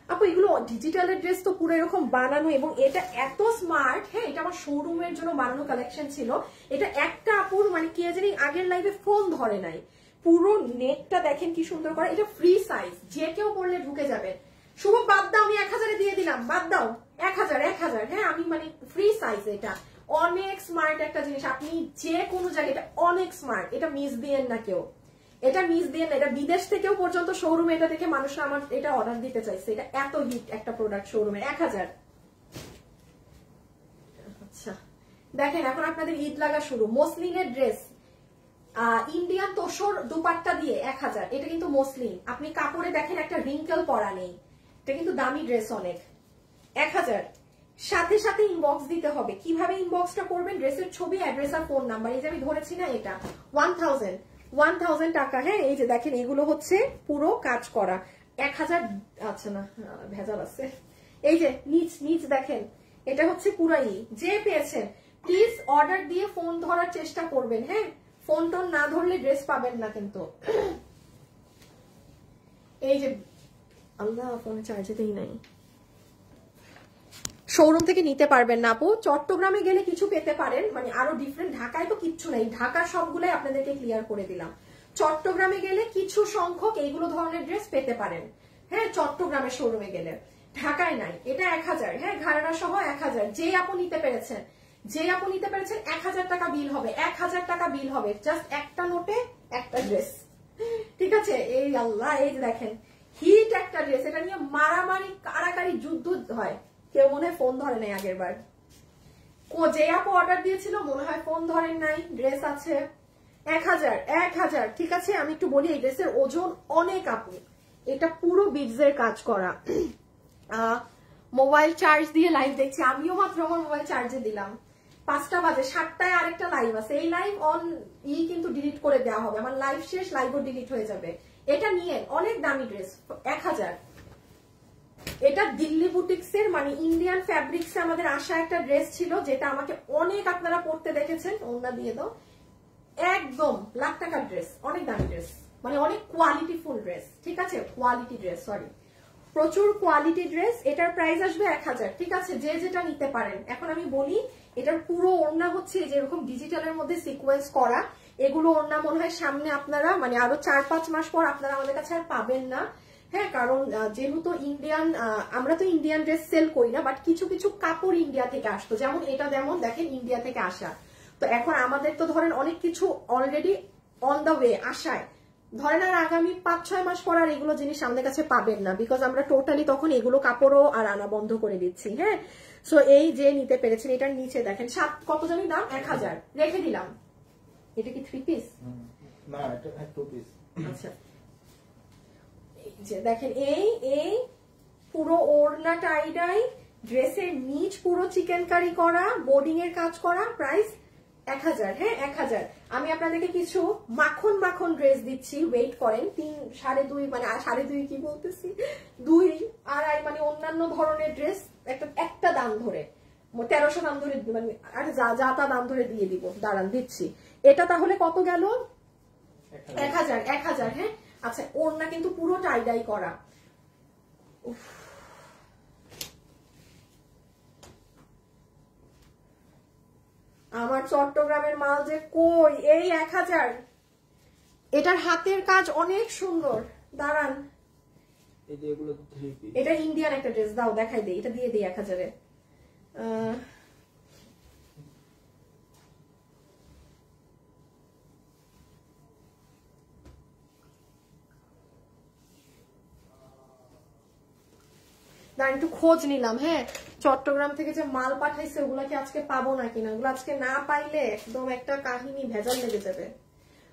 আপু এগুলো ডিজিটালের ড্রেস তো পুরো এরকম বানানো, এবং এটা এত স্মার্ট। হ্যাঁ, এটা আমার শোরুমের জন্য বানানো কালেকশন ছিল। এটা একটা আপুর মানে কে জানি আগের লাইভে ফোন ধরে নাই, পুরো নেকটা দেখেন কি সুন্দর করে। এটা ফ্রি সাইজ, যে কেউ পরলে ঢুকে যাবে। শুভ বাদ দাও, আমি 1000 দিয়ে দিলাম, বাদ দাও 1000। হ্যাঁ, আমি মানে ফ্রি সাইজ। এটা অনেক স্মার্ট একটা জিনিস, আপনি যে কোনো জায়গায়, এটা অনেক স্মার্ট, এটা মিস দিয়েন না কেউ, এটা মিস দিয়ে না। এটা বিদেশ থেকেও পর্যন্ত শোরুমে এটা দেখে মানুষরা আমার এটা অর্ডার দিতে চাইছে। এটা এত হিট একটা প্রোডাক্ট শোরুমে। 1000। আচ্ছা দেখেন এখন আপনাদের ঈদ লাগা শুরু। মসলিনের ড্রেস, ইন্ডিয়ান তোষর দুপাট্টা দিয়ে 1000। এটা কিন্তু মসলিন, আপনি কাপড়ে দেখেন একটা রিঙ্কেল পরা নেই। এটা কিন্তু দামি ড্রেস অনেক। 1000। সাথে সাথে ইনবক্স দিতে হবে। কিভাবে ইনবক্সটা করবেন? ড্রেসের ছবি, অ্যাড্রেস আর ফোন নাম্বার। এই যে আমি ধরেছি না, এটা 1000 টাকা। হ্যাঁ, এই যে দেখেন এগুলো হচ্ছে পুরো কাজ করা 1000। আচ্ছা না, ভেজাল আছে। এই যে নিচ নিচ দেখেন, এটা হচ্ছে পুরাই, যে পেয়েছেন প্লিজ অর্ডার দিয়ে ফোন ধরার চেষ্টা করবেন, হ্যাঁ? ফোন টোন না ধরলে ড্রেস পাবেন না কিন্তু। এই যে আল্লাহ, ফোনে চার্জেতেই নাই। শোরুম থেকে নিতে পারবেন না আপু, চট্টগ্রামে গেলে কিছু পেতে পারেন, মানে আরো ডিফারেন্ট। ঢাকায় তো কিচ্ছু নাই, ঢাকার সবগুলাই আপনাদেরকে ক্লিয়ার করে দিলাম। চট্টগ্রামে গেলে কিছু সংখ্যক এইগুলো ধরনের ড্রেস পেতে পারেন, হ্যাঁ, চট্টগ্রামের শোরুমে গেলে। ঢাকায় নাই। এটা 1000, হ্যাঁ, ঘাড়া সহ 1000। যে আপু নিতে পেরেছেন 1000 টাকা বিল হবে, 1000 টাকা বিল হবে, জাস্ট একটা নোটে একটা ড্রেস, ঠিক আছে? এই আল্লাহ, এই যে দেখেন হিট একটা ড্রেস, এটা নিয়ে মারামারি কারাকারি যুদ্ধ হয়। কেউ মনে হয় ফোন ধরে নাই আগের বার। যে আপু অর্ডার দিয়েছিল মনে হয় ফোন ধরেন নাই। ড্রেস আছে 1000, ঠিক আছে? আমি একটু বলি, এই ড্রেসের ওজন অনেক আপু। এটা পুরো বিডসের কাজ করা। মোবাইল চার্জ দিয়ে লাইভ দেখছি, আমিও মাত্র আমার মোবাইল চার্জে দিলাম। 5টা বাজে, 7টায় আরেকটা লাইভ আছে। এই লাইভ অন কিন্তু ডিলিট করে দেওয়া হবে, আমার লাইভ শেষ, লাইভও ডিলিট হয়ে যাবে। এটা নিয়ে অনেক দামি ড্রেস, 1000। এটা দিল্লি বুটিক্স এর, মানে ইন্ডিয়ান ফ্যাব্রিক্স আমাদের আসা একটা ড্রেস ছিল, যেটা আমাকে অনেক আপনারা পড়তে দেখেছেন। ওনা দিয়ে দাও। একদম লাখ টাকার ড্রেস, অনেক দামি ড্রেস, মানে অনেক কোয়ালিটিফুল ড্রেস, ঠিক আছে? কোয়ালিটি ড্রেস, সরি, প্রচুর কোয়ালিটি ড্রেস। এটার প্রাইস আসবে 1000, ঠিক আছে? যে যেটা নিতে পারেন। এখন আমি বলি, এটার পুরো ওড়না হচ্ছে যেরকম ডিজিটালের মধ্যে সিকোয়েন্স করা। এগুলো ওড়না মনে হয় সামনে আপনারা মানে আরো 4-5 মাস পর আপনারা আমাদের কাছে আর পাবেন না, হ্যাঁ, কারণ যেহেতু ইন্ডিয়ান, আমরা তো ইন্ডিয়ান ড্রেস সেল করি না, বাট কিছু কিছু কাপড় ইন্ডিয়া থেকে আসতো, যেমন এটা, যেমন দেখেন ইন্ডিয়া থেকে আসা। তো এখন আমাদের তো ধরেন অনেক কিছু অলরেডি অন দ্য ওয়ে আসায়, ধরেন আর আগামী 5-6 মাস পর আর এগুলো জিনিস আমাদের কাছে পাবেন না, বিকজ আমরা টোটালি তখন এগুলো কাপড়ও আর আনা বন্ধ করে দিচ্ছি, হ্যাঁ। সো এই যে নিতে পেরেছেন, এটার নিচে দেখেন কত জানি দাম, 1000 রেখে দিলাম। এটা কি 3 পিস? না, এটা 2 পিস। আচ্ছা, এই যে দেখেন, এই পুরো ওড়না টাইডাই, ড্রেসের নিচ পুরো চিকেন কারি করা, বোর্ডিং এর কাজ করা, প্রাইস 1000, হ্যাঁ 1000। আমি আপনাদেরকে কিছু মাখন মাখন ড্রেস দিচ্ছি, ওয়েট করেন। 3-2.5, মানে 2.5 কি বলতেছি, 2-2.5, মানে অন্যান্য ধরনের ড্রেস একটা দাম ধরে 1300 দাম ধরে, মানে আর যা তা দাম ধরে দিয়ে দিব। দাঁড়ান দিচ্ছি। এটা তাহলে কত গেল? 1000, হ্যাঁ। আচ্ছা, ওড়না কিন্তু পুরো টাইডাই করা। আমার চট্টগ্রামের মাল যে কই, এই 1000। এটার হাতের কাজ অনেক সুন্দর। দাঁড়ান, এটা ইন্ডিয়ান একটা ড্রেস, দাও দেখাই দেই, এটা দিয়ে দিই 1000-এ। একটু খোঁজ নিলাম, হ্যাঁ, চট্টগ্রাম থেকে যে মাল পাঠাইছে ওগুলাকে আজকে পাবো না কিনা। ওগুলো আজকে না পাইলে একদম একটা কাহিনী, ভেজাল লেগে যাবে।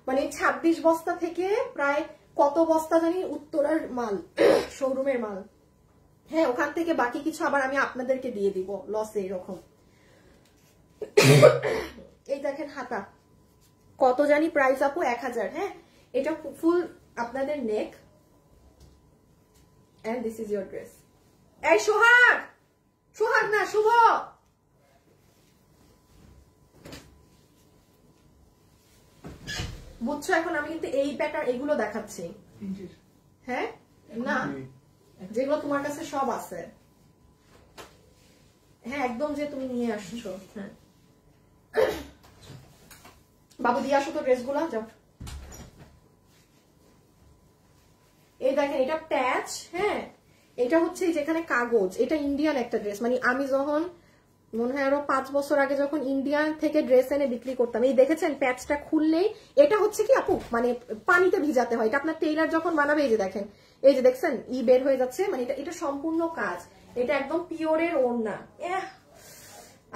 মানে 26 বস্তা থেকে প্রায় কত বস্তা জানি উত্তরার মাল, শোরুমের মাল, হ্যাঁ, ওখান থেকে বাকি কিছু আবার আমি আপনাদেরকে দিয়ে দিব লসে, এরকম। এই দেখেন হাতা, কত জানি প্রাইস আপু, 1000, হ্যাঁ। এটা ফুল আপনাদের neck, and this is your dress. এই সোহাগ না, শুভ, বুঝছো? এখন আমি কিন্তু এই প্যাটার্ন এগুলো দেখাচ্ছি, হ্যাঁ, না যেগুলো তোমার কাছে সব আছে, হ্যাঁ, একদম যে তুমি নিয়ে আসছো, হ্যাঁ। বাবু দিয়ে আসো তো ড্রেসগুলো, যাও। এই দেখেন, এটা প্যাচ, হ্যাঁ, এটা হচ্ছে যেখানে কাগজ। এটা ইন্ডিয়ান একটা ড্রেস, মানে আমি যখন মনে হয় আরো 5 বছর আগে যখন ইন্ডিয়ান থেকে ড্রেস এনে বিক্রি করতাম, এই দেখেছেন প্যাচটা খুললেই, এটা হচ্ছে কি আপু, মানে পানিতে ভিজাতে হয়। এটা আপনার টেইলার যখন বানাবে, এই যে দেখেন, এই যে দেখছেন বের হয়ে যাচ্ছে, মানে এটা সম্পূর্ণ কাজ। এটা একদম পিওরের ওড়না,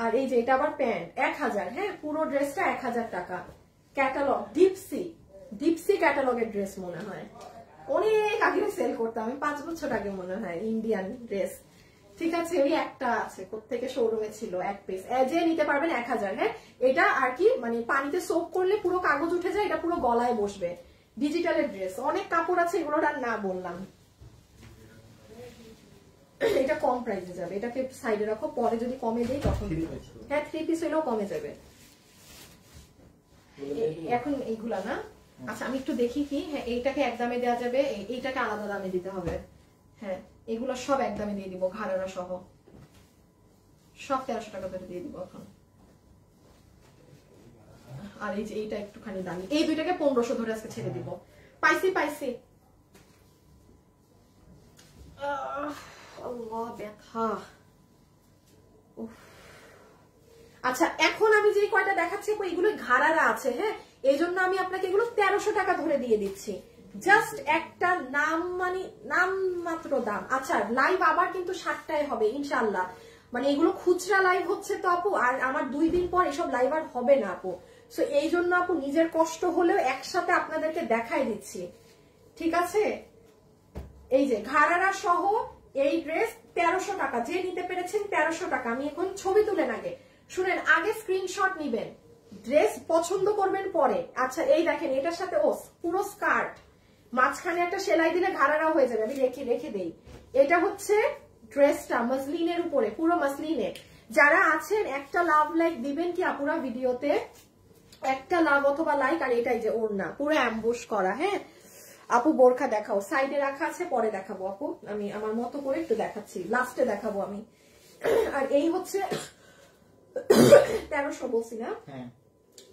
আর এই যে এটা আবার প্যান্ট, 1000, হ্যাঁ, পুরো ড্রেসটা 1000 টাকা। ক্যাটালগ, ডিপসি ক্যাটালগের ড্রেস মনে হয়, অনেক আগে সেল করতাম আমি, 5 বছর আগে মনে হয়, ইন্ডিয়ান ড্রেস, ঠিক আছে। ওই একটা আছে, কোত্থেকে শোরুমে ছিল, 1 পিস, যে নিতে পারবেন 1000, হ্যাঁ। এটা আর কি, মানে পানিতে সোপ করলে পুরো কাগজ উঠে যায়, এটা পুরো গলায় বসবে। ডিজিটালের ড্রেস, অনেক কাপড় আছে, এগুলোর আর না বললাম। এটা এটা কম প্রাইসে যাবে, এটাকে সাইডে রাখো, পরে যদি কমে দেই তখন। হ্যাঁ 3 পিস হলেও কমে যাবে। এখন এইগুলা না, আচ্ছা আমি একটু দেখি কি। হ্যাঁ এইটাকে এক দামে দেওয়া যাবে, এইটাকে আলাদা দামে দিতে হবে। হ্যাঁ এগুলো সব এক দামে দিয়ে দিব, ঘাড়ারা সহ সব 1300 টাকা করে দিয়ে দিব এখন। আর এই যে এইটা একটুখানি দামি, এই দুইটাকে 1500 ধরে আজকে ছেড়ে দিব। পাইছি পাইছি। আল্লাহ ব্যথা। আচ্ছা এখন আমি যে কয়টা দেখাচ্ছি এগুলো ঘাড়ারা আছে, হ্যাঁ এই জন্য আমি আপনাকে এগুলো 1300 টাকা ধরে দিয়ে দিচ্ছি। জাস্ট একটা নাম, মানে নাম মাত্র দাম। আচ্ছা লাইভ আবার কিন্তু 7টায় হবে ইনশাআল্লাহ। মানে এগুলো খুচরা লাইভ হচ্ছে তো আপু, আর আমার 2 দিন পর এসব লাইভ আর হবে না আপু। সো এই জন্য আপু নিজের কষ্ট হলেও একসাথে আপনাদেরকে দেখাই দিচ্ছি, ঠিক আছে? এই যে ঘাড়ারা সহ এই ড্রেস 1300 টাকা, যে নিতে পেরেছেন 1300 টাকা। আমি এখন ছবি তুলেন আগে, শুনেন, আগে স্ক্রিনশট নিবেন, ড্রেস পছন্দ করবেন পরে। আচ্ছা এই দেখেন এটার সাথে পুরো স্কার্ট, মাঝখানে একটা সেলাই দিলে ঘাড়ারা হয়ে যাবে। আমি রেখে দেই। এটা হচ্ছে ড্রেসটা মাসলিনের উপরে, পুরো মাসলিনের। যারা আছেন একটা লাভ লাইক দিবেন কি আপুরা ভিডিওতে, একটা লাভ অথবা লাইক। আর এটাই যে ওড়না পুরো অ্যাম্বুশ করা। হ্যাঁ আপু বোরখা দেখাও, সাইডে রাখা আছে, পরে দেখাবো আপু, আমি আমার মতো করে একটু দেখাচ্ছি, লাস্টে দেখাবো আমি। আর এই হচ্ছে 1300 বলছি না,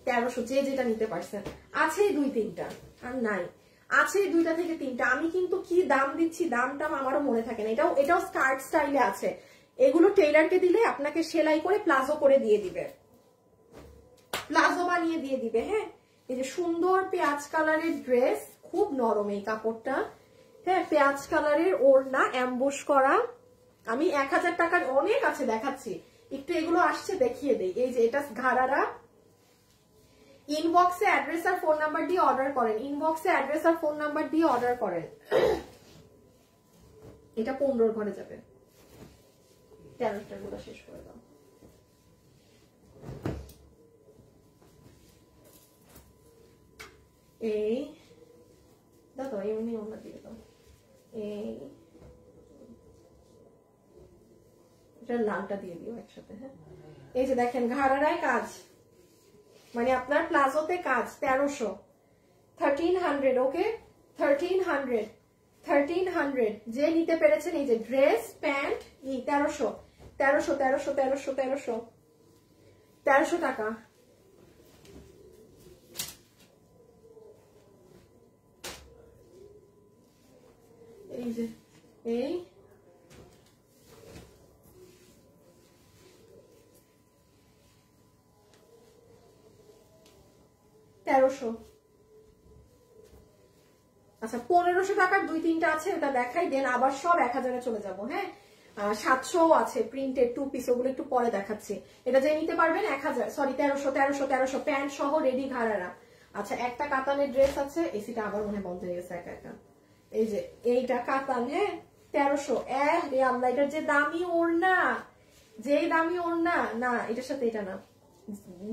1300 যে যেটা নিতে পারছেন। আছে 2-3টা আর নাই, আছে 2টা থেকে 3টা। আমি কিন্তু কি দাম দিচ্ছি, দামটা আমারও মনে থাকে না। এটাও স্কার্ট স্টাইলে আছে। এগুলো টেইলারকে দিলে আপনাকে সেলাই করে প্লাজো করে দিয়ে দিবে, প্লাজো বানিয়ে দিয়ে দিবে। হ্যাঁ এই যে সুন্দর পেঁয়াজ কালারের ড্রেস, খুব নরম এই কাপড়টা। হ্যাঁ পেঁয়াজ কালারের ওড়না অ্যাম্বুশ করা। আমি 1000 টাকার অনেক আছে দেখাচ্ছি, একটু এগুলো আসছে দেখিয়ে দেই। এই যে এটা ঘাড়ারা। ইনবক্সে অ্যাড্রেস আর ফোন নাম্বার দিয়ে অর্ডার করেন, ইনবক্সে অ্যাড্রেস আর ফোন নাম্বার দিয়ে অর্ডার করেন। এটা 15 ঘরে যাবে। 13টা গুলো শেষ করে দাও। এই দাও এমনি অন্য দিকে দাও। এই এটা লালটা দিয়ে দিও একসাথে। হ্যাঁ এই যে দেখেন ঘাড়ারায় কাজ, মানে আপনার প্লাজোতে কাজ। 1300, 1300। ওকে 1300 যে নিতে পেরেছেন। এই যে ড্রেস প্যান্ট 1300 টাকা। এই যে এই 1300। আচ্ছা 1500 টাকার 2-3টা আছে, ওটা দেখাই দেন, আবার সব 1000-এ চলে যাব। হ্যাঁ 700 আছে প্রিন্টেড 2 পিস, ওগুলো একটু পরে দেখাচ্ছি। এটা যে নিতে পারবেন 1000, সরি 1300 প্যান্ট সহ রেডি ঘাড়ারা। আচ্ছা একটা কাতানের ড্রেস আছে, এসিটা আবার মনে বন্ধ হয়ে গেছে একা। এই যে এইটা কাতান। হ্যাঁ 1300। রে আল্লাহ, এটার যে দামি ওড়না, যেই দামি ওড়না না, এটার সাথে এটা না,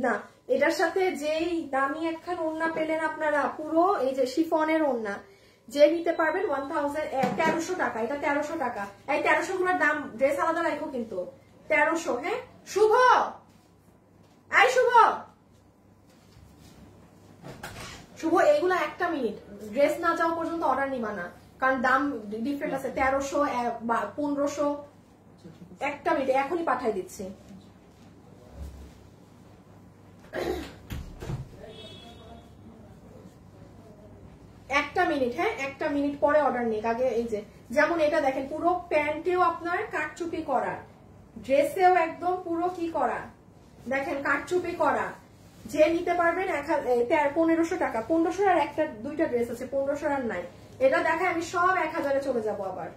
না এটার সাথে যেই দামি একখান ওড়না পেলেন আপনারা, পুরো এই যে শিফনের ওড়না, যে নিতে পারবেন 1300 টাকা। এটা 1300 টাকা। এই 1300 গুলোর দাম, ড্রেস আলাদা রাখো কিন্তু 1300। হ্যাঁ শুভ, এই শুভ এইগুলো একটা মিনিট, ড্রেস না যাওয়া পর্যন্ত অর্ডার নিবা না, কারণ দাম ডিফারেন্ট আছে। 1300 বা 1500। একটা মিনিট, এখনই পাঠাই দিচ্ছি। একটা মিনিট। হ্যাঁ একটা মিনিট পরে অর্ডার নিক আগে। এই যে যেমন এটা দেখেন, পুরো প্যান্টেও আপনার কাটচুপি করা, ড্রেসেও একদম পুরো কি করা, দেখেন কাটচুপি করা। যে নিতে পারবেন 1500 টাকা। 1500 আর 2টা ড্রেস আছে, 1500 আর নাই। এটা দেখায় আমি সব 1000-এ চলে যাব। আবার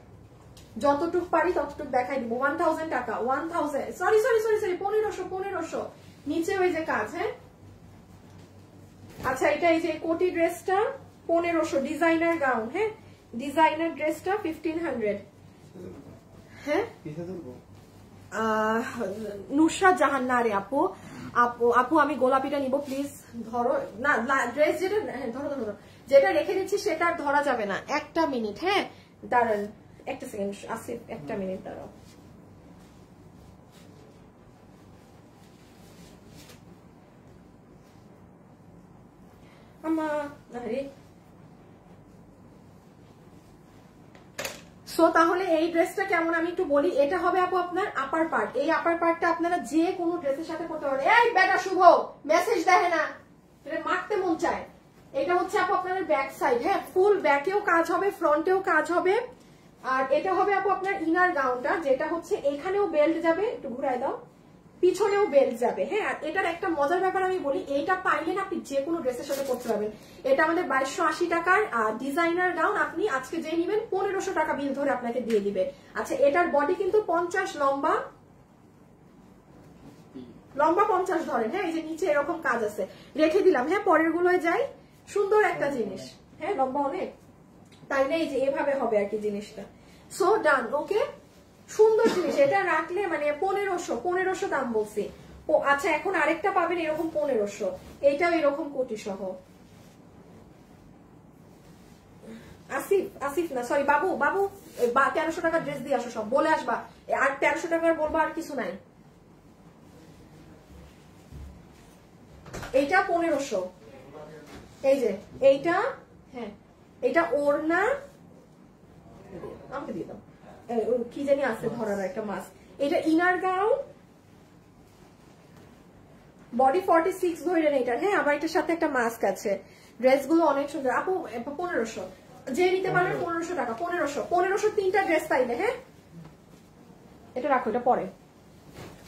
যতটুক পারি ততটুক দেখাই দিব। 1000 টাকা, 1000, সরি 1500 নিচে ওই যে কাজ। হ্যাঁ আচ্ছা এটা এই যে কোটি ড্রেসটা 1500, ডিজাইনার গাউন। হ্যাঁ ডিজাইনার ড্রেসটা 1500। হ্যাঁ নুসরাত জাহান। না রে আপু, আপু আমি গোলাপিটা নিব প্লিজ। ধরো না ড্রেস যেটা, হ্যাঁ ধরো যেটা রেখে দিচ্ছি সেটা ধরা যাবে না। একটা মিনিট। হ্যাঁ দাঁড়ান একটা সেকেন্ড, আসিফ একটা মিনিট দাঁড়াও। সো তাহলে এই ড্রেসটা কেমন আমি একটু বলি। এটা হবে আপু আপনার আপার পার্ট। এই আপার পার্টটা আপনারা যে কোনো ড্রেসের সাথে করতে পারেন। এই বেটা শুভ মেসেজ দেখে না, এটা মারতে মন চায়। এটা হচ্ছে আপু আপনার ব্যাক সাইড, হ্যাঁ ফুল ব্যাকেও কাজ হবে, ফ্রন্টেও কাজ হবে। আর এটা হবে আপু আপনার ইনার গাউনটা, যেটা হচ্ছে এখানেও বেল্ট যাবে, একটু ঘুরাই দাও, পিছনেও বেল্ট যাবে। হ্যাঁ, আর এটার একটা মজার ব্যাপার আমি বলি, এইটা পাইলে না আপনি যে কোনো ড্রেসের সাথে করতে পারবেন। এটা আমাদের 2280 টাকার ডিজাইনার গাউন, আপনি আজকে যে নিবেন 1500 টাকা বিল ধরে আপনাকে দিয়ে দিবে। আচ্ছা, এটার বডি কিন্তু 50, লম্বা 50 ধরেন। হ্যাঁ, এই যে নিচে এরকম কাজ আছে, রেখে দিলাম। হ্যাঁ, পরের গুলোয় যাই। সুন্দর একটা জিনিস, হ্যাঁ লম্বা অনেক, তাইলে এই যে এভাবে হবে আর কি জিনিসটা। সো ডান, ওকে, সুন্দর জিনিস। এটা রাখলে মানে 1500 দাম বলছি। ও আচ্ছা, এখন আরেকটা পাবেন এরকম 1500, এইটাও এরকম কোটি সহ। আসিফ না সরি, বাবু 1300 টাকার ড্রেস দিয়ে আসো, সব বলে আসবা। আর 1300 টাকার বলবা, আর কিছু নাই। এইটা 1500, এই যে এইটা, হ্যাঁ এটা ওড়না, আমাকে দিয়ে দাও, কি জানি আছে ধরার একটা মাস্ক। এটা ইনার গাউন, বডি 46 ধরেন এটা। হ্যাঁ, আবার এটার সাথে একটা মাস্ক আছে। ড্রেস গুলো অনেক সুন্দর আপু। 1500 যে নিতে পারবেন, 1500 টাকা। 1500 তিনটা ড্রেস পাইলে। হ্যাঁ, এটা রাখো, এটা পরে।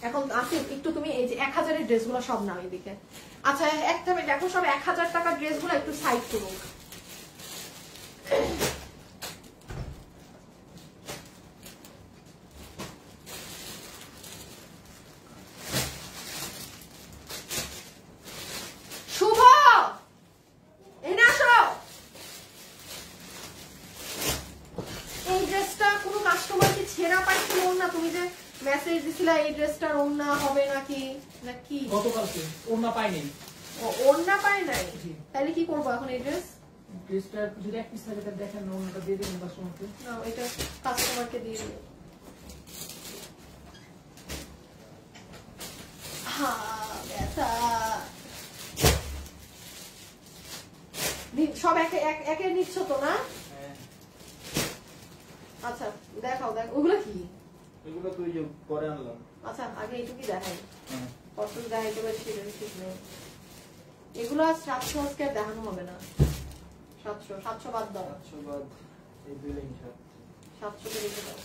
এখন আসি একটু, তুমি এই যে 1000 এর ড্রেস গুলো সব নাও এদিকে। আচ্ছা, একটা দেখো, সব 1000 টাকার ড্রেস গুলো একটু সাইড করুন। শুভ এনে আসো। এই ড্রেসটা কোনো কাস্টমারকে ছেঁড়া পাইছিল না, তুমি যে মেসেজ দিছিলা এই ড্রেসটার ওড়না হবে নাকি নাকি গতকালকে ওড়না পাইনি। ওড়না পায় নাই, তাহলে কি করবো এখন? এই ড্রেসটা যদি এক পিস থাকে তাহলে দেখেন, ওড়নাটা দিয়ে দিবেন কাস্টমারকে। না, এটা কাস্টমারকে দিয়ে দিই। সব একে নিচ্ছ তো না? আচ্ছা দেখাও, ওগুলো কি? এগুলো তুই যে পরে আনলাম। আচ্ছা, আগে এইটুকুই দেখাই, কত দেখাইতে পারি সেটা ঠিক নেই। এগুলো 700 আজকে দেখানো হবে না। 700 বাদ দাও। 700 বাদ এই দুই লাইন 700 কে রেখে দাও।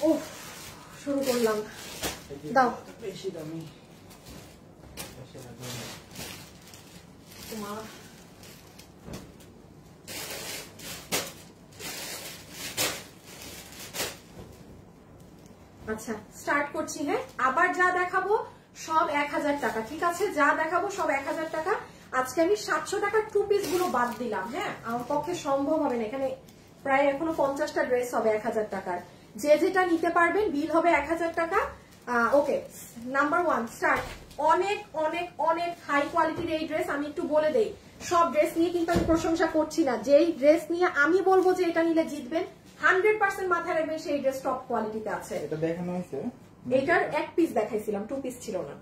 ও শুরু করলাম, দাও। বেশি দামি তোমার আচ্ছা, স্টার্ট করছি। হ্যাঁ, আবার যা দেখাবো সব 1000 টাকা, ঠিক আছে? যা দেখাবো সব 1000 টাকা। আজকে আমি 700 টাকার 2 পিস গুলো বাদ দিলাম। হ্যাঁ, আমার পক্ষে সম্ভব হবে না, এখানে প্রায় এখনো 50টা ড্রেস হবে 1000 টাকার। যে যেটা নিতে পারবেন বিল হবে 1000 টাকা। ওকে, নাম্বার 1 স্টার্ট। অনেক অনেক অনেক হাই কোয়ালিটির এই ড্রেস। আমি একটু বলে দেই, সব ড্রেস নিয়ে কিন্তু আমি প্রশংসা করছি না। যেই ড্রেস নিয়ে আমি বলবো যে এটা নিলে জিতবেন, 100% মাথায় রাখবেন সেই ড্রেস টপ কোয়ালিটিতে আছে। এটা দেখানো হয়েছে, এটার এক পিস দেখাইছিলাম, 2 পিস ছিল না।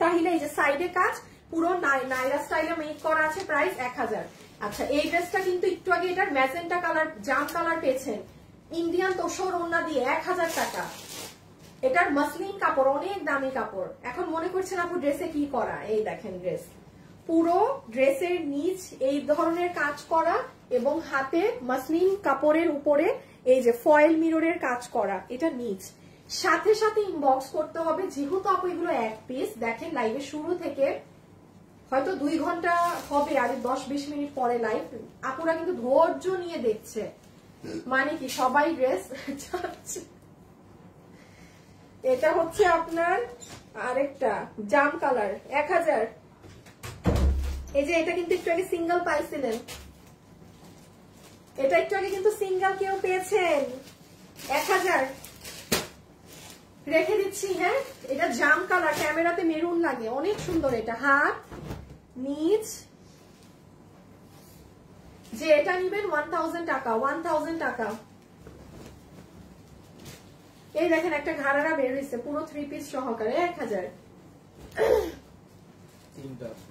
তাহলে এই যে সাইডে কাজ পুরো নাইরা স্টাইলে মেক করা আছে, প্রাইস 1000। আচ্ছা, এই ড্রেসটা কিন্তু একটু আগে এটার ম্যাজেন্টা কালার, জাম কালার পেয়েছেন, ইন্ডিয়ান তোষর ওড়না দিয়ে 1000 টাকা। এটার মসলিন কাপড়, অনেক দামি কাপড়। এখন মনে করছেন আপু ড্রেসে কি করা, এই দেখেন ড্রেস, পুরো ড্রেসের নিচ এই ধরনের কাজ করা এবং হাতে মসলিন কাপড়ের উপরে এই যে ফয়েল মিররের কাজ করা, এটা নিচ। সাথে সাথে ইনবক্স করতে হবে, যেহেতু আপু এগুলো এক পিস। দেখেন লাইভের শুরু থেকে হয়তো 2 ঘন্টা হবে, আর 10-20 মিনিট পরে লাইভ। আপুরা কিন্তু ধৈর্য নিয়ে দেখছে, মানে কি সবাই ড্রেস চাচ্ছে। এটা হচ্ছে আপনার আরেকটা জাম কালার, 1000। এই যে এটা কিন্তু একটু আগে সিঙ্গেল পাইছিলেন, এটা একটু আগে কিন্তু সিঙ্গেল কেউ পেয়েছেন, 1000 রেখে দিচ্ছি। হ্যাঁ, এটা জাম কালার, ক্যামেরাতে মেরুন লাগে, অনেক সুন্দর। এটা হাত নিচ, যে এটা নিবেন 1000 টাকা, 1000 টাকা। এই দেখেন একটা ঘাড়ারা বের হয়েছে পুরো 3 পিস সহকারে 1000। তিনটা আছে।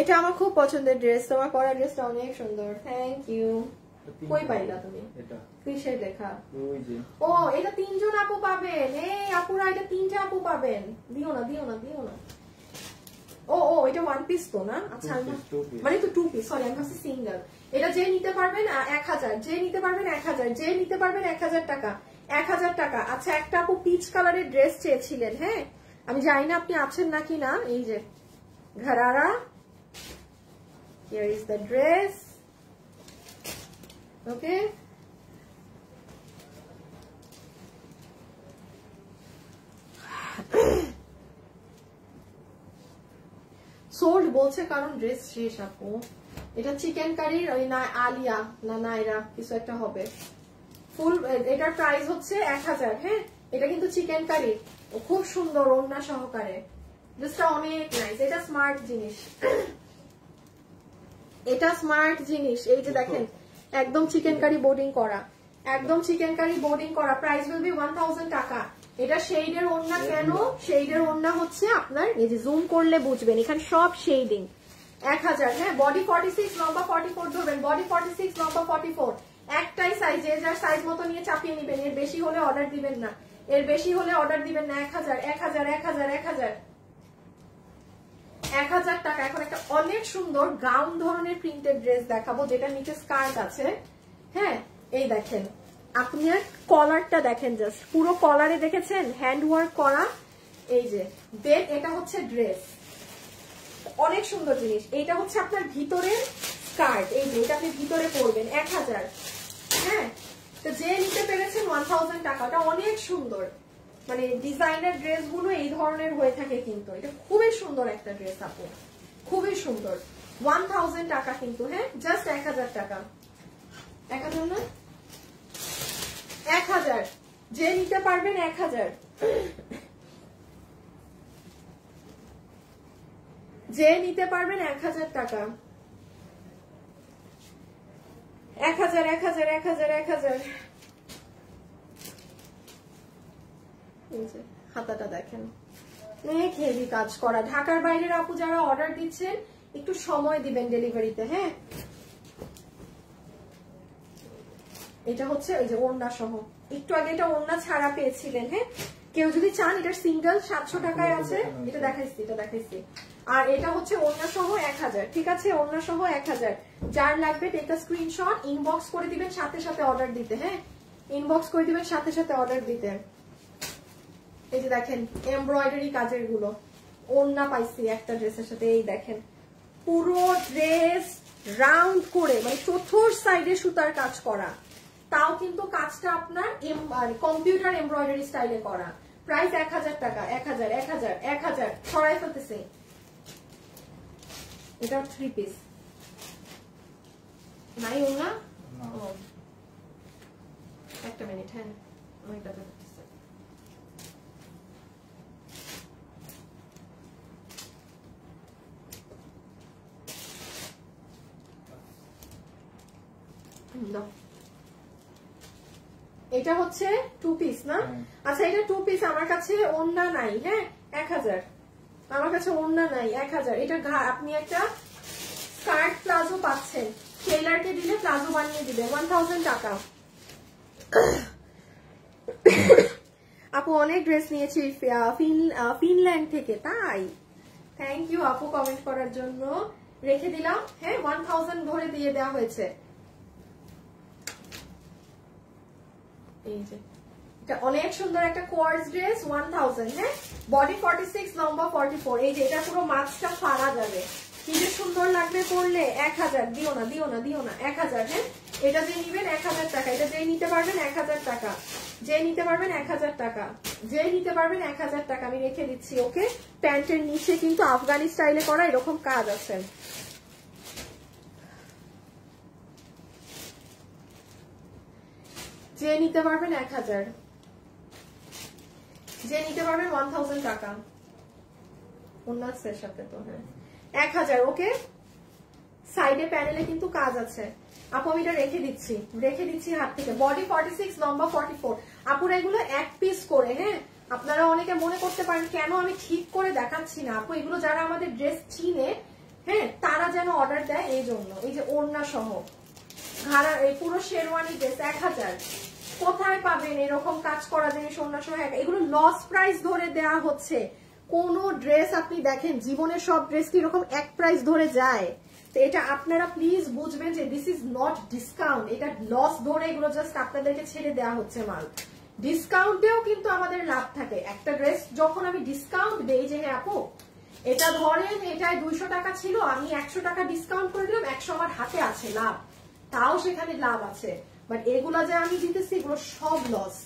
এটা আমার খুব পছন্দের ড্রেস, তোমার পরা ড্রেসটা অনেক সুন্দর, থ্যাংক ইউ। কই পাইলা তুমি? এটা কিসের দেখা? ওই যে ও এটা 3 জন আপু পাবেন, এই আপুরা এটা 3টা আপু পাবেন, দিও না দিও না দিও না। ও ও এটা 1 পিস তো না? আচ্ছা two piece. মানে তো 2 পিস, সরি আমি ভাবছি সিঙ্গেল। এটা যে নিতে পারবেন 1000, যে নিতে পারবেন 1000, যে নিতে পারবেন 1000 টাকা, 1000 টাকা। আচ্ছা একটা আপু পিচ কালারের ড্রেস চেয়েছিলেন, হ্যাঁ আমি জানি না আপনি আছেন নাকি না। এই যে ঘরারা, here is the dress, okay. Sold বলছে কারণ ড্রেস শেষ আপু। এটা চিকেন কারির ওই না আলিয়া না নাইরা কিছু একটা হবে। ফুল এটার প্রাইস হচ্ছে 1000, হ্যাঁ এটা কিন্তু চিকেন কারি, খুব সুন্দর ওড়না সহকারে, ড্রেসটা অনেক নাইস। এটা স্মার্ট জিনিস, এটা স্মার্ট জিনিস। এই যে দেখেন একদম চিকেন কারি বোর্ডিং করা, একদম চিকেন কারি বোর্ডিং করা। প্রাইস উইল বি 1000 টাকা। এটা শেডের ওড়না, কেন শেডের ওড়না হচ্ছে আপনার এই যে জুম করলে বুঝবেন এখানে সব শেডিং। 1000, হ্যাঁ বডি 46 লম্বা 44 ধরবেন, বডি 46 লম্বা 44, একটাই সাইজ, যে যার সাইজ মতো নিয়ে চাপিয়ে নেবেন। এর বেশি হলে অর্ডার দিবেন না, এর বেশি হলে অর্ডার দিবেন না। 1000 1000 1000 1000 1000 টাকা। এখন একটা অনেক সুন্দর গাউন ধরনের প্রিন্টেড ড্রেস দেখাবো যেটা নিচে স্কার্ট আছে, হ্যাঁ এই দেখেন আপনার কলারটা দেখেন, জাস্ট পুরো কলারে দেখেছেন হ্যান্ড ওয়ার্ক করা। এই যে দেন এটা হচ্ছে ড্রেস, অনেক সুন্দর জিনিস। এটা হচ্ছে আপনার ভিতরের স্কার্ট, এই যে এটা আপনি ভিতরে পরবেন। 1000, হ্যাঁ তো যে নিতে পেরেছেন 1000 টাকা। এটা অনেক সুন্দর, মানে ডিজাইনার ড্রেস গুলো এই ধরনের হয়ে থাকে কিন্তু এটা খুবই সুন্দর একটা ড্রেস আপু, খুবই সুন্দর। 1000 টাকা কিন্তু, হ্যাঁ জাস্ট 1000 টাকা। 1000 না 1000, যে নিতে পারবেন 1000, যে নিতে পারবেন 1000 টাকা। 1000 1000 1000 1000। হাতাটা দেখেন অনেক হেভি কাজ করা। ঢাকার বাইরের আপু যারা অর্ডার দিচ্ছেন একটু সময় দিবেন ডেলিভারিতে, হ্যাঁ। এটা হচ্ছে ওই যে ওড়না সহ, একটু আগে এটা ওড়না ছাড়া পেয়েছিলেন, হ্যাঁ কেউ যদি চান এটার সিঙ্গেল 700 টাকায় আছে, এটা দেখাইছি এটা দেখাইছি। আর এটা হচ্ছে ওড়না সহ 1000, ঠিক আছে ওড়না সহ 1000। যার লাগবে টেক আ স্ক্রিনশট, ইনবক্স করে দিবেন সাথে সাথে অর্ডার দিতে, হ্যাঁ ইনবক্স করে দিবেন সাথে সাথে অর্ডার দিতে। এই যে দেখেন এমব্রয়ডারি কাজের গুলো, ওড়না পাইছি একটা ড্রেসের সাথে। এই দেখেন পুরো ড্রেস রাউন্ড করে, মানে চতুর সাইডে সুতার কাজ করা, তাও কিন্তু কাজটা আপনার কম্পিউটার এমব্রয়ডারি স্টাইলে করা। প্রাইস 1000 টাকা। 1000 1000 1000 ছড়াই ফেলতেছে। এটা 3 পিস নাই ওড়না, একটা মিনিট, হ্যাঁ ওইটা দেখতেছে। এটা হচ্ছে 2 পিস না? আচ্ছা এটা 2 পিস, আমার কাছে ওড়না নাই, হ্যাঁ 1000, আমার কাছে ওড়না নাই 1000। এটা আপনি একটা স্কার্ট প্লাজো পাচ্ছেন, টেইলারকে দিলে প্লাজো বানিয়ে দিবে, 1000 টাকা। আপু অনেক ড্রেস নিয়েছি ফিনল্যান্ড থেকে, তাই থ্যাংক ইউ আপু কমেন্ট করার জন্য, রেখে দিলাম, হ্যাঁ 1000 ধরে দিয়ে দেওয়া হয়েছে। এই যে এটা অনেক সুন্দর একটা কোয়ার্স ড্রেস, 1000, হ্যাঁ বডি 46 লম্বা 44। এই যে এটা পুরো মাছটা ফাড়া যাবে, কি যে সুন্দর লাগবে পরলে। 1000, দিও না দিও না দিও না 1000, হ্যাঁ এটা যে নিবেন 1000 টাকা। এটা যে নিতে পারবেন 1000 টাকা, যে নিতে পারবেন 1000 টাকা, যে নিতে পারবেন 1000 টাকা। আমি রেখে দিচ্ছি, ওকে। প্যান্টের নিচে কিন্তু আফগানি স্টাইলে করা এরকম কাজ আছে। যে নিতে পারবেন 1000, যে নিতে পারবেন 1000 টাকা উন্নাসের সাথে তো, হ্যাঁ 1000, ওকে। সাইডে প্যানেলে কিন্তু কাজ আছে। আপু আমি এটা রেখে দিচ্ছি হাত থেকে। বডি 46, লম্বা 44। আপুরা এগুলো এক পিস করে, হ্যাঁ। আপনারা অনেকে মনে করতে পারেন কেন আমি ঠিক করে দেখাচ্ছি না। আপু এগুলো যারা আমাদের ড্রেস চিনে, হ্যাঁ, তারা যেন অর্ডার দেয়, এই জন্য। এই যে ওড়না সহ ঘাড়া, এই পুরো শেরওয়ানি ড্রেস 1000। কোথায় পাবেন এরকম কাজ করা জিনিস ওড়না সহ? এগুলো লস প্রাইস ধরে দেয়া হচ্ছে। কোন ড্রেস আপনি দেখেন জীবনের সব ড্রেস কি এরকম এক প্রাইস ধরে যায়? তো এটা আপনারা প্লিজ বুঝবেন যে দিস ইজ নট ডিসকাউন্ট। এটা লস ধরে এগুলো জাস্ট আপনাদেরকে ছেড়ে দেওয়া হচ্ছে মাল। ডিসকাউন্টেও কিন্তু আমাদের লাভ থাকে। একটা ড্রেস যখন আমি ডিসকাউন্ট দেই যে হ্যাঁ আপু এটা ধরেন এটায় 200 টাকা ছিল, আমি 100 টাকা ডিসকাউন্ট করে দিলাম, 100 আমার হাতে আছে লাভ, তাও সেখানে লাভ আছে। বাট এগুলা যে আমি দিতেছি এগুলো সব লস।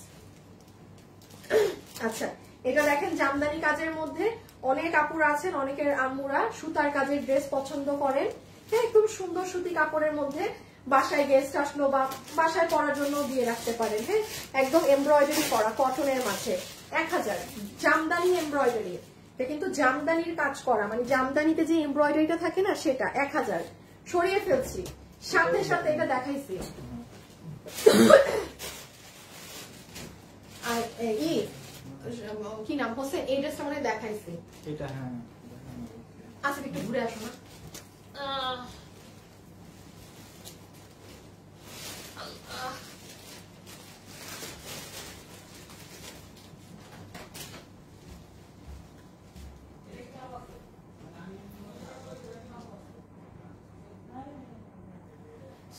আচ্ছা, এটা দেখেন জামদানি কাজের মধ্যে অনেক আপুরা আছেন, অনেকের আম্মুরা সুতার কাজের ড্রেস পছন্দ করেন, হ্যাঁ, একদম সুন্দর সুতি কাপড়ের মধ্যে বাসায় গেস্ট আসলো বা বাসায় পরার জন্য দিয়ে রাখতে পারেন, হ্যাঁ, একদম এমব্রয়ডারি করা কটনের মাঝে 1000। জামদানি এমব্রয়ডারি, এটা কিন্তু জামদানির কাজ করা, মানে জামদানিতে যে এমব্রয়ডারিটা থাকে না সেটা 1000। সরিয়ে ফেলছি, সাথে সাথে এটা দেখাইছি। আর কি নাম হোসেন, এই ড্রেসটা মানে দেখাইছি এটা। হ্যাঁ আচ্ছা, একটু ঘুরে আসো না।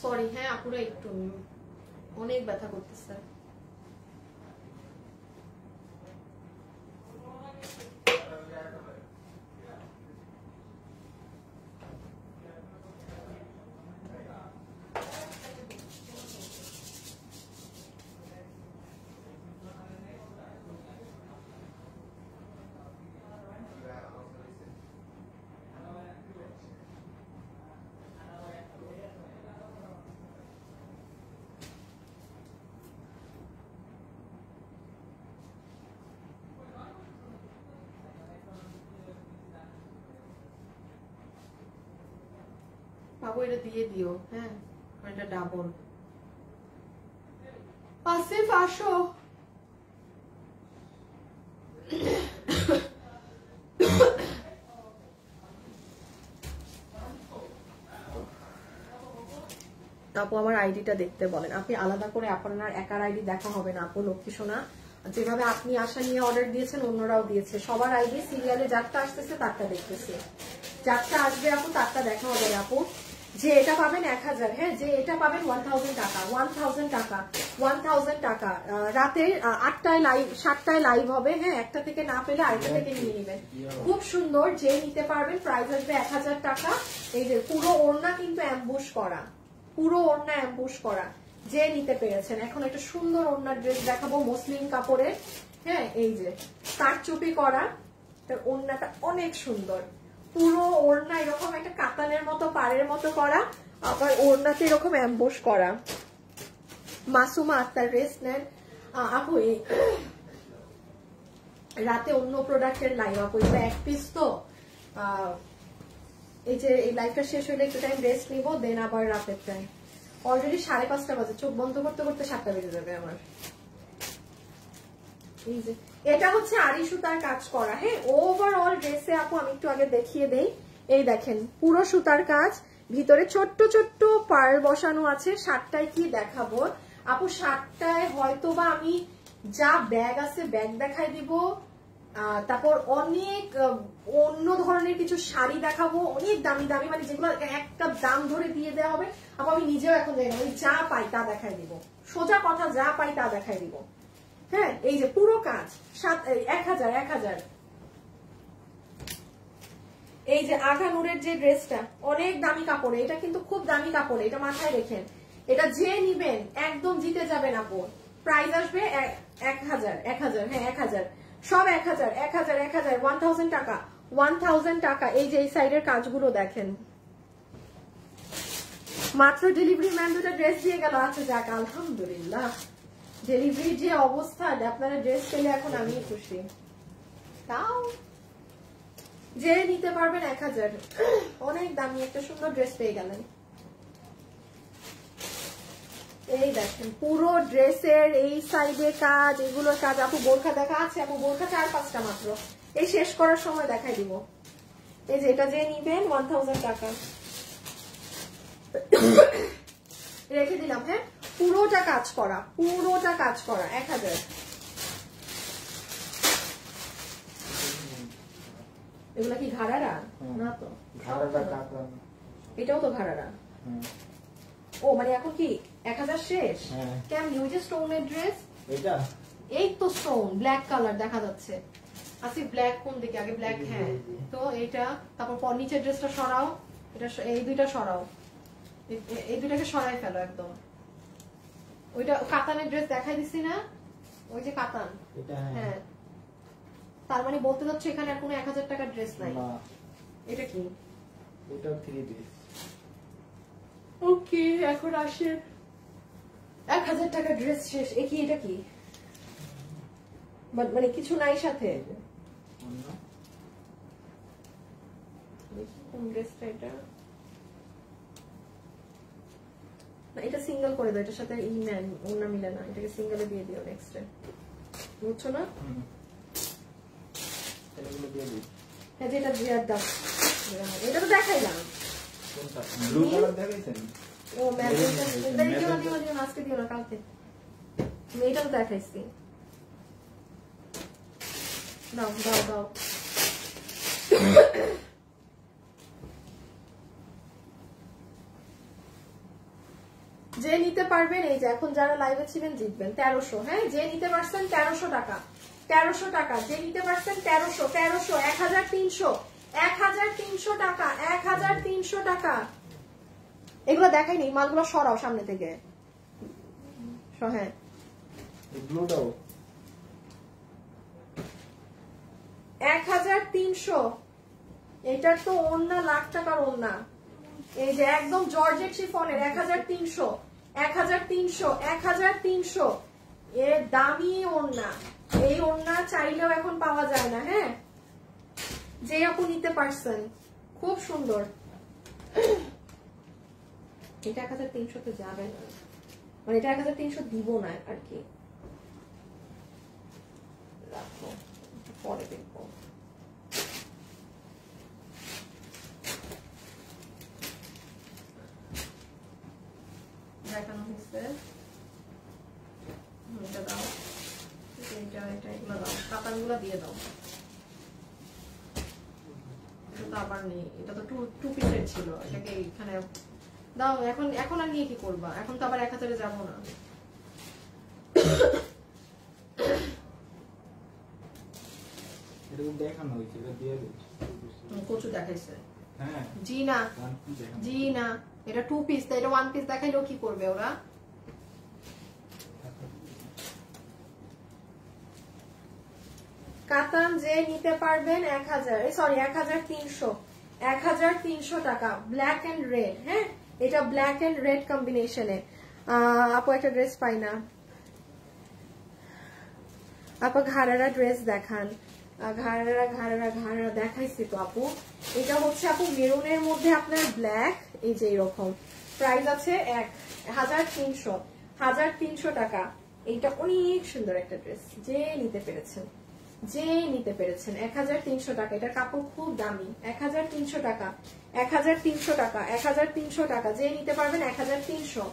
সরি, হ্যাঁ আপুরা একটু অনেক ব্যথা করতেছে। বাবু এটা দিয়ে দিও, হ্যাঁ, এটা ডাবল। আসিফ আসো। আপু আমার আইডিটা দেখতে বলেন। আপনি আলাদা করে আপনার একার আইডি দেখা হবে না আপু, লক্ষ্মী সোনা। যেভাবে আপনি আশা নিয়ে অর্ডার দিয়েছেন অন্যরাও দিয়েছে, সবার আইডি সিরিয়ালে যারটা আসতেছে তারটা দেখতেছে, যারটা আসবে আপু তারটা দেখা হবে আপু। যে এটা পাবেন 1000, হ্যাঁ, যে এটা পাবেন 1000 টাকা, 1000 টাকা, 1000 টাকা। রাতে 8টায় লাইভ, 7টায় লাইভ হবে, হ্যাঁ, একটা থেকে না পেলে আরেকটা থেকে নিয়ে নেবেন। খুব সুন্দর, যে নিতে পারবেন প্রাইস আসবে 1000 টাকা। এই যে পুরো ওড়না কিন্তু অ্যাম্বুশ করা, পুরো ওড়না অ্যাম্বুশ করা, যে নিতে পেরেছেন। এখন একটা সুন্দর ওড়নার ড্রেস দেখাবো মসলিন কাপড়ের, হ্যাঁ, এই যে কারচুপি করা, তার ওড়নাটা অনেক সুন্দর। পুরো ওড়না এরকম একটা কাতানের মতো পাড়ের মতো করা, আবার ওড়নাতে এরকম অ্যাম্বুশ করা। মাসুমা আক্তার ড্রেস নেন আপু। রাতে অন্য প্রোডাক্টের লাইভ আপু, এটা এক পিস তো, এই যে এই লাইভটা শেষ হলে একটু টাইম রেস্ট নিবো, দেন আবার রাতের টাইম। অলরেডি 5:30 বাজে, চোখ বন্ধ করতে করতে 7টা বেজে যাবে আমার। এই যে এটা হচ্ছে আড়ি সুতার কাজ করা, হ্যাঁ, ওভারঅল ড্রেসে আপু আমি একটু আগে দেখিয়ে দেই। এই দেখেন পুরো সুতার কাজ, ভিতরে ছোট্ট ছোট্ট পার্ল বসানো আছে। 7টায় কি দেখাবো আপু, 7টায় হয়তোবা আমি যা ব্যাগ আছে ব্যাগ দেখাই দিব, তারপর অনেক অন্য ধরনের কিছু শাড়ি দেখাবো, অনেক দামি দামি, মানে যেগুলো একটা দাম ধরে দিয়ে দেওয়া হবে আপু। আমি নিজেও এখন জানি না, আমি যা পাই তা দেখাই দিব, সোজা কথা, যা পাই তা দেখাই দিব, হ্যাঁ। এই যে পুরো কাজ 1000। এই যে আগা নূরের যে ড্রেসটা অনেক দামি কাপড়ে, এটা কিন্তু খুব দামি কাপড়ে, এটা মাথায় রেখেন। এটা যে নিবেন একদম জিতে যাবেন আপু। প্রাইস আসবে 1000, হ্যাঁ 1000, সব 1000, 1000 টাকা, 1000 টাকা। এই যে এই সাইডের কাজগুলো দেখেন, মাত্র ডেলিভারি ম্যান দুটা ড্রেস দিয়ে গেল। আচ্ছা যাক, আলহামদুলিল্লাহ। ডেলিভারির যে অবস্থা, আপনারা ড্রেস পেলে এখন আমি খুশি। তাও যে নিতে পারবেন 1000, অনেক দামি একটা সুন্দর ড্রেস পেয়ে গেলেন। এই দেখেন পুরো ড্রেসের এই সাইডে কাজ, এগুলোর কাজ। আপু বোরখা দেখা আছে? আপু বোরখা 4-5টা মাত্র, এই শেষ করার সময় দেখাই দিব। এই যে এটা যে নিবেন 1000 টাকা রেখে দিলাম। হ্যাঁ, পুরোটা কাজ করা, পুরোটা কাজ করা 1000। এগুলা কি ঘাড়ারা? না তো, এটাও তো ঘাড়ারা। ও মানে এখন কি 1000 শেষ? কেমনি? ওই যে স্টোনের ড্রেস, এটা এই তো স্টোন ব্ল্যাক কালার দেখা যাচ্ছে। আসি ব্ল্যাক কোন দিকে? আগে ব্ল্যাক। হ্যাঁ, তো এইটা, তারপর নিচের ড্রেসটা সরাও, এটা এই দুইটা সরাও, এই দুইটাকে সরাই ফেলো একদম। ওইটা কাতানের ড্রেস দেখাই দিছি না, ওই যে কাতান। হ্যাঁ, তার মানে বলতে যাচ্ছে এখানে আর কোনো 1000 টাকার ড্রেস নাই। এটা কি? এটা 3 পিস। ওকে, এখন আসে 1000 টাকার ড্রেস শেষ। এ কি? এটা কি? মানে কিছু নাই সাথে? কোন ড্রেসটা এটা? না, এটা সিঙ্গেল করে দাও, এটার সাথে ওনা মিলে না, এটাকে সিঙ্গেলে দিয়ে দিও নেক্সটে, বুঝছো না? হ্যাঁ, যেটা দিয়ে দাও। এটা তো দেখাইলাম। ব্লু কালার দেখাইছেন? ও ম্যাজেন্টা, দিও না আজকে, দিও না কালকে। এটা তো দেখাইছি। দাও দাও দাও। যে নিতে পারবেন, এই যে এখন যারা লাইভে ছিলেন জিতবেন 1300। হ্যাঁ, যে নিতে পারছেন 1300 টাকা, 1300 টাকা। যে নিতে পারছেন 1300, 1300, 1300 টাকা, 1300 টাকা। এগুলো দেখাইনি, মালগুলো সরাও সামনে থেকে। হ্যাঁ, ব্লুটাও 1300। এটার তো ওড়না লাখ টাকার ওড়না। এই যে একদম জর্জেট শিফনের 1300, 1300, 1300। এর দামি ওড়না, এই ওড়না চাইলেও এখন পাওয়া যায় না। হ্যাঁ, যে আপু নিতে পারছেন, খুব সুন্দর। এটা 1300 তে যাবে না, মানে এটা 1300 দিব না আর কি, রাখো, পরে দেখবো। দেখানো হয়েছে, এটা দাও, এটা এগুলো দাও, কাতানগুলো দিয়ে দাও। এটা তো আবার নেই, এটা তো টু পিসের ছিল, এটাকে এখানে দাও। এখন আর নিয়ে কি করবা? এখন তো আবার 1000-এ যাবো না। দেখানো হয়েছে, এটা দিয়ে কচু দেখাইছে। হ্যাঁ, জি না, জি না, এটা 2 পিস, তাই এটা 1 পিস দেখাইলেও কি করবে ওরা? কাতান যে নিতে পারবেন 1300 টাকা, ব্ল্যাক এন্ড রেড। হ্যাঁ, এটা ব্ল্যাক এন্ড রেড কম্বিনেশনে। আপু একটা ড্রেস পাই না, আপু ঘাড়ারা ড্রেস দেখান। ঘাড়ারা দেখাইছি তো আপু। এটা হচ্ছে আপু মেরুনের মধ্যে আপনার ব্ল্যাক, এই যে এরকম। প্রাইস আছে 1300 টাকা। এইটা অনেক সুন্দর একটা ড্রেস, যে নিতে পেরেছেন 1300 টাকা। এটার কাপড় খুব দামি। 1300 টাকা, 1300 টাকা, 1300 টাকা। যে নিতে পারবেন 1300।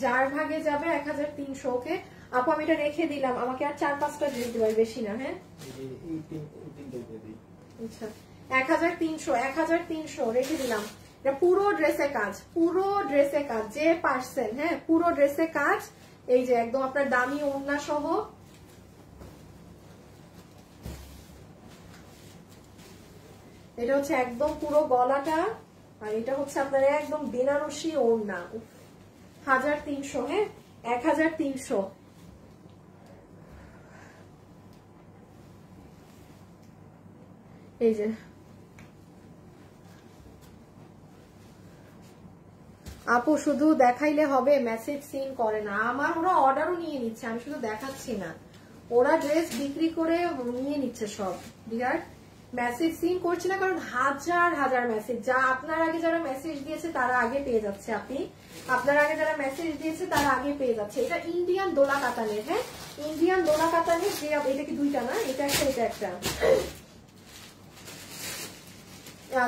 যার ভাগে যাবে 1300। ওকে আপু, আমি এটা রেখে দিলাম, আমাকে আর 4-5টা ড্রেস দিবেন, বেশি না। হ্যাঁ, আচ্ছা 1300 রেখে দিলাম। এটা পুরো ড্রেসে কাজ, পুরো ড্রেসে কাজ, যে পারছেন। হ্যাঁ, পুরো ড্রেসে কাজ। এই যে একদম আপনার দামি ওড়না সহ। এটা হচ্ছে একদম পুরো গলাটা, আর এটা হচ্ছে আপনার একদম বেনারসি ওড়না। 1300। হ্যাঁ, 1300। এই যে আপু শুধু দেখাইলে হবে, মেসেজ সিন করে না। আমার ওরা অর্ডারও নিয়ে নিচ্ছে, আমি শুধু দেখাচ্ছি না, ওরা ড্রেস বিক্রি করে নিয়ে নিচ্ছে সব। ডিয়ার মেসেজ সিন করছি না, কারণ হাজার হাজার মেসেজ, যা আপনার আগে যারা মেসেজ দিয়েছে তারা আগে পেয়ে যাচ্ছে। আপনি আপনার আগে যারা মেসেজ দিয়েছে তারা আগে পেয়ে যাচ্ছে। এটা ইন্ডিয়ান দোলা কাতানের, হ্যাঁ ইন্ডিয়ান দোলা কাতানের। যে এটা কি দুইটা না, এটা একটা এটা একটা।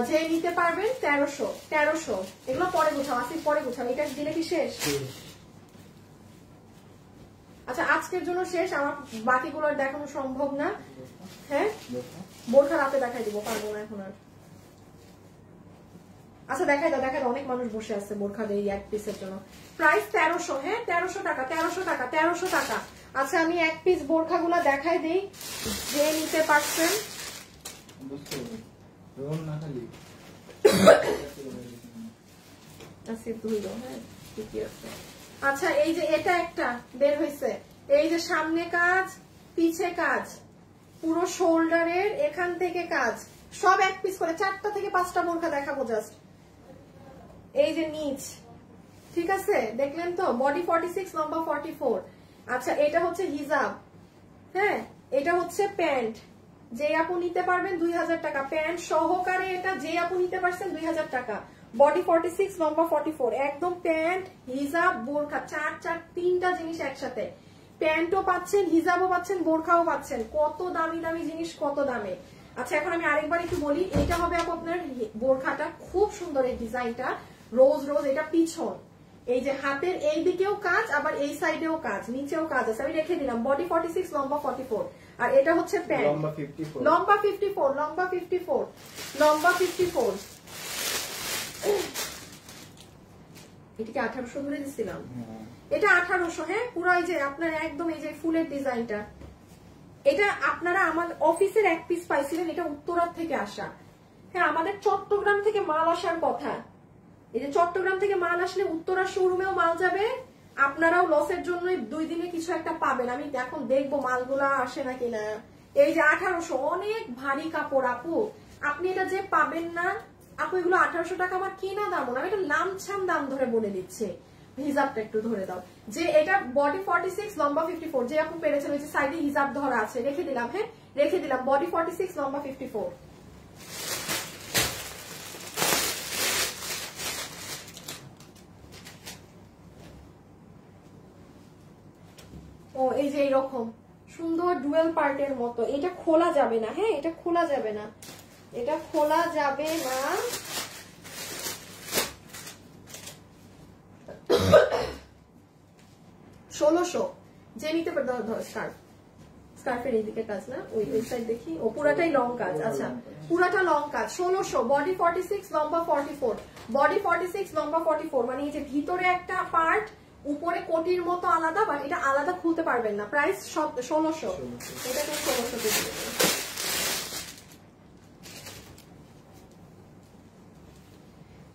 যে নিতে পারবেন 1300 এগুলো পরে গুছাও, আসিফ পরে গুছাও। এটা দিলে কি শেষ? আচ্ছা আজকের জন্য শেষ, আমার বাকিগুলো দেখানো সম্ভব না। হ্যাঁ বোরখা রাতে দেখাই দিব, পারবো না এখন আর। আচ্ছা দেখাই দাও, অনেক মানুষ বসে আছে বোরখা দিয়ে এক পিসের জন্য। প্রাইস 1300, হ্যাঁ 1300 টাকা, 1300 টাকা, 1300 টাকা। আচ্ছা আমি এক পিস বোরখা গুলা দেখাই দিই, যে নিতে পারছেন। আচ্ছা এই যে এটা একটা বের হয়েছে, এই যে সামনে কাজ পিছে কাজ, পুরো শোল্ডারের এখান থেকে কাজ, সব এক পিস করে 4টা থেকে 5টা বোরখা দেখাবো জাস্ট। এই যে নিচ, ঠিক আছে দেখলেন তো, বডি 46 লম্বা 44। আচ্ছা এটা হচ্ছে হিজাব, হ্যাঁ এটা হচ্ছে প্যান্ট। যে আপু নিতে পারবেন 2000 টাকা, প্যান্ট সহকারে এটা যে আপু নিতে পারছেন 2000 টাকা। বডি 46 লম্বা 44, একদম প্যান্ট হিজাব বোরখা, 3টা জিনিস একসাথে। প্যান্টও পাচ্ছেন, হিজাবও পাচ্ছেন, বোরখাও পাচ্ছেন। কত দামি দামি জিনিস, কত দামে। আচ্ছা এখন আমি আরেকবার একটু বলি, এটা হবে আপু আপনার বোরখাটা, খুব সুন্দর এই ডিজাইনটা, রোজ রোজ। এটা পিছন, এই যে হাতের এই দিকেও কাজ, আবার এই সাইডেও কাজ, নিচেও কাজ আছে। আমি রেখে দিলাম বডি 46 লম্বা 44। আর এটা হচ্ছে প্যান্ট লম্বা 54, লম্বা 54, লম্বা 54। এটা কি 1800 ধরে দিছিলাম? এটা 1800, হ্যাঁ পুরো এই যে আপনার একদম এই যে ফুলের ডিজাইনটা, এটা আপনারা আমার অফিসের এক পিস পাইছিলেন, এটা উত্তরার থেকে আসা। হ্যাঁ আমাদের চট্টগ্রাম থেকে মাল আসার কথা, এই যে চট্টগ্রাম থেকে মাল আসলে উত্তরার শোরুমেও মাল যাবে, আপনারাও লসের জন্য 2 দিনে কিছু একটা পাবেন। আমি এখন দেখবো মালগুলা আসে নাকি না। এই যে 1800, অনেক ভারী কাপড় আপু, আপনি এটা যে পাবেন না আপু, এগুলো 1800 টাকা আমার কেনা দাম না, আমি এটা লামছাম দাম ধরে বলে দিচ্ছে। হিজাবটা একটু ধরে দাও, যে এটা বডি 46 লম্বা 54, যে আপু পেরেছেন ওই যে সাইডে হিজাব ধরা আছে, রেখে দিলাম, হ্যাঁ রেখে দিলাম, বডি 46 লম্বা 54। ও এই যে এইরকম সুন্দর ডুয়েল পার্টের মতো, এটা খোলা যাবে না, হ্যাঁ এটা খোলা যাবে না, এটা খোলা যাবে না। ষোলোশো, যে নিতে পারে স্কার্ফ, স্কার্ফের এইদিকে কাজ না, ওই সাইড দেখি, ও পুরাটাই লং কাজ। আচ্ছা পুরাটা লং কাজ, 1600, বডি 46 লম্বা 44, বডি 46 লম্বা 44। মানে এই যে ভিতরে একটা পার্ট, উপরে কোটির মতো আলাদা, বাট এটা আলাদা খুলতে পারবেন না। প্রাইস 1600, এটাকে 1600 দিয়ে দেবেন।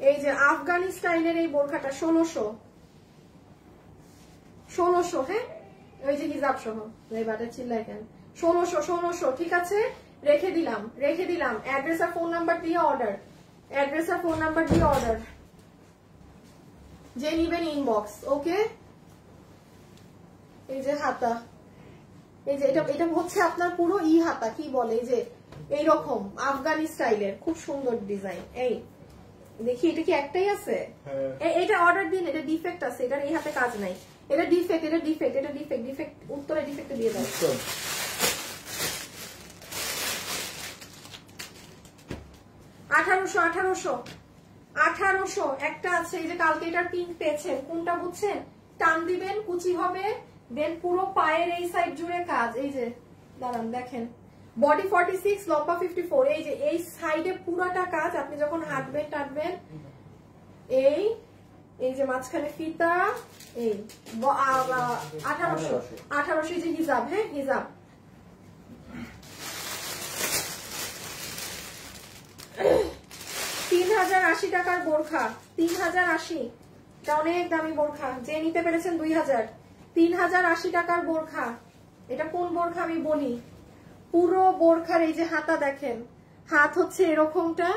এই যে আফগানি স্টাইলের এই বোরখাটা 1600, হ্যাঁ ওই যে হিজাব সহ, এই বাটার চিল্লাই কেন, 1600, ঠিক আছে রেখে দিলাম, অ্যাড্রেস আর ফোন নাম্বার দিয়ে অর্ডার, অ্যাড্রেস আর ফোন নাম্বার দিয়ে অর্ডার, যে নিবেন ইনবক্স। ওকে এই যে হাতা, এই যে এটা হচ্ছে আপনার পুরো হাতা, কি বলে এই যে এইরকম আফগানি স্টাইলের, খুব সুন্দর ডিজাইন। এই দেখি এটা কি একটাই আছে, এটা অর্ডার দিন, এটা ডিফেক্ট আছে, এটার এই হাতে কাজ নাই, এটা ডিফেক্ট, উত্তরে ডিফেক্ট দিয়ে দাও। 1800 একটা আছে, এই যে কালকে এটার পিঙ্ক পেয়েছেন, কোনটা বুঝছেন, টান দিবেন কুচি হবে, দেন পুরো পায়ের এই সাইড জুড়ে কাজ। এই যে দাঁড়ান দেখেন, বডি 46 লম্বা 54, এই যে এই সাইডে পুরোটা কাজ, আপনি যখন হাঁটবেন টাটবেন, এই যে মাঝখানে ফিতা, এই 1800, এই যে হিজাব, হ্যাঁ হিজাব 3080 টাকার বোরখা, 3080, এটা অনেক দামি বোরখা, যে নিতে পেরেছেন 2000, 3080 টাকার বোরখা। এটা কোন বোরখা আমি বলি, পুরো বোরখার এই যে হাতা দেখেন, হাত হচ্ছে এরকমটা,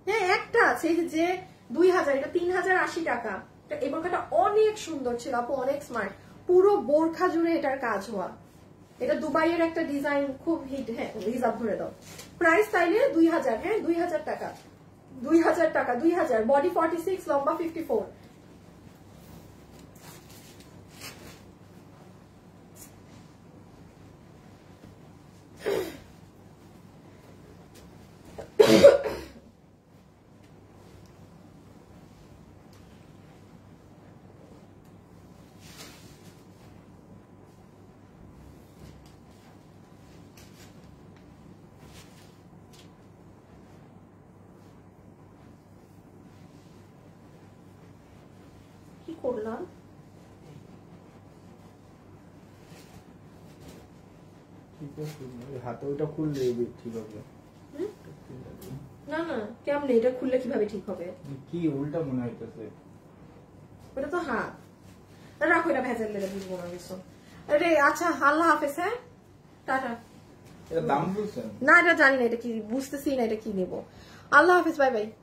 হ্যাঁ একটা আছে, এই যে 2000, এটা 3080 টাকা, এই বোরখাটা অনেক সুন্দর ছিল আপু, অনেক স্মার্ট, পুরো বোরখা জুড়ে এটার কাজ হওয়া। এটা দুবাইয়ের একটা ডিজাইন, খুব হিট। হ্যাঁ রিজার্ভ ধরে দাও। প্রাইস তাইলে 2000। হ্যাঁ 2000 টাকা, 2000 টাকা, 2000। বডি 46, লম্বা 54। কি করলাম? ঠিক আছে, হাতে ওইটা খুললে ঠিক হবে। না না কেমনে এটা খুললে কিভাবে ঠিক হবে? কি উল্টা মনে হইতেছে। ওটা তো হাত। রাখো, এটা ভেজাল লেগে বুঝবো না কিছু। আরে আচ্ছা, আল্লাহ হাফেজ। হ্যাঁ টাটা। এটা দাম বলছেন? না এটা জানি না, এটা কি বুঝতেছি না, এটা কি নেবো। আল্লাহ হাফেজ, বাই বাই।